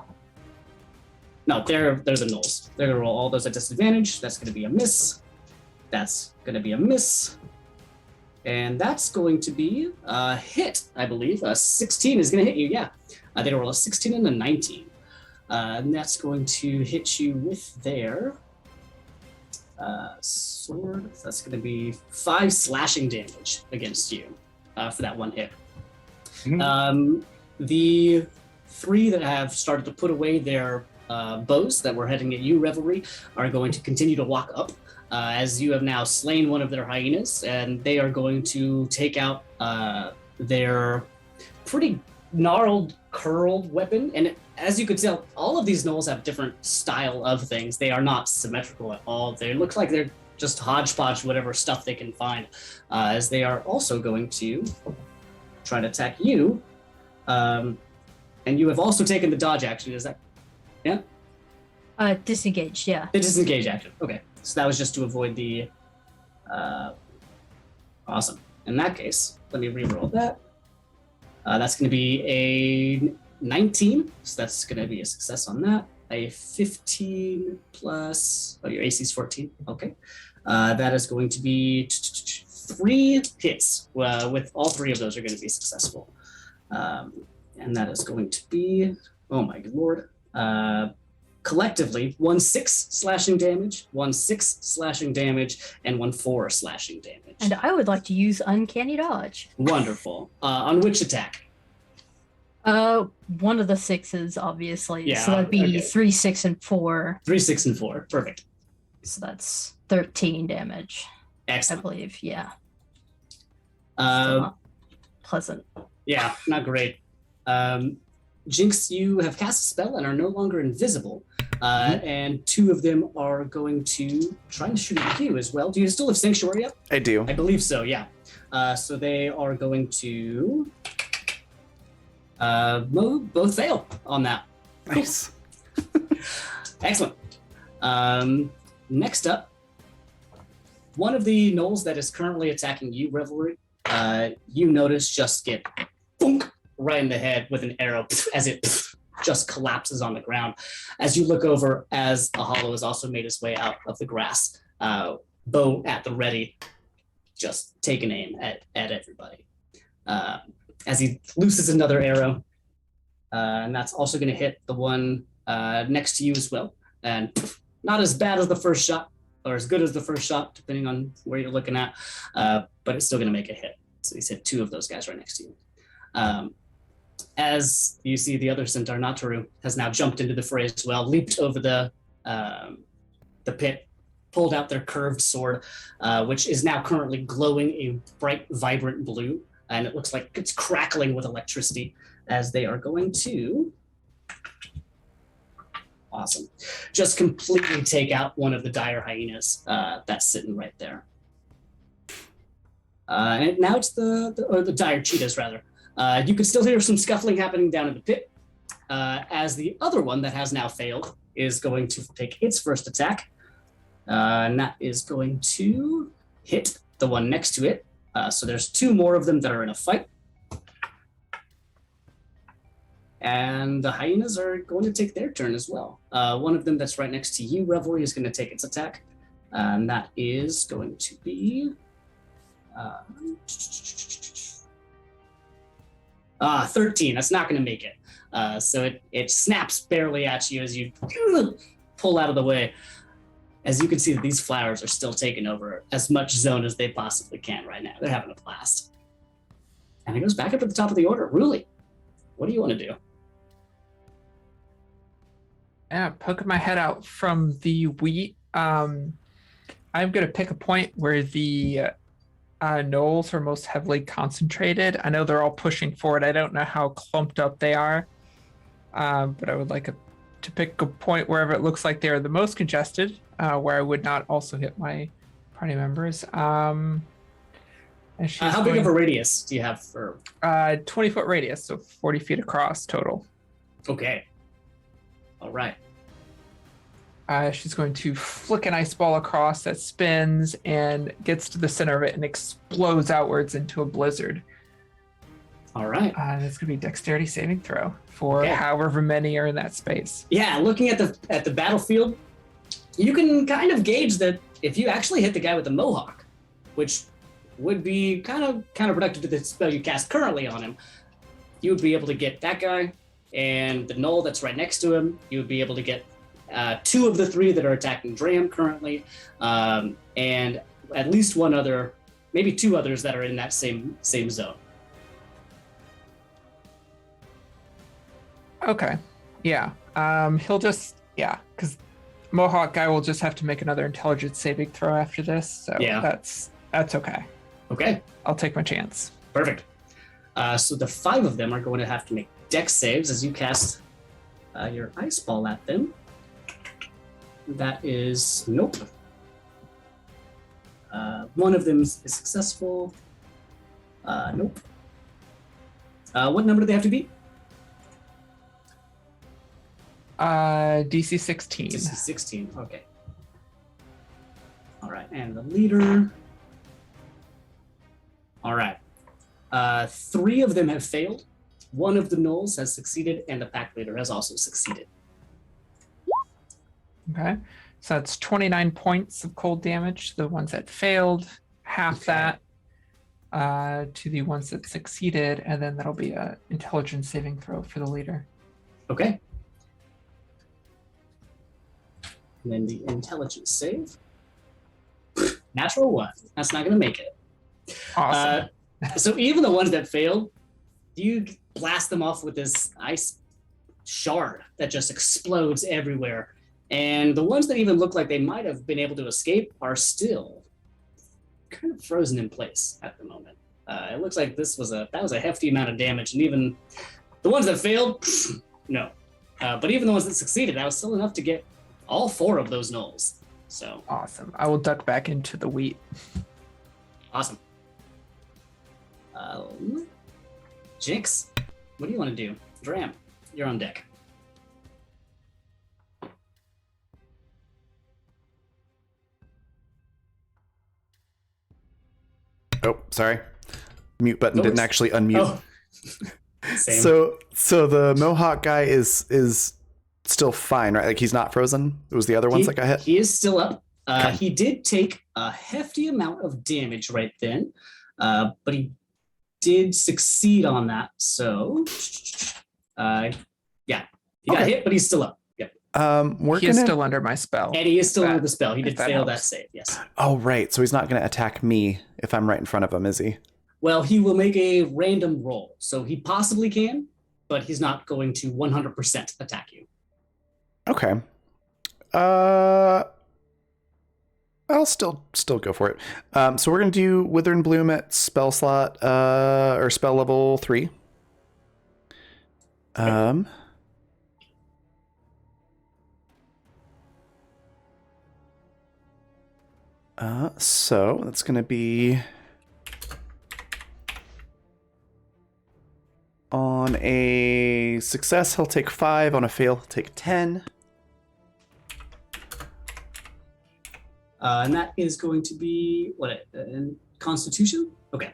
no. They're the nulls. They're going to roll all those at disadvantage. That's going to be a miss. That's going to be a miss. And that's going to be a hit, I believe. 16 is going to hit you, yeah. They roll a 16 and a 19. And that's going to hit you with their sword. That's going to be 5 slashing damage against you for that one hit. The 3 that have started to put away their bows that were heading at you, Revelry, are going to continue to walk up. As you have now slain one of their hyenas, and they are going to take out their pretty gnarled, curled weapon. And as you could tell, all of these gnolls have different style of things. They are not symmetrical at all. They look like they're just hodgepodge, whatever stuff they can find, as they are also going to try to attack you. And you have also taken the dodge action, is that? Yeah? Disengage, yeah. The disengage action, okay. So that was just to avoid the, awesome. In that case, let me re-roll that. That's going to be a 19, so that's going to be a success on that. A 15 plus, oh, your AC is 14, okay. That is going to be 3 hits, with all 3 of those are going to be successful. And that is going to be, oh my good lord, collectively 1 6 slashing damage, 1 6 slashing damage, and 1 4 slashing damage. And I would like to use Uncanny Dodge. Wonderful. On which attack? One of the 6s, obviously. Yeah, so that'd be okay. 3, 6, and 4. 3, 6, and 4. Perfect. So that's 13 damage, I Excellent. believe. Yeah. Uh, Not pleasant. yeah, not great. Jinx, you have cast a spell and are no longer invisible. And 2 of them are going to try and shoot at you as well. Do you still have Sanctuary up? I do. I believe so, yeah. So they are going to both fail on that. Nice. Excellent. Next up, one of the gnolls that is currently attacking you, Revelry, you notice just get boonk, right in the head with an arrow as it just collapses on the ground. As you look over, as a hollow has also made his way out of the grass, bow at the ready, just taking aim at everybody. As he looses another arrow, and that's also going to hit the one next to you as well. And not as bad as the first shot, or as good as the first shot, depending on where you're looking at, but it's still going to make a hit. So he's hit 2 of those guys right next to you. As you see, the other centaur, Nataru, has now jumped into the fray as well, leaped over the pit, pulled out their curved sword, which is now currently glowing a bright, vibrant blue, and it looks like it's crackling with electricity as they are going to... Awesome. Just completely take out one of the dire hyenas that's sitting right there. And now it's the dire cheetahs, rather. You can still hear some scuffling happening down in the pit, as the other one that has now failed is going to take its first attack. And that is going to hit the one next to it. So there's 2 more of them that are in a fight. And the hyenas are going to take their turn as well. One of them that's right next to you, Revelry, is going to take its attack. And that is going to be... 13. That's not going to make it. So it snaps barely at you as you pull out of the way. As you can see, these flowers are still taking over as much zone as they possibly can right now. They're having a blast. And it goes back up at the top of the order. Ruli, what do you want to do? Yeah, poking my head out from the wheat. I'm going to pick a point where the gnolls are most heavily concentrated. I know they're all pushing forward. I don't know how clumped up they are, but I would like to pick a point wherever it looks like they're the most congested, where I would not also hit my party members. And how big of a radius do you have for? 20-foot radius, so 40 feet across total. Okay. All right. She's going to flick an ice ball across that spins and gets to the center of it and explodes outwards into a blizzard. All right. And it's going to be dexterity saving throw for however many are in that space. Yeah, looking at the battlefield, you can kind of gauge that if you actually hit the guy with the mohawk, which would be kind of counterproductive to the spell you cast currently on him, you would be able to get that guy and the gnoll that's right next to him. You would be able to get 2 of the 3 that are attacking Dram currently, and at least one other, maybe 2 others that are in that same zone. Okay. Yeah. He'll just, because Mohawk guy will just have to make another intelligence saving throw after this. So that's okay. Okay. I'll take my chance. Perfect. So the 5 of them are going to have to make dex saves as you cast your ice ball at them. That is nope. One of them is successful. Nope. What number do they have to beat? DC 16. DC 16. Okay. All right, and the leader. All right. 3 of them have failed. 1 of the gnolls has succeeded, and the pack leader has also succeeded. Okay, so that's 29 points of cold damage. The ones that failed, half that to the ones that succeeded, and then that'll be a intelligence saving throw for the leader. Okay. And then the intelligence save. Natural 1. That's not going to make it. Awesome. So even the ones that failed, you blast them off with this ice shard that just explodes everywhere. And the ones that even look like they might have been able to escape are still kind of frozen in place at the moment. It looks like that was a hefty amount of damage, and even the ones that failed, no. But even the ones that succeeded, that was still enough to get all 4 of those gnolls. So Awesome. I will duck back into the wheat. awesome. Jinx, what do you want to do? Dram, you're on deck. Oh, sorry. Mute button Oh, didn't it's- actually unmute. Oh. Same. So the Mohawk guy is still fine, right? Like he's not frozen. It was the other ones that got hit. He is still up. Okay. He did take a hefty amount of damage right then, but he did succeed on that. So, yeah, he got Okay. hit, but he's still up. Yep, We're He is gonna. still under my spell. and he is still That- under the spell. He if did that fail that helps. save. Yes. Oh, right. So he's not gonna attack me if I'm right in front of him, is he? Well, he will make a random roll, so he possibly can, but he's not going to 100% attack you. Okay. I'll still go for it. So we're gonna do Wither and Bloom at spell slot or spell level 3. So that's gonna be on a success he'll take 5, on a fail he'll take 10. And that is going to be what? Constitution? Okay.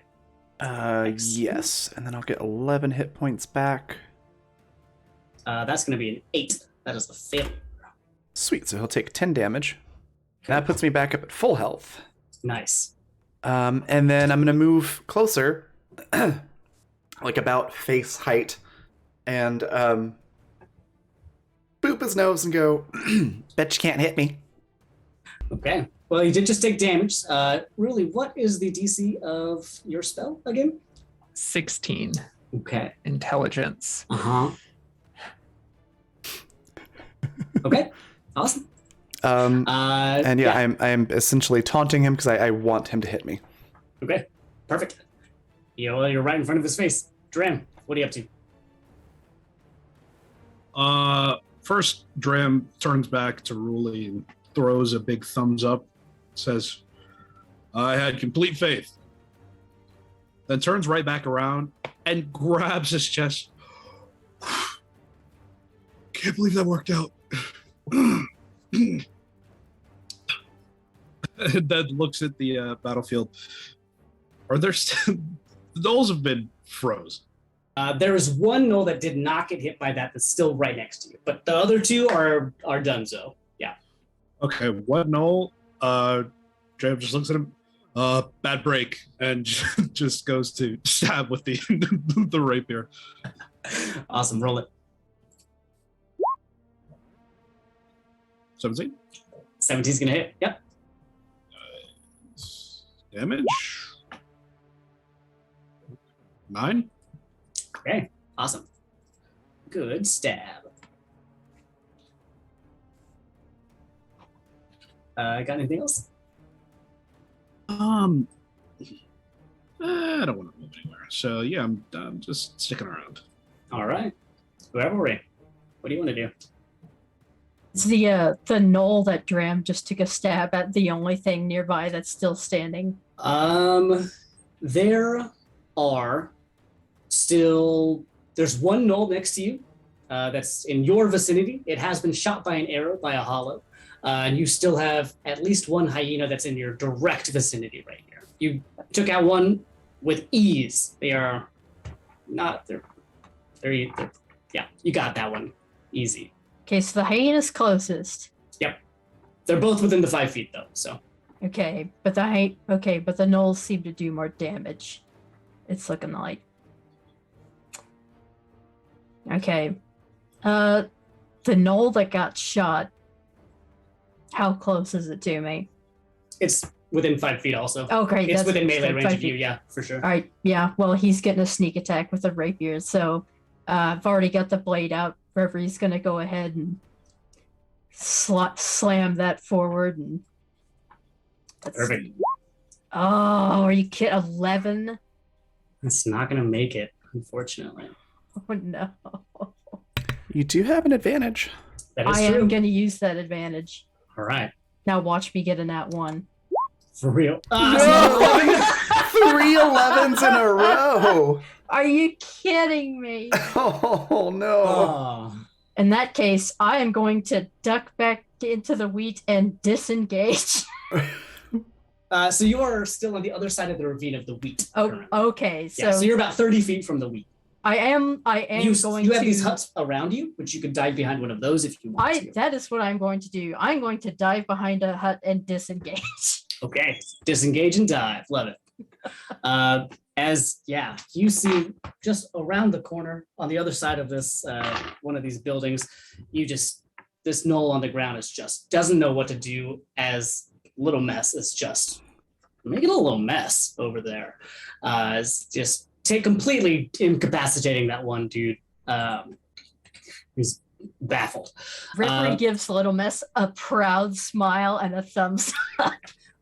Yes, and then I'll get 11 hit points back. That's going to be an 8. That is the failure. Sweet, so he'll take 10 damage. That puts me back up at full health. Nice. And then I'm gonna move closer, like about face height, and boop his nose and go, bet you can't hit me. Okay. Well, you did just take damage. Really, what is the DC of your spell again? 16 Okay. intelligence. Uh-huh. Okay. Awesome. And yeah, I'm essentially taunting him because I want him to hit me. Okay. Perfect. You're right in front of his face. Dram, what are you up to? First, Dram turns back to Ruli and throws a big thumbs up, says, I had complete faith. Then turns right back around and grabs his chest. Can't believe that worked out. And then looks at the battlefield. Are there still... Those have been froze. There is one gnoll that did not get hit by that that's still right next to you, but the other 2 are donezo. Yeah. Okay, what Noel? Dram just looks at him. Bad break, and just goes to stab with the the rapier. Awesome. Roll it. 17 17's gonna hit. Yep. damage. 9. Okay. Awesome. Good stab. Got anything else? I don't want to move anywhere. So yeah, I'm just sticking around. All right. Revelry. What do you want to do? It's the knoll that Dram just took a stab at, the only thing nearby that's still standing. There are still. There's one gnoll next to you. That's in your vicinity. It has been shot by an arrow by a hollow. And you still have at least one hyena that's in your direct vicinity right here. You took out one with ease. They are not. They're yeah. You got that one easy. Okay, so the hyena's closest. They're both within the 5 feet though. So Okay, but the gnolls seem to do more damage. It's looking like. Okay. The gnoll that got shot. How close is it to me? it's within 5 feet also. Oh, great. It's that's within good. melee range 5 of you. feet. Yeah, for sure. All right, yeah. Well, he's getting a sneak attack with a rapier, so I've already got the blade out. Revery's gonna go ahead and slam that forward, and let's Perfect. see. Oh, are you kidding? 11? It's not gonna make it, unfortunately. Oh no. You do have an advantage. That is I true. am going to use that advantage. All right. Now watch me get a nat 1. For real. No! 3 11s in a row. Are you kidding me? Oh no. Oh. In that case, I am going to duck back into the wheat and disengage. So you are still on the other side of the ravine of the wheat. Oh, currently. okay. Yeah, so you're about 30 feet from the wheat. I am You going have to. these huts around you, which you could dive behind one of those if you want to. That is what I'm going to do. I'm going to dive behind a hut and disengage. Okay, disengage and dive. Love it. You see just around the corner on the other side of this one of these buildings, this knoll on the ground is just doesn't know what to do, as Little Mess is just making a little mess over there. It's just completely incapacitating that one dude. He's baffled. Ripley gives Little Mess a proud smile and a thumbs up.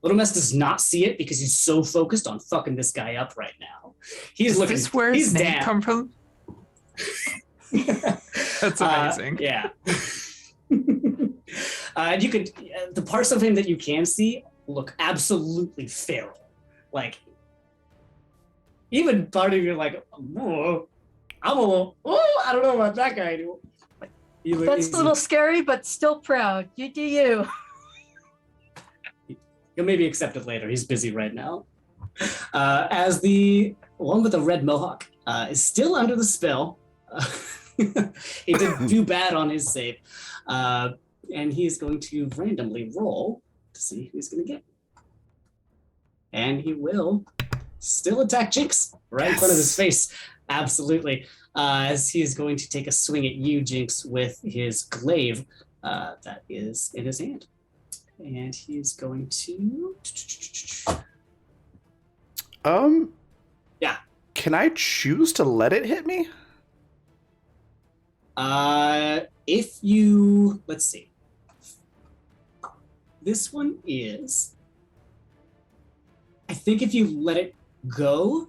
Little Mess does not see it because he's so focused on fucking this guy up right now. He's Is looking. this where he's his name down. come from? That's amazing. Yeah. You could the parts of him that you can see look absolutely feral. Like even part of you like, oh, I don't know about that guy. Like, That's a little scary, but still proud. You do you. He'll maybe accept it later. He's busy right now. As the one with the red mohawk is still under the spell. He did do bad on his save. And he is going to randomly roll to see who he's going to get. And he will still attack Jinx right in front of his face. Absolutely. As he is going to take a swing at you, Jinx, with his glaive that is in his hand. And he's going to. Yeah. Can I choose to let it hit me? If you. Let's see. This one is. I think if you let it go,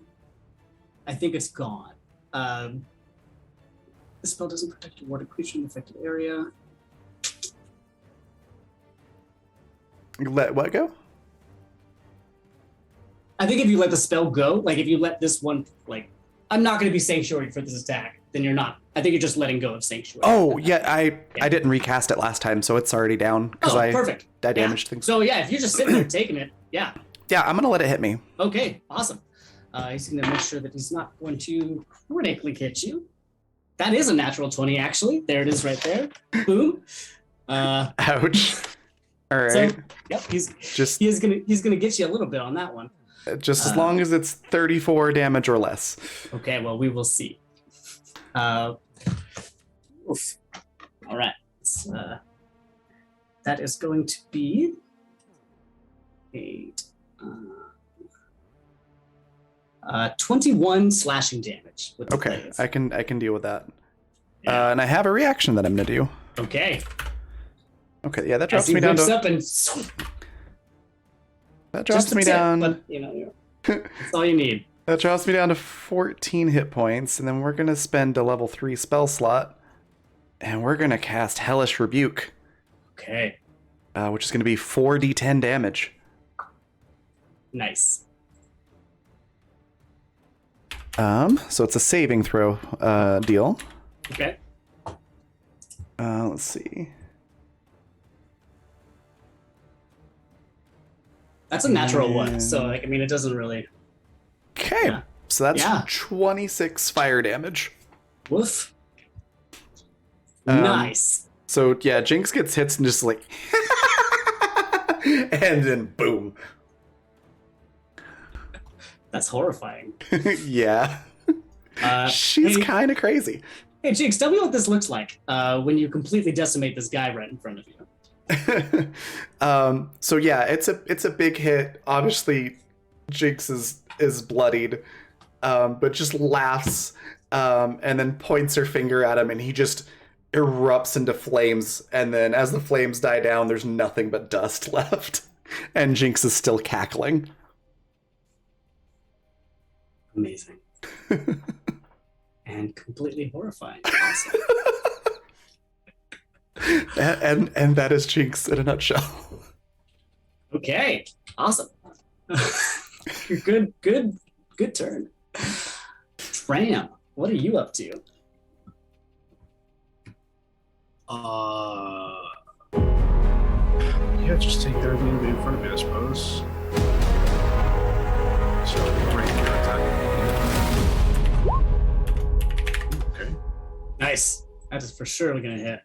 I think it's gone. The spell doesn't protect a warded creature in the affected area. Let what go? I think if you let the spell go, like if you let this one, like, I'm not going to be Sanctuary for this attack, then you're not. I think you're just letting go of Sanctuary. Oh, yeah, I didn't recast it last time, so it's already down because Perfect. I damaged things. So yeah, if you're just sitting there taking it, yeah. Yeah, I'm gonna let it hit me. Okay, awesome. He's going to make sure that he's not going to critically hit you. That is a natural 20, actually. There it is right there. Boom. Ouch. All right. So, yep, just he's gonna get you a little bit on that one. as long as it's 34 damage or less. Okay, well, we will see. Oof. All right. That is going to be 21 slashing damage. With the Okay, glaive. I can deal with that. Yeah. And I have a reaction that I'm gonna do. Okay. Okay, yeah, that As drops he me down whips to up and that just drops a me tip, down. but that's all you need. That drops me down to 14 hit points, and then we're gonna spend a level 3 spell slot, and we're gonna cast Hellish Rebuke, Okay. which is gonna be 4d10 damage. Nice. So it's a saving throw deal. Okay. Let's see. That's a natural one. So like, I mean, it doesn't really. Okay, Yeah. so that's Yeah. 26 fire damage. Woof. Um, Nice. So yeah, Jinx gets hits and just like, and then boom. That's horrifying. Yeah, she's hey, kind of crazy. hey, Jinx, tell me what this looks like when you completely decimate this guy right in front of you. So yeah, it's a big hit. Obviously, Jinx is bloodied, but just laughs, and then points her finger at him, and he just erupts into flames. And then as the flames die down, there's nothing but dust left, and Jinx is still cackling. Amazing. And completely horrifying. Awesome. and that is Jinx in a nutshell. Okay, awesome. Good turn. Tram, what are you up to? Yeah, just take that thing in front of me, I suppose. So, right here, attack. Okay. Nice. That is for sure gonna hit.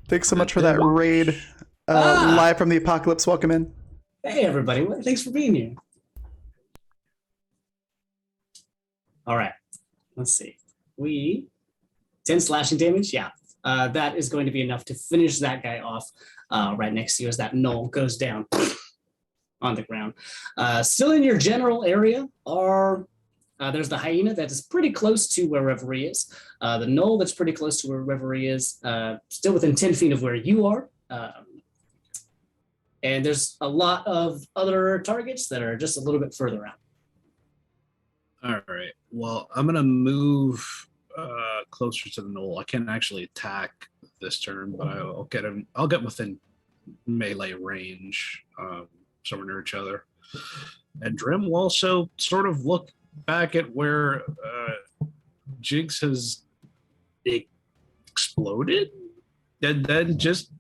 Thanks so much for that raid. Live from the apocalypse. Welcome in. Hey everybody, thanks for being here. All right, let's see. 10 slashing damage, yeah. That is going to be enough to finish that guy off right next to you as that knoll goes down on the ground. Still in your general area are, there's the hyena that is pretty close to where Reverie is. The knoll that's pretty close to where Reverie is, still within 10 feet of where you are. And there's a lot of other targets that are just a little bit further out. All right. Well, I'm gonna move closer to the knoll. I can't actually attack this turn, but I'll get him. I'll get within melee range, so we're near each other. And Drim will also sort of look back at where Jinx has exploded, and then just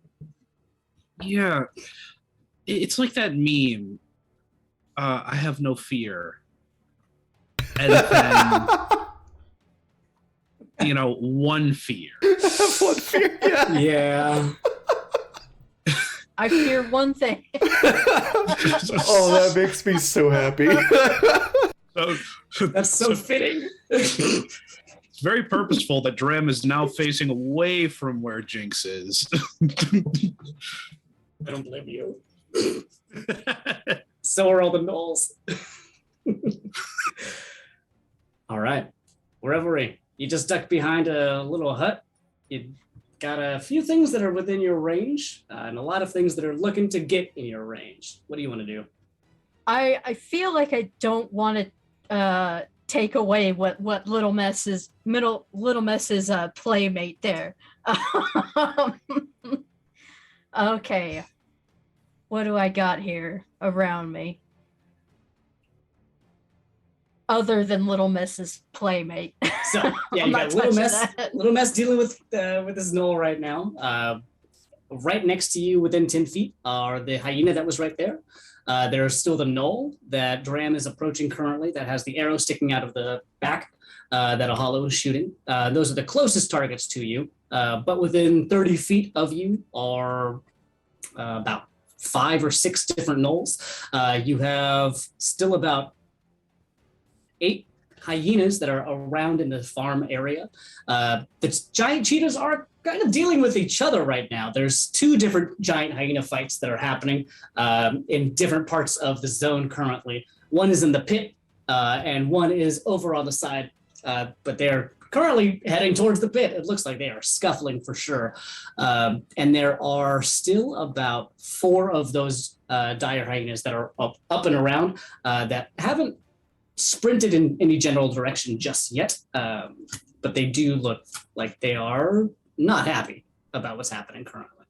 it's like that meme. I have no fear. And then, one fear. One fear, yeah. Yeah. I fear one thing. Oh, that makes me so happy. That's so fitting. It's very purposeful that Dram is now facing away from where Jinx is. I don't blame you. So are all the gnolls. All right. Reverie, you just ducked behind a little hut. You got a few things that are within your range and a lot of things that are looking to get in your range. What do you want to do? I feel like I don't want to take away what Little Mess's playmate there. Okay. What do I got here around me? Other than Little Mess's playmate. So yeah, you got Little Mess dealing with this knoll right now. Right next to you, within 10 feet, are the hyena that was right there. There's still the knoll that Dram is approaching currently that has the arrow sticking out of the back that a hollow is shooting. Those are the closest targets to you, but within 30 feet of you are about 5 or 6 different knolls. You have still about 8 hyenas that are around in the farm area. The giant cheetahs are kind of dealing with each other right now. There's 2 different giant hyena fights that are happening in different parts of the zone currently. One is in the pit and one is over on the side, but they're currently heading towards the pit. It looks like they are scuffling for sure. And there are still about 4 of those dire hyenas that are up and around that haven't sprinted in any general direction just yet, but they do look like they are not happy about what's happening currently.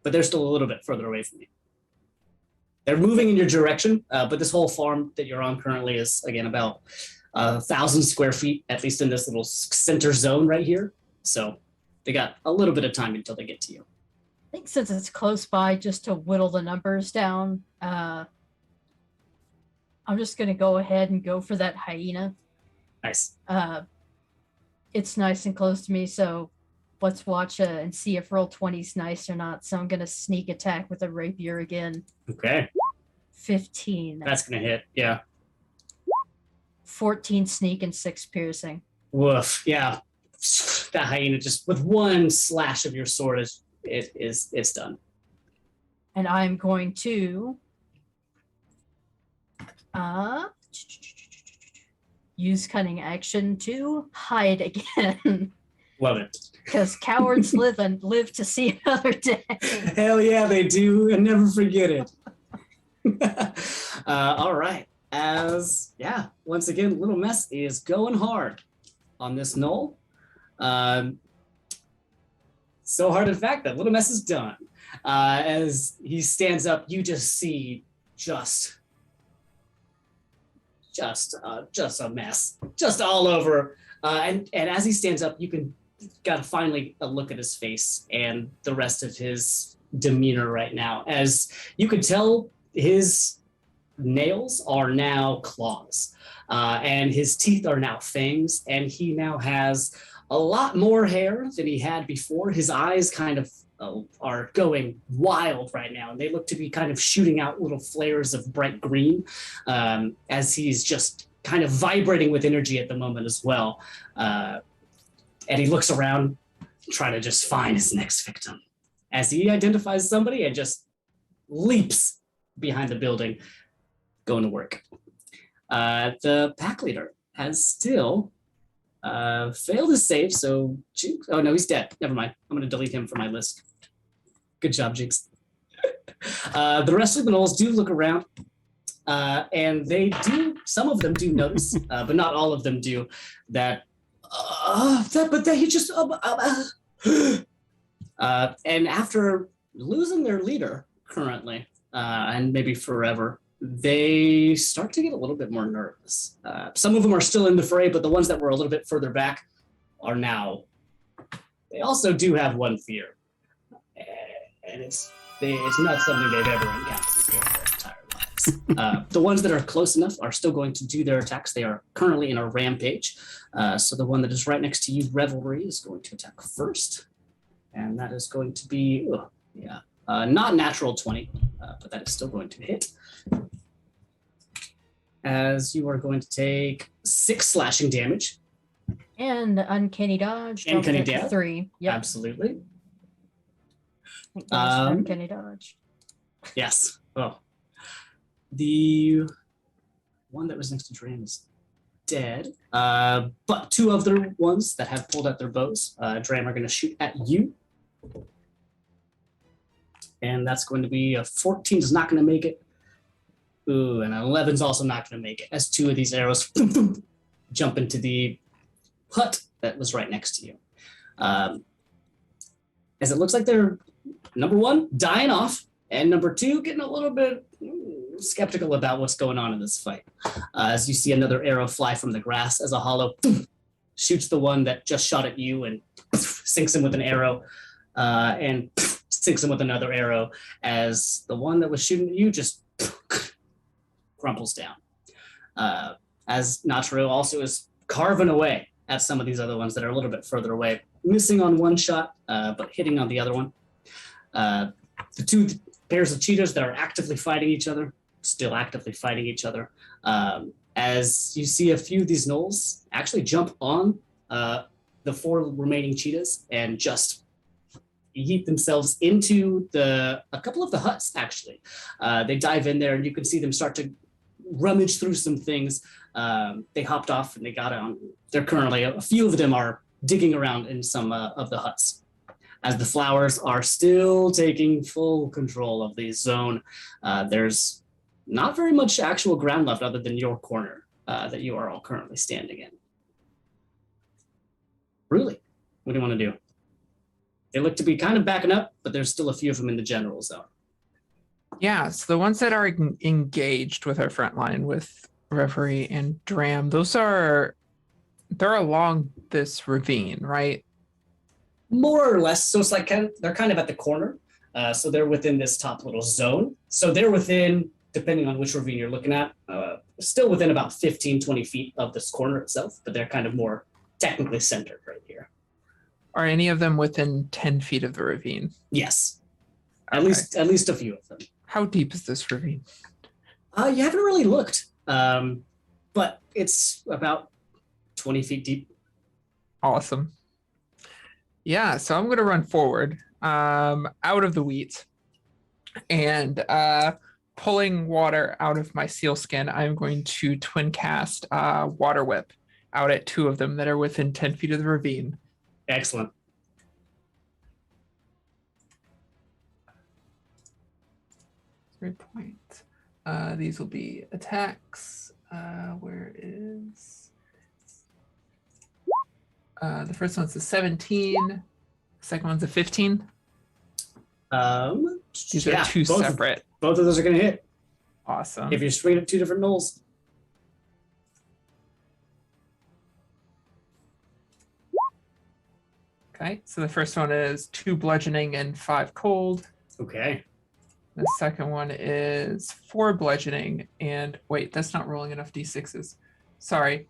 But they're still a little bit further away from you. They're moving in your direction, but this whole farm that you're on currently is, again, about 1,000 square feet, at least in this little center zone right here. So they got a little bit of time until they get to you. I think since it's close by, just to whittle the numbers down, I'm just going to go ahead and go for that hyena. Nice. It's nice and close to me, so let's watch and see if roll 20's nice or not. So I'm going to sneak attack with a rapier again. Okay. 15. That's going to hit, yeah. 14 sneak and 6 piercing. Woof, yeah. That hyena just with one slash of your sword it's done. And I'm going to use cunning action to hide again. Love it. Because cowards live to see another day. Hell yeah, they do, and never forget it. All right. Once again, Little Mess is going hard on this knoll. So hard, in fact, that little mess is done. As he stands up, you just see just a mess, just all over. And as he stands up, you can got finally a look at his face and the rest of his demeanor right now. As you can tell, his nails are now claws, and his teeth are now fangs, and he now has a lot more hair than he had before. His eyes kind of are going wild right now, and they look to be kind of shooting out little flares of bright green, as he's just kind of vibrating with energy at the moment as well. And he looks around, trying to just find his next victim, as he identifies somebody and just leaps behind the building, going to work. The pack leader has still failed his save, so Jinx. Oh no, he's dead. Never mind. I'm going to delete him from my list. Good job, Jinx. The rest of the gnolls do look around, and they do. Some of them do notice, but not all of them do. He just. And after losing their leader currently, and maybe forever, they start to get a little bit more nervous. Some of them are still in the fray, but the ones that were a little bit further back are now. They also do have one fear, and it's not something they've ever encountered before in their entire lives. The ones that are close enough are still going to do their attacks. They are currently in a rampage. So the one that is right next to you, Revelry, is going to attack first, and that is going to be not natural 20, but that is still going to hit. As you are going to take 6 slashing damage. And uncanny dodge. Uncanny dodge? 3. Yep. Absolutely. Thank goodness for uncanny dodge. Yes. Oh. The one that was next to Dram is dead. But 2 of the ones that have pulled out their bows, Dram, are going to shoot at you. And that's going to be a 14 is not going to make it. Ooh, and an 11's also not going to make it, as 2 of these arrows jump into the hut that was right next to you. As it looks like they're, number 1, dying off, and number 2, getting a little bit skeptical about what's going on in this fight. As you see another arrow fly from the grass as a hollow shoots the one that just shot at you and sinks him with an arrow, and sinks him with another arrow, as the one that was shooting at you just crumples down. As Nataro also is carving away at some of these other ones that are a little bit further away, missing on one shot, but hitting on the other one. The 2 pairs of cheetahs that are actively fighting each other, still actively fighting each other. As you see a few of these gnolls actually jump on the 4 remaining cheetahs and just yeet themselves into a couple of the huts, actually. They dive in there and you can see them start to rummage through some things. They hopped off and they got on. They're currently, a few of them are digging around in some of the huts, as the flowers are still taking full control of the zone. There's not very much actual ground left other than your corner that you are all currently standing in. Really, what do you want to do? They look to be kind of backing up, but there's still a few of them in the general zone. Yeah, so the ones that are engaged with our front line, with Reverie and Dram, they're along this ravine, right? More or less. So it's like they're kind of at the corner. So they're within this top little zone. So they're within, depending on which ravine you're looking at, still within about 15, 20 feet of this corner itself, but they're kind of more technically centered right here. Are any of them within 10 feet of the ravine? Yes. At Okay. least a few of them. How deep is this ravine? You haven't really looked, but it's about 20 feet deep. Awesome. Yeah, so I'm going to run forward out of the wheat and pulling water out of my seal skin. I'm going to twin cast Water Whip out at 2 of them that are within 10 feet of the ravine. Excellent. Great point. These will be attacks. Where is the first one's a 17, Second one's a 15. These Yeah, are two both of- separate. Both of those are going to hit Awesome. if you're swinging at two different knolls. Okay, so the first one is 2 bludgeoning and 5 cold. Okay. The second one is 4 bludgeoning and wait, that's not rolling enough d6s. Sorry.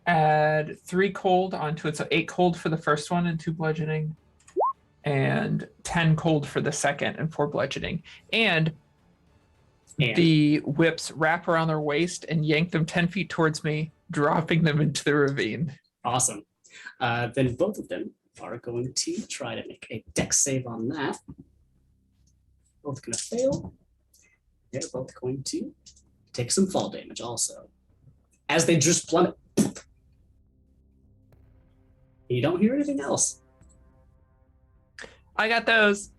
Add 3 cold onto it, so 8 cold for the first one and 2 bludgeoning, and 10 cold for the second and 4 bludgeoning. And the whips wrap around their waist and yank them 10 feet towards me, dropping them into the ravine. Awesome. Then both of them are going to try to make a dex save on that. Both going to fail. They're both going to take some fall damage also. As they just plummet. You don't hear anything else. I got those.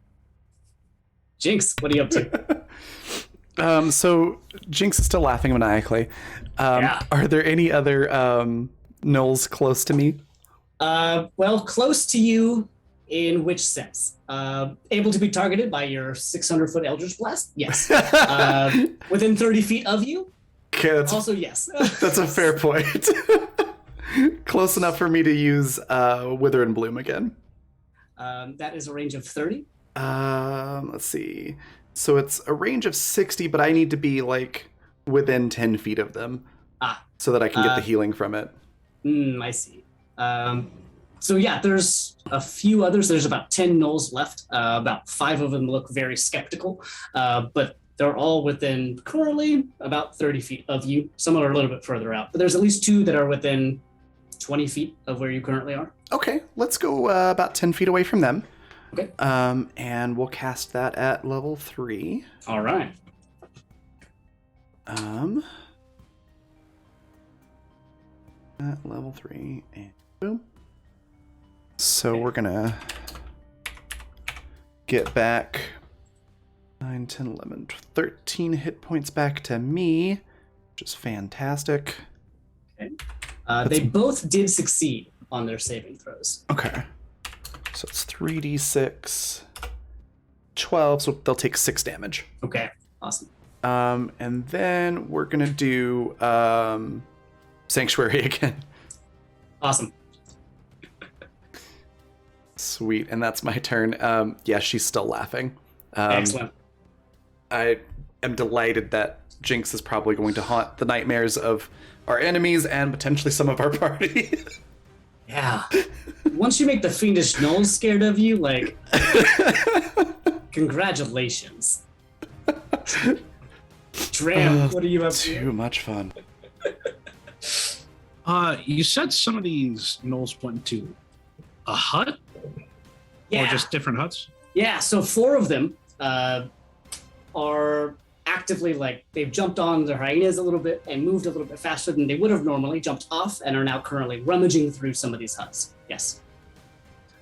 Jinx, what are you up to? So Jinx is still laughing maniacally. Yeah. Are there any other gnolls close to me? Well, close to you in which sense? Able to be targeted by your 600-foot Eldritch Blast? Yes. Within 30 feet of you? Okay, Also, yes. that's a fair point. Close enough for me to use Wither and Bloom again. That is a range of 30. Let's see. So it's a range of 60, but I need to be like within 10 feet of them. So that I can get the healing from it. I see. So yeah, there's a few others. There's about 10 gnolls left. About 5 of them look very skeptical, but they're all within currently about 30 feet of you. Some are a little bit further out, but there's at least 2 that are within 20 feet of where you currently are. Okay, let's go about 10 feet away from them. Okay. And we'll cast that at level 3. All right. At level 3, and boom. So we're gonna get back 9, 10, 11, 13 hit points back to me, which is fantastic. They both did succeed on their saving throws. Okay. So it's 3d6, 12, so they'll take 6 damage. Okay, awesome. And then we're gonna do Sanctuary again. Awesome. Sweet, and that's my turn. Yeah, she's still laughing. Excellent. I am delighted that Jinx is probably going to haunt the nightmares of our enemies and potentially some of our party. Yeah. Once you make the fiendish gnolls scared of you, like, congratulations. Dram, what are you up to? Too much fun. You said some of these gnolls went to a hut? Yeah. Or just different huts? Yeah, so 4 of them are actively, like, they've jumped on their hyenas a little bit and moved a little bit faster than they would have normally, jumped off, and are now currently rummaging through some of these huts. Yes.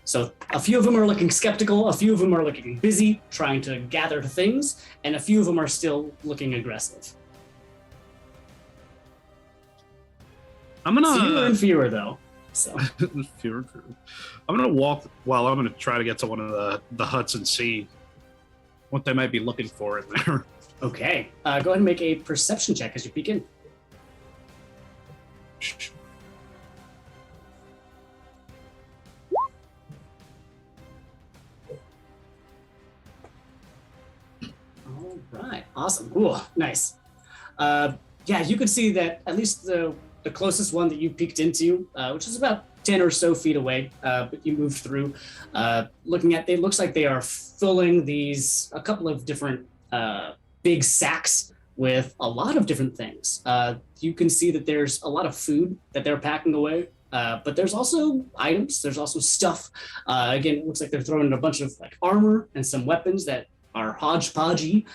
So a few of them are looking skeptical, a few of them are looking busy, trying to gather things, and a few of them are still looking aggressive. I'm gonna Fewer and fewer, though. So fewer and fewer. I'm gonna walk. Well, I'm gonna try to get to one of the huts and see what they might be looking for in there. okay, go ahead and make a perception check as you peek in. All right, awesome, cool, nice. Yeah, you could see that at least the closest one that you peeked into, which is about 10 or so feet away, but you moved through, looking at, it looks like they are filling a couple of different big sacks with a lot of different things. You can see that there's a lot of food that they're packing away, but there's also items, there's also stuff. Again, it looks like they're throwing in a bunch of like armor and some weapons that are hodgepodgey.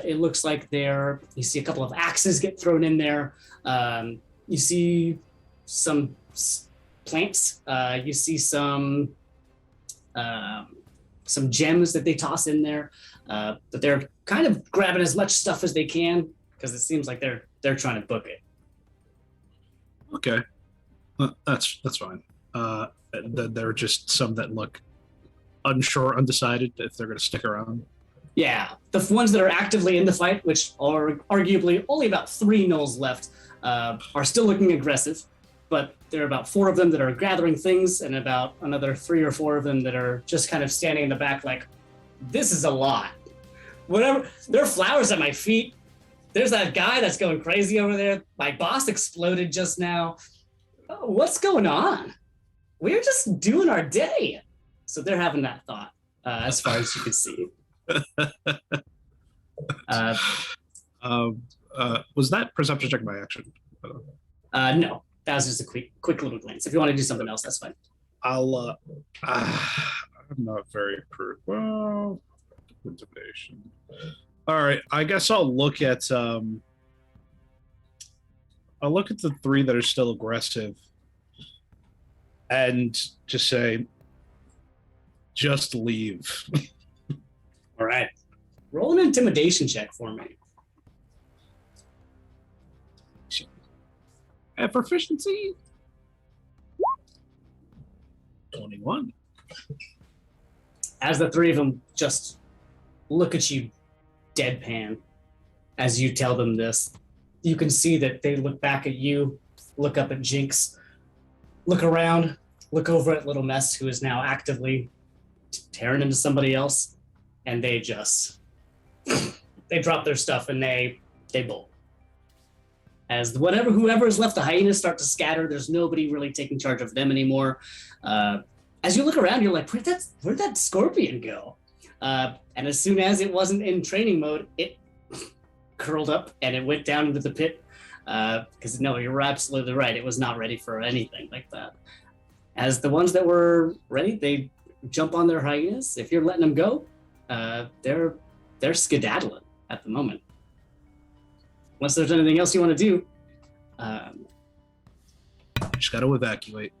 It looks like you see a couple of axes get thrown in there. You see some plants. You see some gems that they toss in there. But they're kind of grabbing as much stuff as they can because it seems like they're trying to book it. Okay. That's fine. There are just some that look unsure, undecided if they're going to stick around. Yeah, the ones that are actively in the fight, which are arguably only about 3 gnolls left, are still looking aggressive. But there are about 4 of them that are gathering things, and about another 3 or 4 of them that are just kind of standing in the back, like, this is a lot. Whatever. There are flowers at my feet. There's that guy that's going crazy over there. My boss exploded just now. What's going on? We're just doing our day. So they're having that thought, as far as you can see. Was that perception check by action? No, that was just a quick little glance. If you want to do something else, that's fine. I'm not very well. Intimidation. All right, I guess I'll look at the 3 that are still aggressive, and just say, just leave. All right, roll an intimidation check for me. At proficiency, 21. As the 3 of them just look at you deadpan as you tell them this, you can see that they look back at you, look up at Jinx, look around, look over at Little Mess, who is now actively tearing into somebody else, and they just they drop their stuff and they bolt. As whoever is left, the hyenas start to scatter. There's nobody really taking charge of them anymore. As you look around, you're like, where'd that scorpion go? And as soon as it wasn't in training mode, it curled up and it went down into the pit. Because no, you're absolutely right. It was not ready for anything like that. As the ones that were ready, they jump on their hyenas. If you're letting them go, they're skedaddling at the moment. Unless there's anything else you want to do. Just got to evacuate.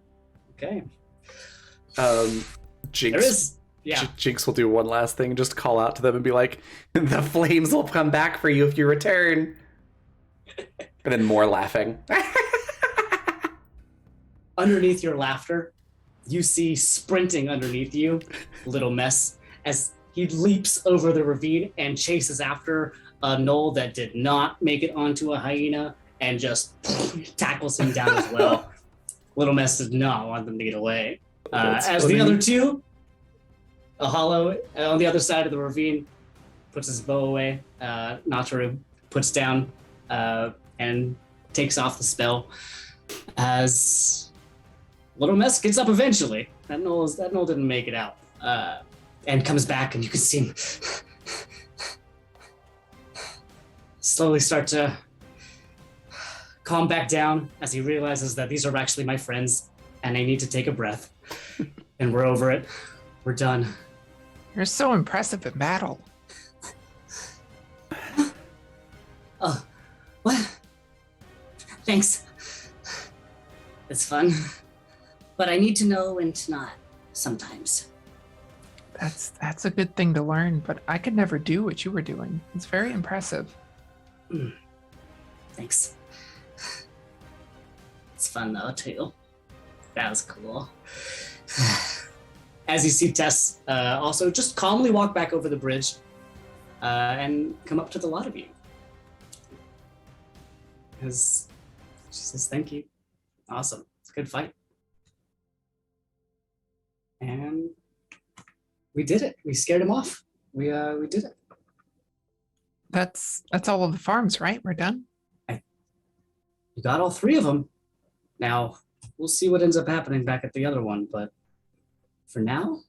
Okay. Jinx. There is. Yeah. Jinx will do one last thing, just call out to them and be like, the flames will come back for you if you return. And then more laughing. Underneath your laughter, you see sprinting underneath you, Little Mess, as he leaps over the ravine and chases after a gnoll that did not make it onto a hyena and just tackles him down as well. Little Mess does not want them to get away. As funny. the other 2, a hollow on the other side of the ravine puts his bow away. Nataru puts down and takes off the spell. As Little Mess gets up eventually. That gnoll didn't make it out. And comes back, and you can see him slowly start to calm back down as he realizes that these are actually my friends and I need to take a breath. And we're over it. We're done. You're so impressive in battle. Oh, what? Thanks. It's fun. But I need to know when to not sometimes. That's a good thing to learn, but I could never do what you were doing. It's very impressive. Thanks. It's fun though, too. That was cool. As you see Tess also just calmly walk back over the bridge and come up to the lot of you. As she says, thank you. Awesome. It's a good fight. And we did it. We scared him off. We did it. That's all of the farms, right? We're done. You got all 3 of them. Now, we'll see what ends up happening back at the other one, but for now,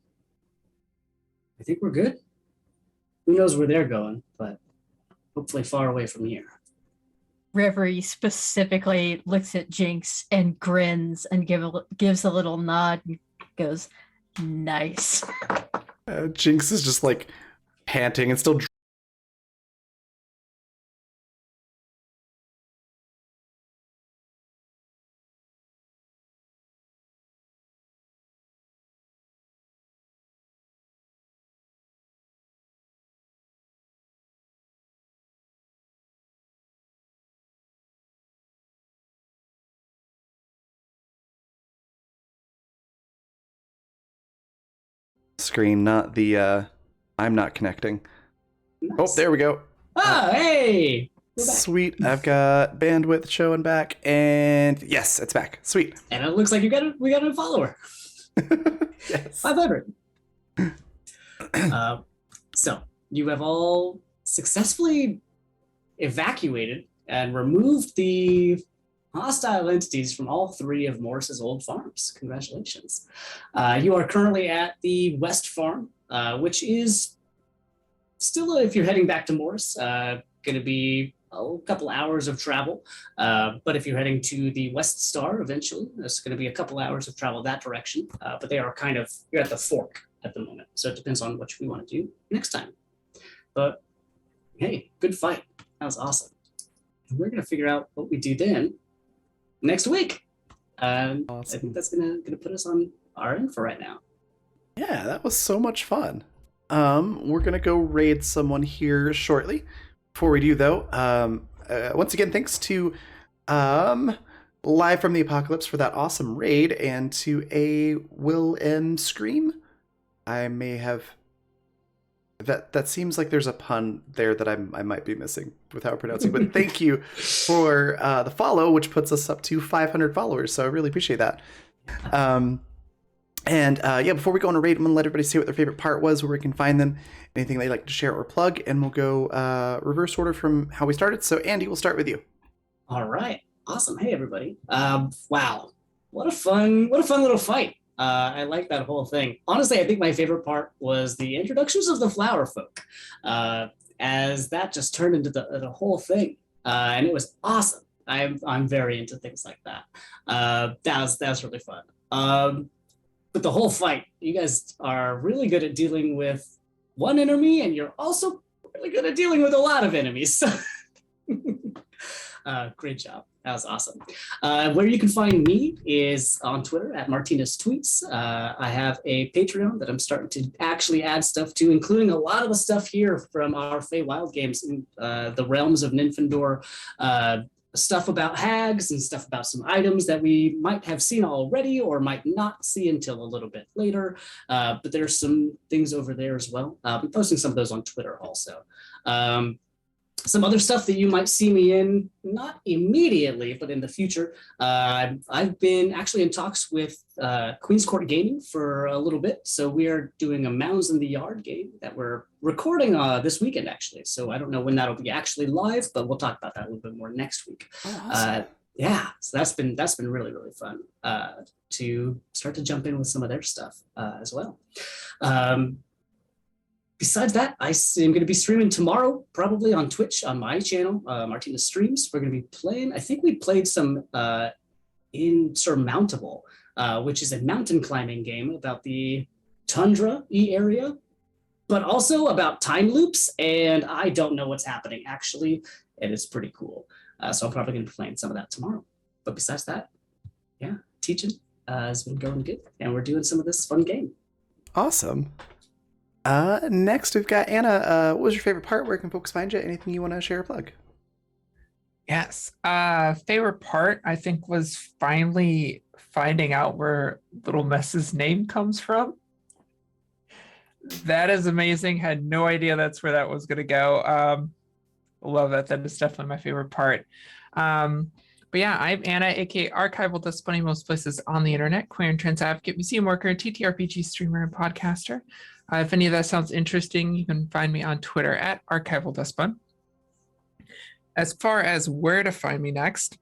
I think we're good. Who knows where they're going, but hopefully far away from here. Reverie specifically looks at Jinx and grins and gives a little nod and goes, nice. Jinx is just like panting and still screen, not the I'm not connecting. Oh, Nice. there we go. Oh, hey! We're back. Sweet. I've got bandwidth showing back, and yes, it's back. Sweet. And it looks like we got a follower. Yes. 500. So you have all successfully evacuated and removed the hostile entities from all three of Morris's old farms. Congratulations. You are currently at the West Farm, which is still, if you're heading back to Morris, going to be a couple hours of travel. But if you're heading to the West Star eventually, it's going to be a couple hours of travel that direction. But they are kind of, you're at the fork at the moment. So it depends on what we want to do next time. But hey, good fight. That was awesome. And we're going to figure out what we do then next week. I Awesome. think that's gonna put us on our end for right now. Yeah, that was so much fun. We're gonna go raid someone here shortly. Before we do, though, once again, thanks to Live from the Apocalypse for that awesome raid, and to a Will M Scream. I may have that seems like there's a pun there that I might be missing with how I'm pronouncing. But thank you for the follow, which puts us up to 500 followers. So I really appreciate that. Yeah, before we go on a raid, I'm gonna let everybody say what their favorite part was, where we can find them, anything they'd like to share or plug, and we'll go reverse order from how we started. So Andy, we'll start with you. All right, awesome. Hey everybody. Wow, what a fun little fight. I like that whole thing. Honestly, I think my favorite part was the introductions of the flower folk, as that just turned into the whole thing, and it was awesome. I'm very into things like that. That was really fun. But the whole fight, you guys are really good at dealing with one enemy, and you're also really good at dealing with a lot of enemies. Great job. That was awesome. Where you can find me is on Twitter at Martinez Tweets. I have a Patreon that I'm starting to actually add stuff to, including a lot of the stuff here from our Feywild games in the realms of Nymfindor, stuff about hags and stuff about some items that we might have seen already or might not see until a little bit later. But there's some things over there as well. I'll be posting some of those on Twitter also. Some other stuff that you might see me in, not immediately, but in the future. I've been actually in talks with Queen's Court Gaming for a little bit. So we are doing a Mounds in the Yard game that we're recording this weekend, actually. So I don't know when that'll be actually live, but we'll talk about that a little bit more next week. Oh, awesome. Yeah, so that's been really, really fun to start to jump in with some of their stuff as well. Besides that, I am going to be streaming tomorrow, probably on Twitch on my channel, Martinez Streams. We're going to be playing, I think we played some Insurmountable, which is a mountain climbing game about the tundra-y area, but also about time loops. And I don't know what's happening, actually, and it's pretty cool. So I'm probably going to be playing some of that tomorrow. But besides that, yeah, teaching has been going good, and we're doing some of this fun game. Awesome. Next, we've got Anna. What was your favorite part? Where can folks find you? Anything you want to share or plug? Yes. Favorite part, I think, was finally finding out where Little Mess's name comes from. That is amazing. Had no idea that's where that was going to go. Love that. That is definitely my favorite part. But yeah, I'm Anna, aka Archival Dust Bunny, most places on the internet, queer and trans advocate, museum worker, TTRPG streamer, and podcaster. If any of that sounds interesting, you can find me on Twitter at Archival Dust Bun. As far as where to find me next,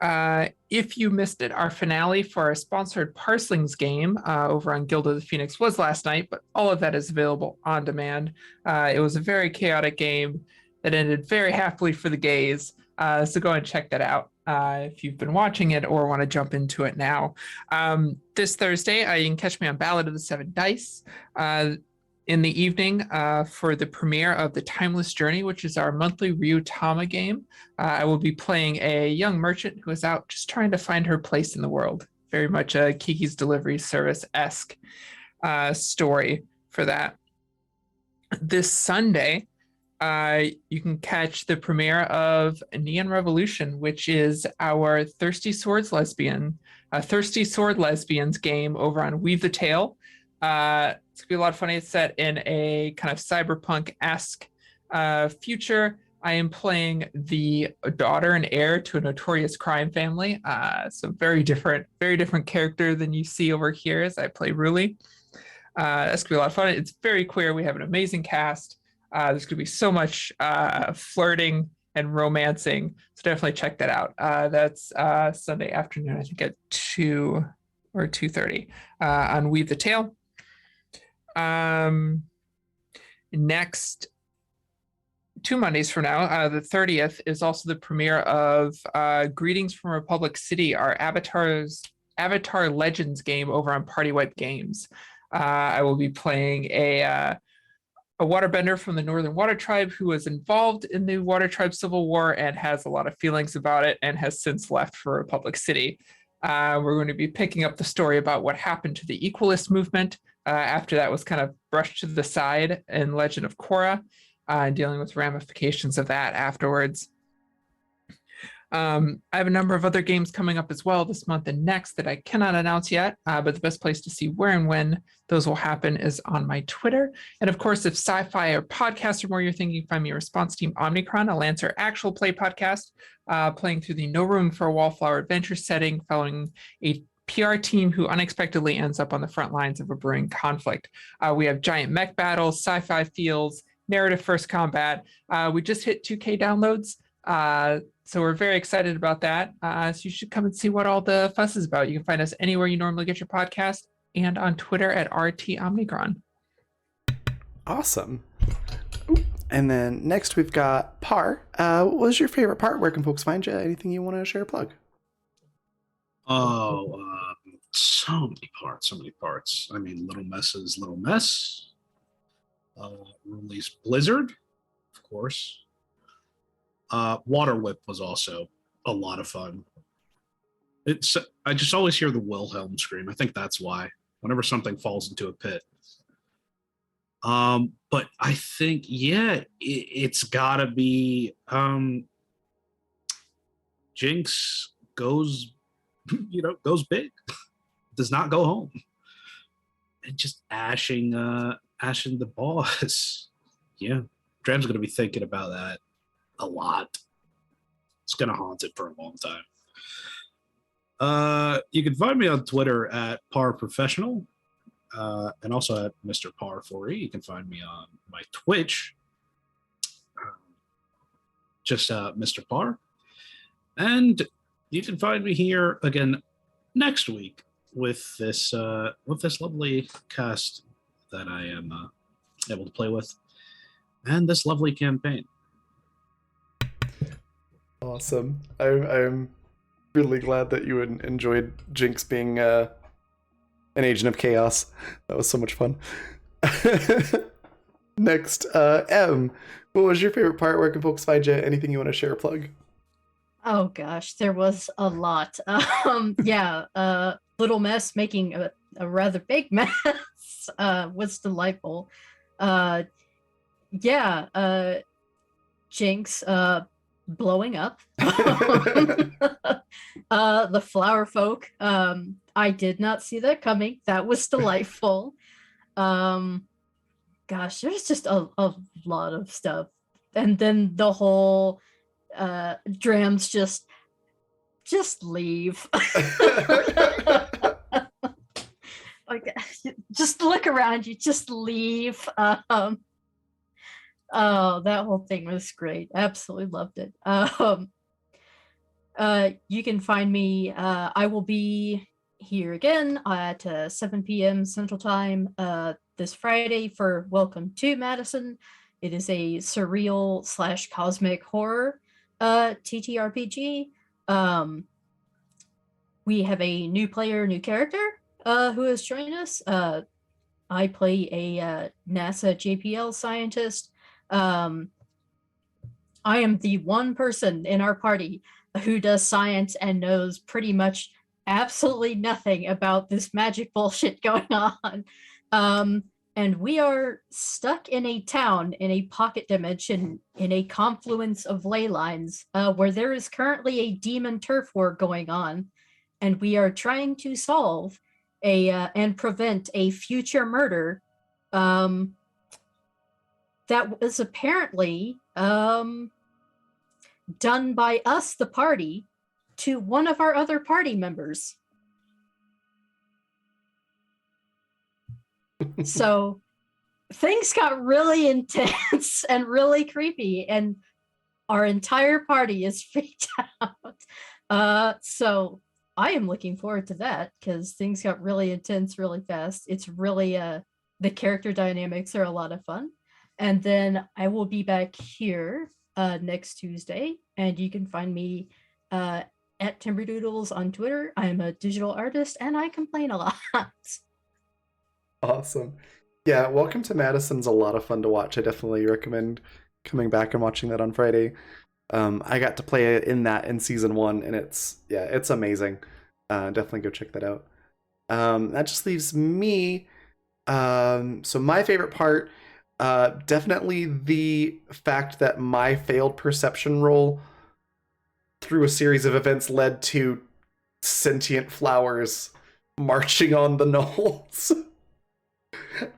if you missed it, our finale for our sponsored Parslings game over on Guild of the Phoenix was last night, but all of that is available on demand. It was a very chaotic game that ended very happily for the gays. So go and check that out if you've been watching it or want to jump into it now. This Thursday, you can catch me on Ballad of the Seven Dice in the evening for the premiere of The Timeless Journey, which is our monthly Ryutama game. I will be playing a young merchant who is out just trying to find her place in the world. Very much a Kiki's Delivery Service-esque story for that. This Sunday, you can catch the premiere of Neon Revolution, which is our Thirsty Sword Lesbians game over on Weave the Tale. It's gonna be a lot of fun. It's set in a kind of cyberpunk-esque future. I am playing the daughter and heir to a notorious crime family. So very different character than you see over here as I play Ruli. That's gonna be a lot of fun. It's very queer. We have an amazing cast. There's gonna be so much flirting and romancing. So definitely check that out. That's Sunday afternoon, I think at 2 or 2:30 on Weave the Tale. Next, 2 Mondays from now, the 30th is also the premiere of Greetings from Republic City, our Avatar Legends game over on Party Wipe Games. I will be playing a waterbender from the Northern Water Tribe who was involved in the Water Tribe Civil War and has a lot of feelings about it and has since left for Republic City. We're going to be picking up the story about what happened to the Equalist movement after that was kind of brushed to the side in Legend of Korra, dealing with ramifications of that afterwards. I have a number of other games coming up as well this month and next that I cannot announce yet, but the best place to see where and when those will happen is on my Twitter. And of course, if sci-fi or podcast or more you're thinking, find me a Response Team Omnicron, a Lancer actual play podcast, playing through the No Room for a Wallflower adventure setting, following a PR team who unexpectedly ends up on the front lines of a brewing conflict. We have giant mech battles, sci-fi feels, narrative first combat. We just hit 2K downloads. So we're very excited about that. So you should come and see what all the fuss is about. You can find us anywhere you normally get your podcast and on Twitter at RT Omnicron. Awesome. And then next we've got Par. What was your favorite part? Where can folks find you? Anything you want to share or plug? Oh, so many parts. I mean, Little Mess's Little Mess. Ruli's Blizzard, of course. Water Whip was also a lot of fun. I just always hear the Wilhelm scream. I think that's why. Whenever something falls into a pit. But I think, it's gotta be Jinx goes big. Does not go home. And just ashing the boss. Yeah. Dram's gonna be thinking about that a lot. It's gonna haunt it for a long time. You can find me on Twitter at Par Professional, and also at Mr. Par 4E. You can find me on my Twitch, just Mr. Par, and you can find me here again next week with this lovely cast that I am able to play with, and this lovely campaign. Awesome. I'm really glad that you enjoyed Jinx being an agent of chaos. That was so much fun. Next, M, what was your favorite part? Where can folks find you? Anything you want to share or plug? Oh gosh, there was a lot. Little Mess making a rather big mess was delightful. Jinx blowing up. The flower folk. I did not see that coming. That was delightful. Gosh, there's just a lot of stuff. And then the whole Drams just leave. Like, just look around you, just leave. Oh, that whole thing was great. Absolutely loved it. You can find me. I will be here again at 7 p.m. Central Time this Friday for Welcome to Madison. It is a surreal / cosmic horror TTRPG. We have a new player, new character who has joined us. I play a NASA JPL scientist. I am the one person in our party who does science and knows pretty much absolutely nothing about this magic bullshit going on. And we are stuck in a town in a pocket dimension in a confluence of ley lines where there is currently a demon turf war going on, and we are trying to solve and prevent a future murder that was apparently done by us, the party, to one of our other party members. So things got really intense and really creepy, and our entire party is freaked out. So I am looking forward to that because things got really intense really fast. It's really the character dynamics are a lot of fun. And then I will be back here next Tuesday, and you can find me at Timberdoodles on Twitter. I'm a digital artist and I complain a lot. Awesome. Yeah, Welcome to Madison's a lot of fun to watch. I definitely recommend coming back and watching that on Friday. I got to play it in season 1, and it's amazing. Definitely go check that out. That just leaves me. So my favorite part, definitely the fact that my failed perception roll through a series of events led to sentient flowers marching on the knolls.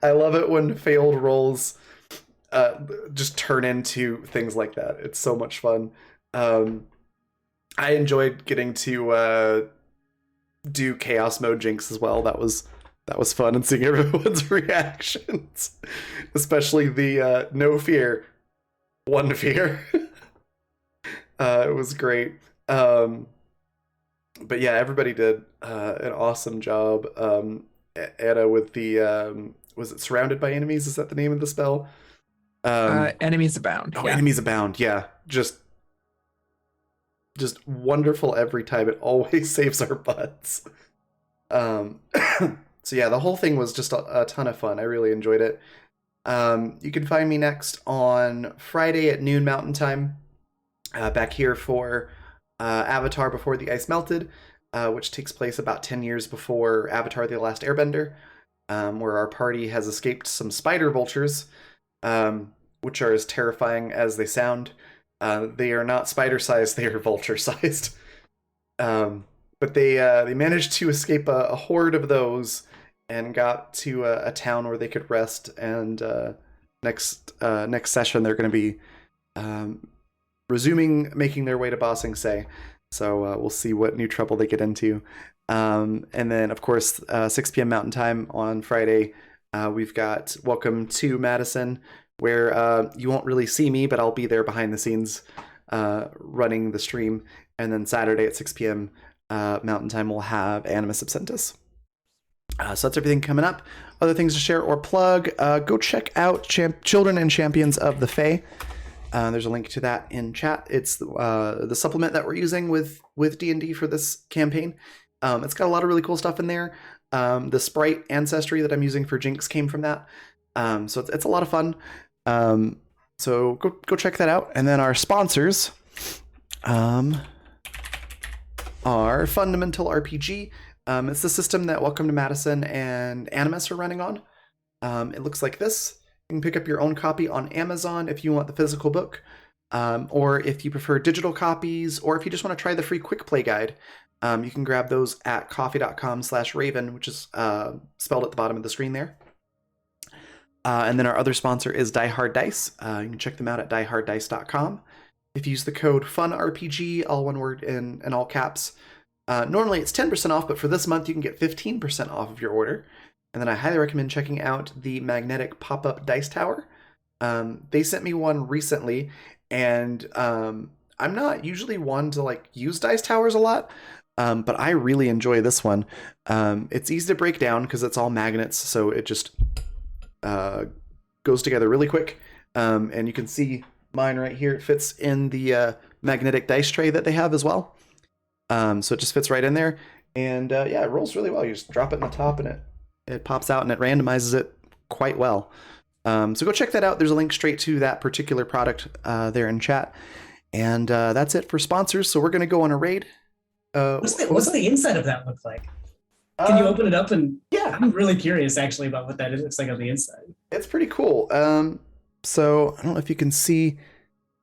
I love it when failed rolls just turn into things like that. It's so much fun. I enjoyed getting to do chaos mode Jinx as well. That was fun, and seeing everyone's reactions, especially the no fear, one fear. It was great. But yeah, everybody did an awesome job. Anna with the was it Surrounded by Enemies? Is that the name of the spell? Enemies Abound. Oh, yeah. Enemies Abound. Yeah, just wonderful every time. It always saves our butts. So yeah, the whole thing was just a ton of fun. I really enjoyed it. You can find me next on Friday at noon Mountain Time, back here for Avatar Before the Ice Melted, which takes place about 10 years before Avatar The Last Airbender, where our party has escaped some spider vultures, which are as terrifying as they sound. They are not spider-sized, they are vulture-sized. But they managed to escape a horde of those and got to a town where they could rest, and next session they're going to be making their way to Ba Sing Se. So we'll see what new trouble they get into. And then, of course, 6 p.m. Mountain Time on Friday, we've got Welcome to Madison, where you won't really see me, but I'll be there behind the scenes running the stream. And then Saturday at 6 p.m. Mountain Time, we'll have Animus Absentus. So that's everything coming up. Other things to share or plug, go check out Children and Champions of the Fae. There's a link to that in chat. It's the supplement that we're using with D&D for this campaign. It's got a lot of really cool stuff in there. The sprite ancestry that I'm using for Jinx came from that. So it's a lot of fun. So go check that out. And then our sponsors are Fundamental RPG. It's the system that Welcome to Madison and Animus are running on. It looks like this. You can pick up your own copy on Amazon if you want the physical book, or if you prefer digital copies, or if you just want to try the free quick play guide, you can grab those at coffee.com/Raven, which is spelled at the bottom of the screen there. And then our other sponsor is Die Hard Dice. You can check them out at dieharddice.com. If you use the code FUNRPG, all one word in all caps, normally it's 10% off, but for this month you can get 15% off of your order. And then I highly recommend checking out the Magnetic Pop-Up Dice Tower. They sent me one recently, and I'm not usually one to use dice towers a lot, but I really enjoy this one. It's easy to break down because it's all magnets, so it just goes together really quick. And you can see mine right here. It fits in the magnetic dice tray that they have as well. So it just fits right in there. And yeah, it rolls really well. You just drop it in the top and it pops out and it randomizes it quite well. So go check that out. There's a link straight to that particular product there in chat. And that's it for sponsors. So we're going to go on a raid. What's the inside of that look like? Can you open it up? And yeah, I'm really curious actually about what that looks like on the inside. It's pretty cool. So I don't know if you can see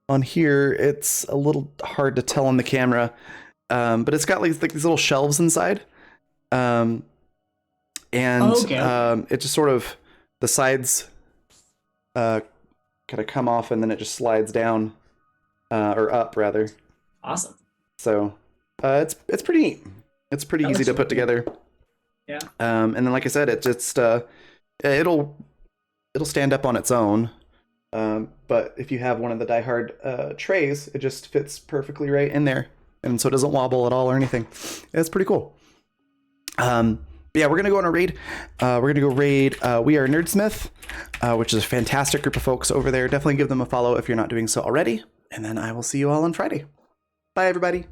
on here. It's a little hard to tell on the camera, but it's got like these little shelves inside. and Okay. it just sort of the sides kind of come off, and then it just slides down or up rather. Awesome. So it's pretty neat. It's pretty That easy looks to put really cool. together. Yeah. And then, like I said, it just it'll stand up on its own. But if you have one of the Die Hard trays, it just fits perfectly right in there, and so it doesn't wobble at all or anything. It's pretty cool. But yeah, we're gonna go on a raid. We're gonna go raid We Are Nerdsmith, which is a fantastic group of folks over there. Definitely give them a follow if you're not doing so already. And then I will see you all on Friday. Bye, everybody.